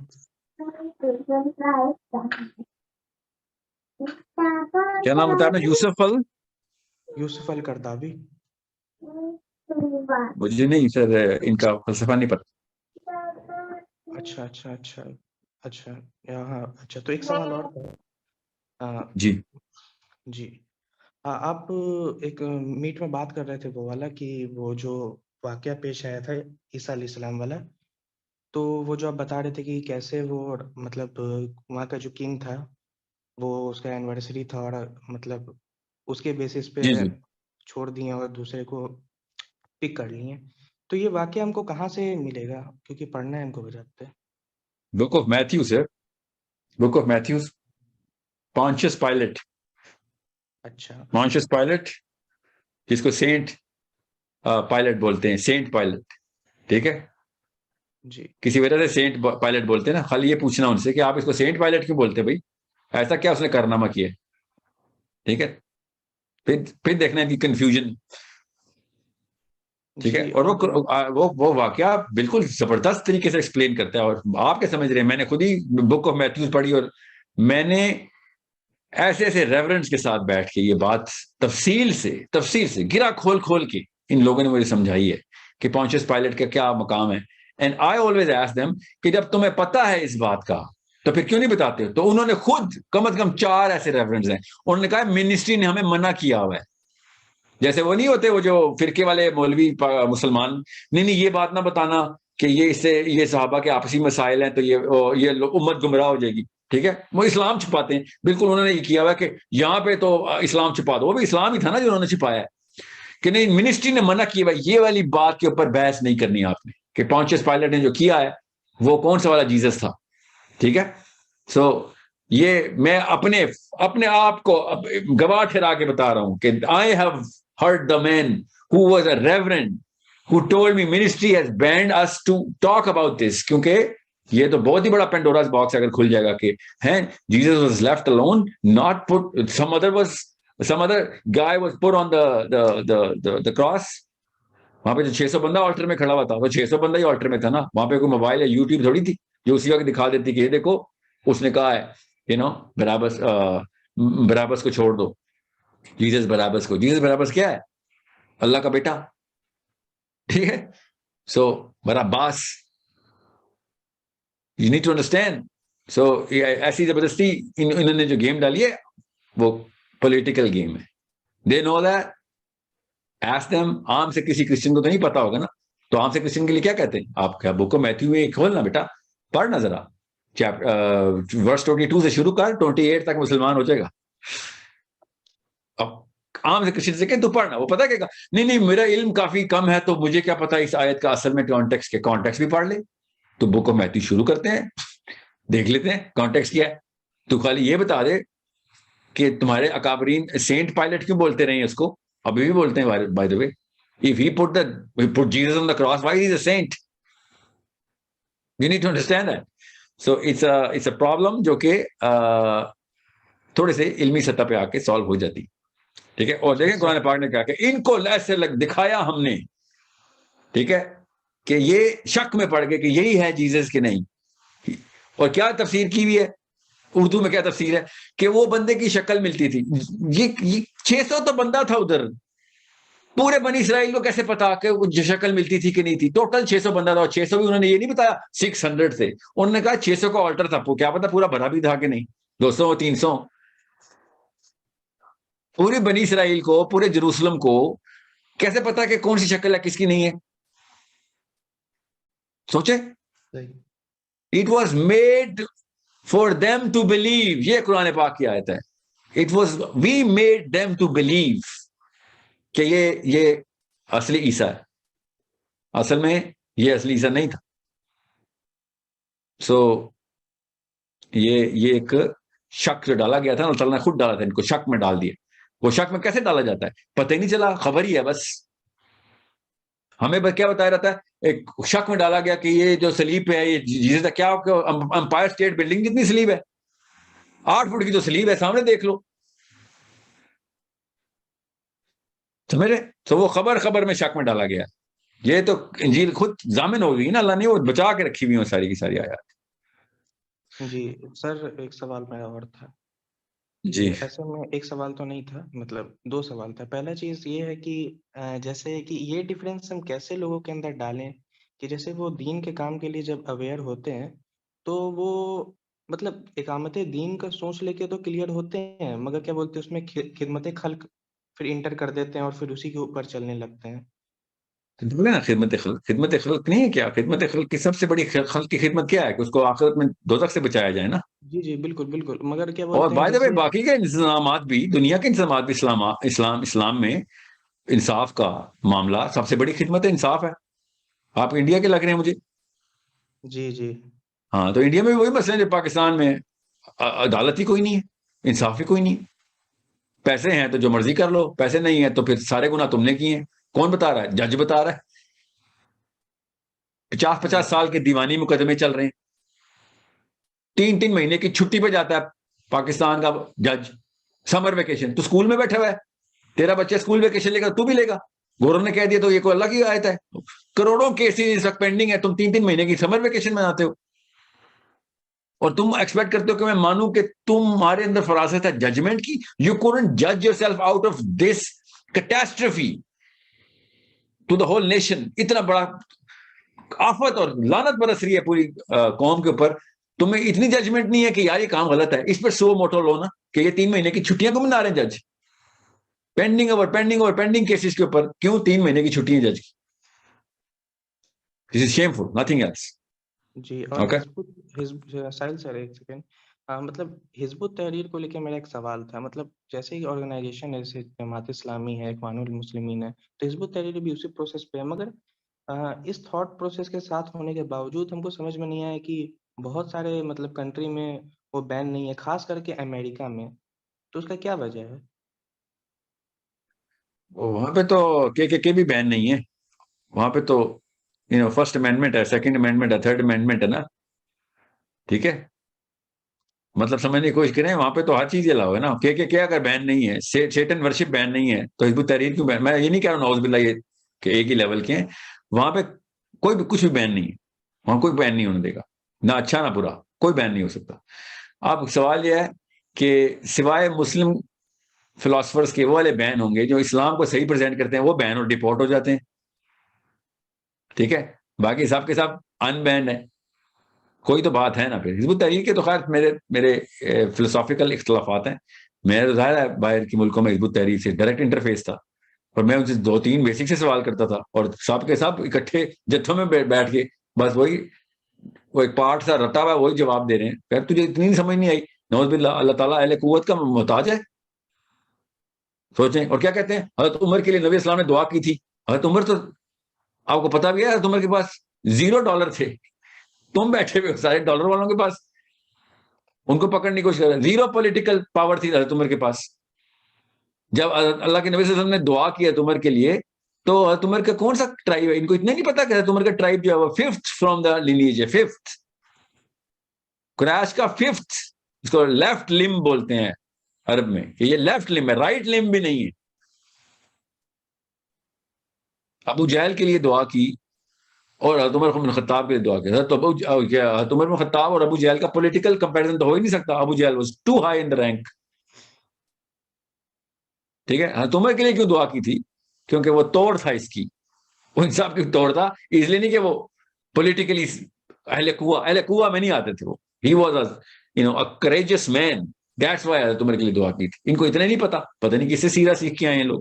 کیا نام بتایا آپ نے؟ یوسف القرداوی. مجھے نہیں سر ان کا فلسفہ نہیں پتا. اچھا اچھا اچھا اچھا ہاں اچھا، تو ایک سوال اور تھا جی جی آپ ایک میٹ میں بات کر رہے تھے وہ والا کہ وہ جو واقعہ پیش آیا تھا عیسیٰ علیہ السلام والا، تو وہ جو آپ بتا رہے تھے کہ کیسے وہ مطلب وہاں کا جو کنگ تھا وہ اس کا اینیورسری تھا اور مطلب اس کے بیسس پہ جی جی چھوڑ دیے اور دوسرے کو پک کر لیے، تو یہ واقعہ ہم کو کہاں سے ملے گا؟ کیونکہ پڑھنا ہے ہم کو گجرات پہ. بک آف میتھیوز ہے، بک آف میتھیوز، پونچس پائلٹ، اچھا پونچس پائلٹ جس کو سینٹ پائلٹ بولتے ہیں، سینٹ پائلٹ، ٹھیک ہے، جی کسی وجہ سے سینٹ پائلٹ بولتے ہیں نا. خالی یہ پوچھنا ان سے کہ آپ اس کو سینٹ پائلٹ کیوں بولتے بھائی، ایسا کیا اس نے کارنامہ کیا، ٹھیک ہے. پھر دیکھنا ہے کہ کنفیوژن، ٹھیک ہے. جی اور وہ واقعہ بالکل زبردست طریقے سے ایکسپلین کرتا ہے. اور آپ کیا سمجھ رہے ہیں، میں نے خود ہی بک آف میتھیوز پڑھی اور میں نے ایسے ایسے ریورنس کے ساتھ بیٹھ کے یہ بات تفصیل سے گرا کھول کے ان لوگوں نے مجھے سمجھائی ہے کہ پونچس پائلٹ کا کیا مقام ہے. And I always ask them کہ جب تمہیں پتا ہے اس بات کا تو پھر کیوں نہیں بتاتے؟ تو انہوں نے خود کم از کم 4 ایسے ریفرنس ہیں، انہوں نے کہا منسٹری نے ہمیں منع کیا ہوا ہے. جیسے وہ نہیں ہوتے وہ جو فرقے والے مولوی مسلمان، نہیں یہ بات نہ بتانا کہ یہ اس سے یہ صحابہ کے آپسی مسائل ہیں تو یہ امت گمراہ ہو جائے گی، ٹھیک ہے. وہ اسلام چھپاتے ہیں، بالکل انہوں نے یہ کیا ہوا کہ یہاں پہ تو اسلام چھپا دو. وہ بھی اسلام ہی تھا نا جو انہوں نے چھپایا ہے کہ نہیں. منسٹری نے منع کیا ہوا، یہ والی بات کے اوپر بحث نہیں کرنی آپ نے کہ پونچس پائلٹ نے جو کیا ہے وہ کون سا والا جیزس تھا، ٹھیک ہے. سو یہ میں اپنے آپ کو گواہ ٹھہرا کے بتا رہا ہوں کہ I have heard the man who was a reverend who told me ministry has banned us to talk about this. کیونکہ یہ تو بہت ہی بڑا پینڈوراز باکس اگر کھل جائے گا کہ ہیں Jesus was left alone, not put, some other guy was put on the cross. وہاں پہ جو 600 بندہ آلٹر میں کھڑا ہوا تھا وہ 600 بندہ ہی آلٹر میں تھا نا. وہاں پہ کوئی موبائل یا یوٹیوب تھوڑی تھی جو اسی وقت دکھا دیتی کہ یہ دیکھو اس نے کہا ہے بarabbas کو چھوڑ دو، جیزس بarabbas کو. جیزس بarabbas کیا ہے؟ اللہ کا بیٹا، ٹھیک ہے. سو بarabbas you need to understand. سو ایسی زبردستی انہوں نے جو گیم ڈالی ہے وہ پولیٹیکل گیم ہے. they know that. Ask them. عام سے کسی کرسچن کو تو نہیں پتا ہوگا نا، تو عام سے کرسچن کے لیے کیا کہتے ہیں آپ؟ کیا بک آف میتھیو میں کھولنا بیٹا، پڑھنا ذرا، ورس 22 سے شروع کر 28 تک مسلمان ہو جائے گا. اب عام سے کرسچن سے کہ تو پڑھنا، وہ پتا کہ نہیں میرا علم کافی کم ہے تو مجھے کیا پتا اس آیت کا اصل میں کانٹیکسٹ کے، کانٹیکسٹ بھی پڑھ لے. تو بک آف میتھیو شروع کرتے ہیں، دیکھ لیتے ہیں کانٹیکسٹ کیا ہے. تو خالی یہ بتا دے کہ تمہارے اکابرین سینٹ پائلٹ کیوں بولتے رہے ہیں اس کو، ابھی بھی بولتے ہیں by the way. If he put Jesus on the cross, why is he a saint? You need to understand that. So it's a problem جو کہ تھوڑے سے علمی سطح پہ آ کے سالو ہو جاتی، ٹھیک ہے. اور دیکھیں قرآن پاک نے کہا کہ ان کو ایسے دکھایا ہم نے، ٹھیک ہے، کہ یہ شک میں پڑ گئے کہ یہی ہے جیزس کہ نہیں. اور کیا تفسیر کی ہوئی ہے اردو میں، کیا تفسیر ہے کہ وہ بندے کی شکل ملتی تھی. یہ 600 تو بندہ تھا ادھر، پورے بنی اسرائیل کو کیسے پتا کہ وہ شکل ملتی تھی کہ نہیں تھی؟ ٹوٹل 600 بندہ تھا، اور 600 بھی انہوں نے یہ نہیں بتایا 600 تھے، انہوں نے کہا 600 کا آلٹر تھا. کیا پتا پورا بھرا بھی تھا کہ نہیں، 200 300. پوری بنی اسرائیل کو، پورے جروسلم کو کیسے پتا کہ کون سی شکل ہے کس کی نہیں ہے؟ سوچے. It was made for them to believe. یہ قرآن پاک کی آیت ہے. We made them to believe کہ یہ اصلی عیسیٰ ہے. اصل میں یہ اصلی عیسیٰ نہیں تھا. سو یہ ایک شک جو ڈالا گیا تھا اللہ تعالیٰ نے خود ڈالا تھا، ان کو شک میں ڈال دیا. وہ شک میں کیسے ڈالا جاتا ہے پتہ ہی نہیں چلا، خبر ہی ہے بس. ہمیں کیا بتایا رہتا ہے، ایک شک میں ڈالا گیا کہ یہ جو سلیب ہے یہ جیسے تھا. کیا امپائر اسٹیٹ بلڈنگ کتنی سلیب ہے؟ 8 فٹ کی تو سلیب ہے، سامنے دیکھ لو، سمجھ رہے. تو وہ خبر میں شک میں ڈالا گیا. یہ تو انجیل خود ضامن ہو گئی نا، اللہ نے وہ بچا کے رکھی ہوئی ہیں ساری کی ساری آیات. جی سر ایک سوال میرا اور تھا. جی ایسے میں ایک سوال تو نہیں تھا، مطلب 2 سوال تھا. پہلا چیز یہ ہے کہ جیسے کہ یہ ڈفرینس ہم کیسے لوگوں کے اندر ڈالیں کہ جیسے وہ دین کے کام کے لیے جب اویئر ہوتے ہیں تو وہ مطلب اقامت دین کا سوچ لے کے تو کلیئر ہوتے ہیں، مگر کیا بولتے ہیں اس میں خدمت خلق پھر انٹر کر دیتے ہیں اور پھر اسی کے اوپر چلنے لگتے ہیں۔ بولے نا خدمت خلق نہیں ہے کیا؟ خدمت خلق کی سب سے بڑی خلق کی خدمت کیا ہے کہ اس کو آخرت میں دوزخ سے بچایا جائے نا۔ جی جی بالکل بالکل، مگر کیا اور بولتے ہیں بائی دا وے جیسے باقی کے انتظامات بھی، دنیا کے انتظامات بھی، اسلام میں انصاف کا معاملہ سب سے بڑی خدمت ہے، انصاف ہے۔ آپ انڈیا کے لگ رہے ہیں مجھے۔ جی جی ہاں تو انڈیا میں بھی وہی مسئلہ ہے جو پاکستان میں، عدالت ہی کوئی نہیں ہے، انصاف ہی کوئی نہیں۔ پیسے ہیں تو جو مرضی کر لو، پیسے نہیں ہیں تو پھر سارے گناہ تم نے کیے ہیں۔ کون بتا رہا ہے؟ جج بتا رہا ہے۔ 50 سال کے دیوانی مقدمے چل رہے ہیں، 3 مہینے کی چھٹی پہ جاتا ہے پاکستان کا جج، سمر ویکیشن۔ تو اسکول میں بیٹھا ہوا ہے، تیرا بچہ اسکول ویکیشن لے گا تو بھی لے گا۔ گورنر نے کہہ دیا تو یہ کوئی اللہ کی آیت ہے؟ کروڑوں کیسز اس وقت پینڈنگ ہے، تم 3 مہینے کی سمر ویکیشن میں آتے ہو اور تم ایکسپیکٹ کرتے ہو کہ میں مانوں کہ تمہارے اندر فراست ہے ججمنٹ کی۔ You couldn't judge yourself out of this catastrophe to the whole nation۔ اتنا بڑا آفت اور لعنت برس رہی ہے پوری قوم کے اوپر، تمہیں اتنی ججمنٹ نہیں ہے کہ یار یہ کام غلط ہے، اس پر سو موٹو لو نا کہ یہ 3 مہینے کی چھٹیاں کیوں منا رہے ہیں جج؟ پینڈنگ کیسز کے اوپر کیوں 3 مہینے کی چھٹیاں جج کی؟ This is shameful, nothing else. جی۔ اور Okay. ساحل سر ایک سیکنڈ، مطلب حزب التحریر کو لے کے میرا ایک سوال تھا، مطلب جیسے ہی آرگنائزیشن ہے جیسے جماعت اسلامی ہے، اخوان المسلمین ہے، تو حزب التحریر بھی اسی پروسیس پہ ہے، مگر اس تھاٹ پروسیس کے ساتھ ہونے کے باوجود ہم کو سمجھ میں نہیں آیا کہ بہت سارے مطلب کنٹری میں وہ بین نہیں ہے، خاص کر کے امریکہ میں، تو اس کا کیا وجہ ہے؟ وہاں پہ تو کے بھی بین نہیں ہے، وہاں پہ تو فرسٹ امینڈمنٹ ہے، سیکنڈ امینڈمنٹ ہے، تھرڈ امینڈمنٹ ہے نا، ٹھیک ہے؟ مطلب سمجھنے کی کوشش کریں، وہاں پہ تو ہر چیز الاؤ ہے نا۔ کہ اگر بین نہیں ہے، سیٹن ورشپ بین نہیں ہے، تو حزب التحریر کیوں بین؟ میں یہ نہیں کہہ رہا ہوں نعوذ باللہ یہ کہ ایک ہی لیول کے ہیں، وہاں پہ کوئی بھی کچھ بھی بین نہیں ہے، وہاں کوئی بین نہیں ہونے دے گا، نہ اچھا نہ برا، کوئی بین نہیں ہو سکتا۔ اب سوال یہ ہے کہ سوائے مسلم فلاسفرز کے وہ والے بین ہوں گے جو اسلام کو صحیح پریزنٹ کرتے ہیں، وہ بین اور ڈیپورٹ ہو جاتے ہیں، ٹھیک ہے؟ باقی سب کے سب ان بینڈ ہے، کوئی تو بات ہے نا۔ پھر حزب التحریر کے تو خیر میرے فلسافیکل اختلافات ہیں، میرا تو ظاہر ہے باہر کے ملکوں میں حزب التحریر سے ڈائریکٹ انٹرفیس تھا، اور میں ان سے 2-3 بیسک سے سوال کرتا تھا، اور سب کے سب اکٹھے جتھوں میں بیٹھ کے بس وہی وہ ایک پارٹ سا رٹا ہوا وہی جواب دے رہے ہیں۔ پھر تجھے اتنی سمجھ نہیں آئی؟ نعوذ باللہ، اللہ تعالیٰ اہل قوت کا محتاج ہے؟ سوچیں۔ اور کیا کہتے ہیں؟ حضرت عمر کے لیے نبی اسلام نے دعا کی تھی۔ حضرت عمر تو آپ کو پتا بھی ہے، حضرت عمر کے پاس $0 تھے، تم بیٹھے ہوئے سارے ڈالر والوں کے پاس، ان کو پکڑنے کی کوشش کر رہے ہیں۔ 0 پولیٹیکل پاور تھی حضرت عمر کے پاس۔ جب اللہ کے نبی صلی اللہ علیہ وسلم نے دعا کی حضرت عمر کے لیے، تو حضرت عمر کا کون سا ٹرائب ہے؟ ان کو اتنا نہیں پتا کہ حضرت عمر کا ٹرائب جو ہے وہ 5th فرام دا لینیج ہے، 5th قریش کا 5th، اس کو لیفٹ لم بولتے ہیں عرب میں، کہ یہ لیفٹ لم ہے، رائٹ لم بھی نہیں ہے۔ ابو جہل کے لیے دعا کی اور حضرت عمر بن خطاب کے لیے دعا کی۔ حضرت عمر بن خطاب اور ابو جہل کا پولیٹیکل کمپیریزن تو ہو ہی نہیں سکتا، Abu Jahl was too high in the rank, ٹھیک ہے؟ حضرت عمر کے لیے کیوں دعا کی تھی؟ کیونکہ وہ توڑ تھا اس کی، وہ انصاف کی توڑ تھا، اس لیے نہیں کہ وہ پولیٹیکلی اہل قوہ میں نہیں آتے تھے، وہ ہی was a courageous man, that's why حضرت عمر کے لیے دعا کی تھی۔ ان کو اتنا نہیں پتہ نہیں کس سے سیرہ سیکھ کے آئے ہیں لوگ۔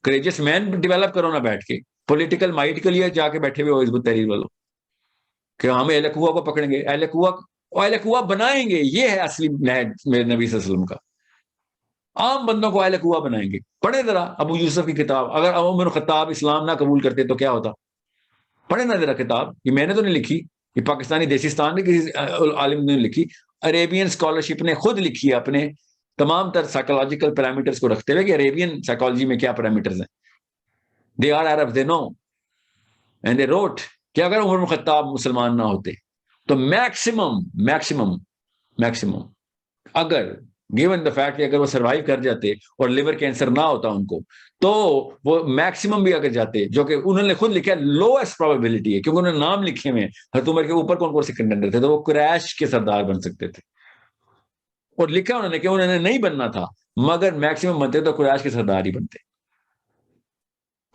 کریجس مین ڈیولپ کرو نا بیٹھ کے، پولیٹیکل مائٹ کے لیے جا کے بیٹھے ہوئے ہو حزب التحریر والوں کہ ہم اہل قوہ کو پکڑیں گے، اہل قوہ بنائیں گے۔ یہ ہے اصلی نہج میرے نبی صلی اللہ علیہ وسلم کا، عام بندوں کو اہل قوہ بنائیں گے۔ پڑھے ذرا ابو یوسف کی کتاب، اگر عمر خطاب اسلام نہ قبول کرتے تو کیا ہوتا؟ پڑھے نا ذرا کتاب، یہ میں نے تو نہیں لکھی، یہ پاکستانی دیسستان نے کسی عالم نے لکھی، عریبین اسکالرشپ نے خود لکھی ہے، اپنے تمام تر سائیکولوجیکل پیرامیٹرز کو رکھتے ہوئے کہ عریبین سائیکالوجی میں کیا پیرامیٹرز ہیں۔ They are Arabs, they know. And they wrote کہ اگر عمر بن خطاب مسلمان نہ ہوتے تو میکسیمم اگر given the fact کہ اگر وہ سروائیو کر جاتے اور لیور کینسر نہ ہوتا ان کو، تو وہ میکسیمم بھی اگر جاتے، جو کہ انہوں نے خود لکھا ہے لوسٹ پروبیبلٹی ہے، کیونکہ انہوں نے نام لکھے ہوئے ہیں حضرت عمر کے اوپر کون کون سے کنٹینڈر تھے، تو وہ قریش کے سردار بن سکتے تھے، اور لکھا انہوں نے کہ انہوں نے نہیں بننا تھا، مگر میکسیمم بنتے تو قریش کے سردار ہی بنتے۔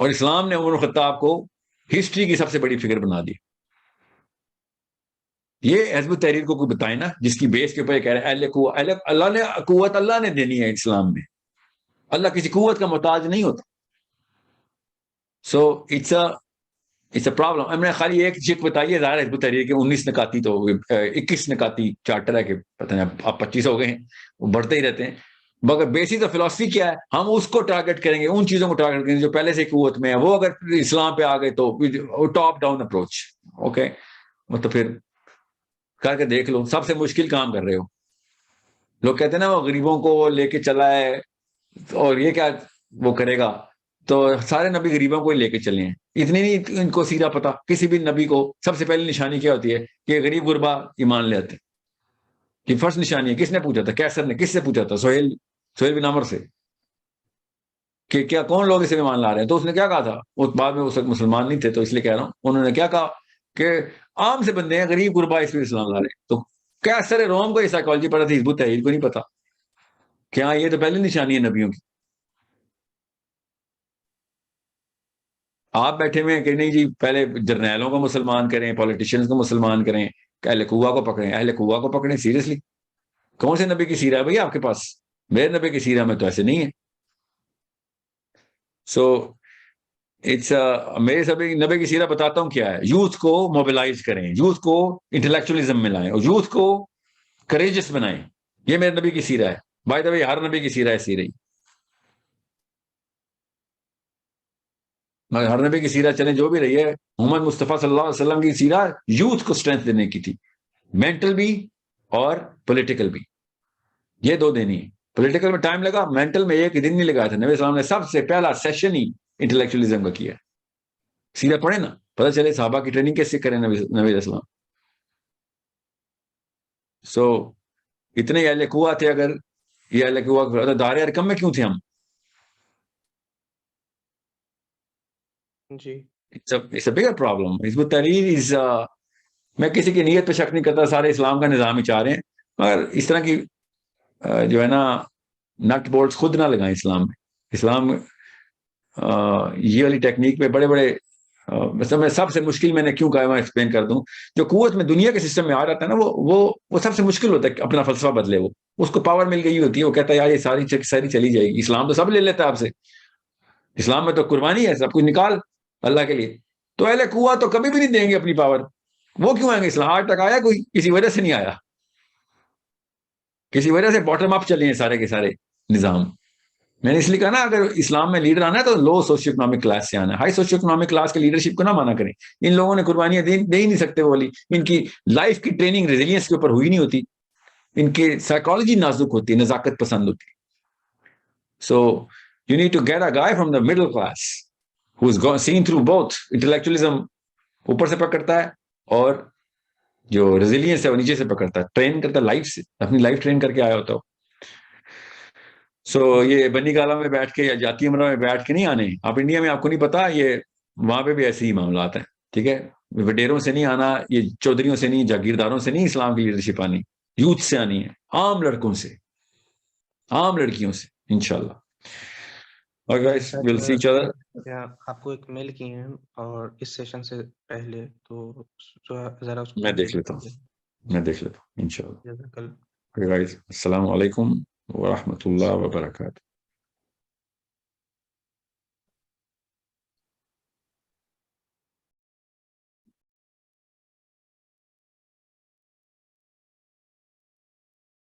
اور اسلام نے عمر خطاب کو ہسٹری کی سب سے بڑی فگر بنا دی. یہ حزب التحریر کو کوئی بتائے نا جس کی بیس کے اوپر یہ کہہ رہے ہیں اللہ نے قوت اللہ نے دینی ہے اسلام میں, اللہ کسی قوت کا محتاج نہیں ہوتا. So it's a problem. ہم نے خالی ایک چیز بتائی ہے, ظاہر حزب التحریر کے 19 نکاتی تو 21 نکاتی چارٹر ہے کہ پتہ نہیں اب 25 ہو گئے ہیں, وہ بڑھتے ہی رہتے ہیں. مگر بیسک فلسفی کیا ہے, ہم اس کو ٹارگٹ کریں گے, ان چیزوں کو ٹارگٹ کریں گے جو پہلے سے قوت میں ہے. وہ اگر اسلام پہ آ گئے تو ٹاپ ڈاؤن اپروچ. اوکے, تو پھر کر کے دیکھ لو, سب سے مشکل کام کر رہے ہو. لوگ کہتے ہیں نا وہ غریبوں کو لے کے چلا ہے اور یہ کیا وہ کرے گا, تو سارے نبی غریبوں کو ہی لے کے چلے ہیں. اتنی نہیں ان کو سیرہ پتا. کسی بھی نبی کو سب سے پہلی نشانی کیا ہوتی ہے کہ غریب غربا ایمان لے آتے. کہ فرسٹ نشانی ہے. کس نے پوچھا تھا؟ کیسر نے. کس سے پوچھا تھا؟ سہیل بن عمر سے, کہ کیا کون لوگ اسے ایمان لا رہے ہیں. تو اس نے کیا کہا تھا, اس بعد میں اس وقت مسلمان نہیں تھے تو اس لیے کہہ رہا ہوں, انہوں نے کیا کہا کہ عام سے بندے ہیں, غریب غربا اس میں اسلام لا رہے ہیں. تو کیسر روم کو یہ سائیکالوجی پڑھا تھی, حزب التحریر کو نہیں پتا کہ ہاں یہ تو پہلی نشانی ہے نبیوں کی. آپ بیٹھے ہوئے ہیں کہ نہیں جی پہلے جرنیلوں کو مسلمان کریں, پولیٹیشینز کو مسلمان کریں, اہل قوا کو پکڑیں. اہل قوا کو پکڑیں سیریسلی؟ کون سے نبی کی سیرہ ہے بھائی آپ کے پاس؟ میرے نبی کی سیرہ میں تو ایسے نہیں ہے. سو اٹس میرے سبھی نبی کی سیرہ بتاتا ہوں کیا ہے. یوتھ کو موبلائز کریں, یوتھ کو انٹلیکچولیزم میں لائیں اور یوتھ کو کریجس بنائیں. یہ میرے نبی کی سیرہ ہے. بائی دا وے ہر نبی کی سیرہ ایسی رہی, مگر ہر نبی کی سیرہ چلیں جو بھی رہی ہے, محمد مصطفیٰ صلی اللہ علیہ وسلم کی سیرہ یوتھ کو اسٹرینتھ دینے کی تھی, مینٹل بھی اور پولیٹیکل بھی. یہ دو دینی ہے. پولیٹیکل میں ٹائم لگا, مینٹل میں ایک دن نہیں لگایا تھا. نبی السلام نے سب سے پہلا سیشن ہی انٹلیکچولیزم کا کیا. سیرہ پڑھیں نا, پتہ چلے صحابہ کی ٹریننگ کیسے کریں نبی علیہ السلام. سو اتنے اہل قوا تھے. اگر یہ اہل قوا دار ارقم میں کیوں تھے ہم؟ جی It's a bigger problem. حزب التحریر از میں کسی کی نیت پہ شک نہیں کرتا, سارے اسلام کا نظام ہی چاہ رہے ہیں, مگر اس طرح کی جو ہے نا نٹ بولٹس خود نہ لگائیں اسلام میں. اسلام یہ والی ٹیکنیک پہ بڑے بڑے میں سب سے مشکل میں نے کیوں کہا, میں ایکسپلین کر دوں. جو قوت میں دنیا کے سسٹم میں آ جاتا ہے نا وہ سب سے مشکل ہوتا ہے کہ اپنا فلسفہ بدلے. وہ اس کو پاور مل گئی ہوتی ہے, وہ کہتا ہے یار یہ ساری چلی جائے گی. اسلام تو سب لے لیتا ہے آپ سے. اسلام میں تو قربانی ہے, سب کچھ نکال اللہ کے لیے. تو اہل قوا تو کبھی بھی نہیں دیں گے اپنی پاور. وہ کیوں آئیں گے اسلام؟ آج تک آیا کوئی؟ کسی وجہ سے نہیں آیا. کسی وجہ سے باٹم اپ چلے ہیں سارے کے سارے نظام. میں نے اس لیے کہا نا اگر اسلام میں لیڈر آنا ہے تو لو سوشیو اکنامک کلاس سے آنا ہے. ہائی سوشیو اکنامک کلاس کے لیڈرشپ کو نہ مانا کریں. ان لوگوں نے قربانیاں دے ہی نہیں سکتے. وہ والی ان کی لائف کی ٹریننگ ریزیلینس کے اوپر ہوئی نہیں ہوتی. ان کی سائیکالوجی نازک ہوتی ہے, نزاکت پسند ہوتی ہے. So you need to get a guy from the middle class who has seen through both. Intellectualism اوپر سے پکڑتا ہے اور جو ریزیلینس ہے وہ نیچے سے پکڑتا ہے. ٹرین کرتا ہے لائف سے, اپنی لائف ٹرین کر کے آیا ہوتا ہو. سو یہ بنی گالا میں بیٹھ کے یا جاتی امرا میں بیٹھ کے نہیں آنے. آپ انڈیا میں آپ کو نہیں پتا, یہ وہاں پہ بھی ایسے ہی معاملات ہیں. ٹھیک ہے, وڈیروں سے نہیں آنا, یہ چودھریوں سے نہیں, جاگیرداروں سے نہیں اسلام کی لیڈرشپ آنی. یوتھ سے آنی ہے, عام لڑکوں سے, عام لڑکیوں سے انشاءاللہ. اور guys, we'll see each other. آپ کو ایک میل کی ہیں اور اس سیشن سے پہلے, تو ذرا اس کو میں دیکھ لیتا ہوں انشاءاللہ. جزاک اللہ. guys, السلام علیکم ورحمۃ اللہ وبرکاتہ.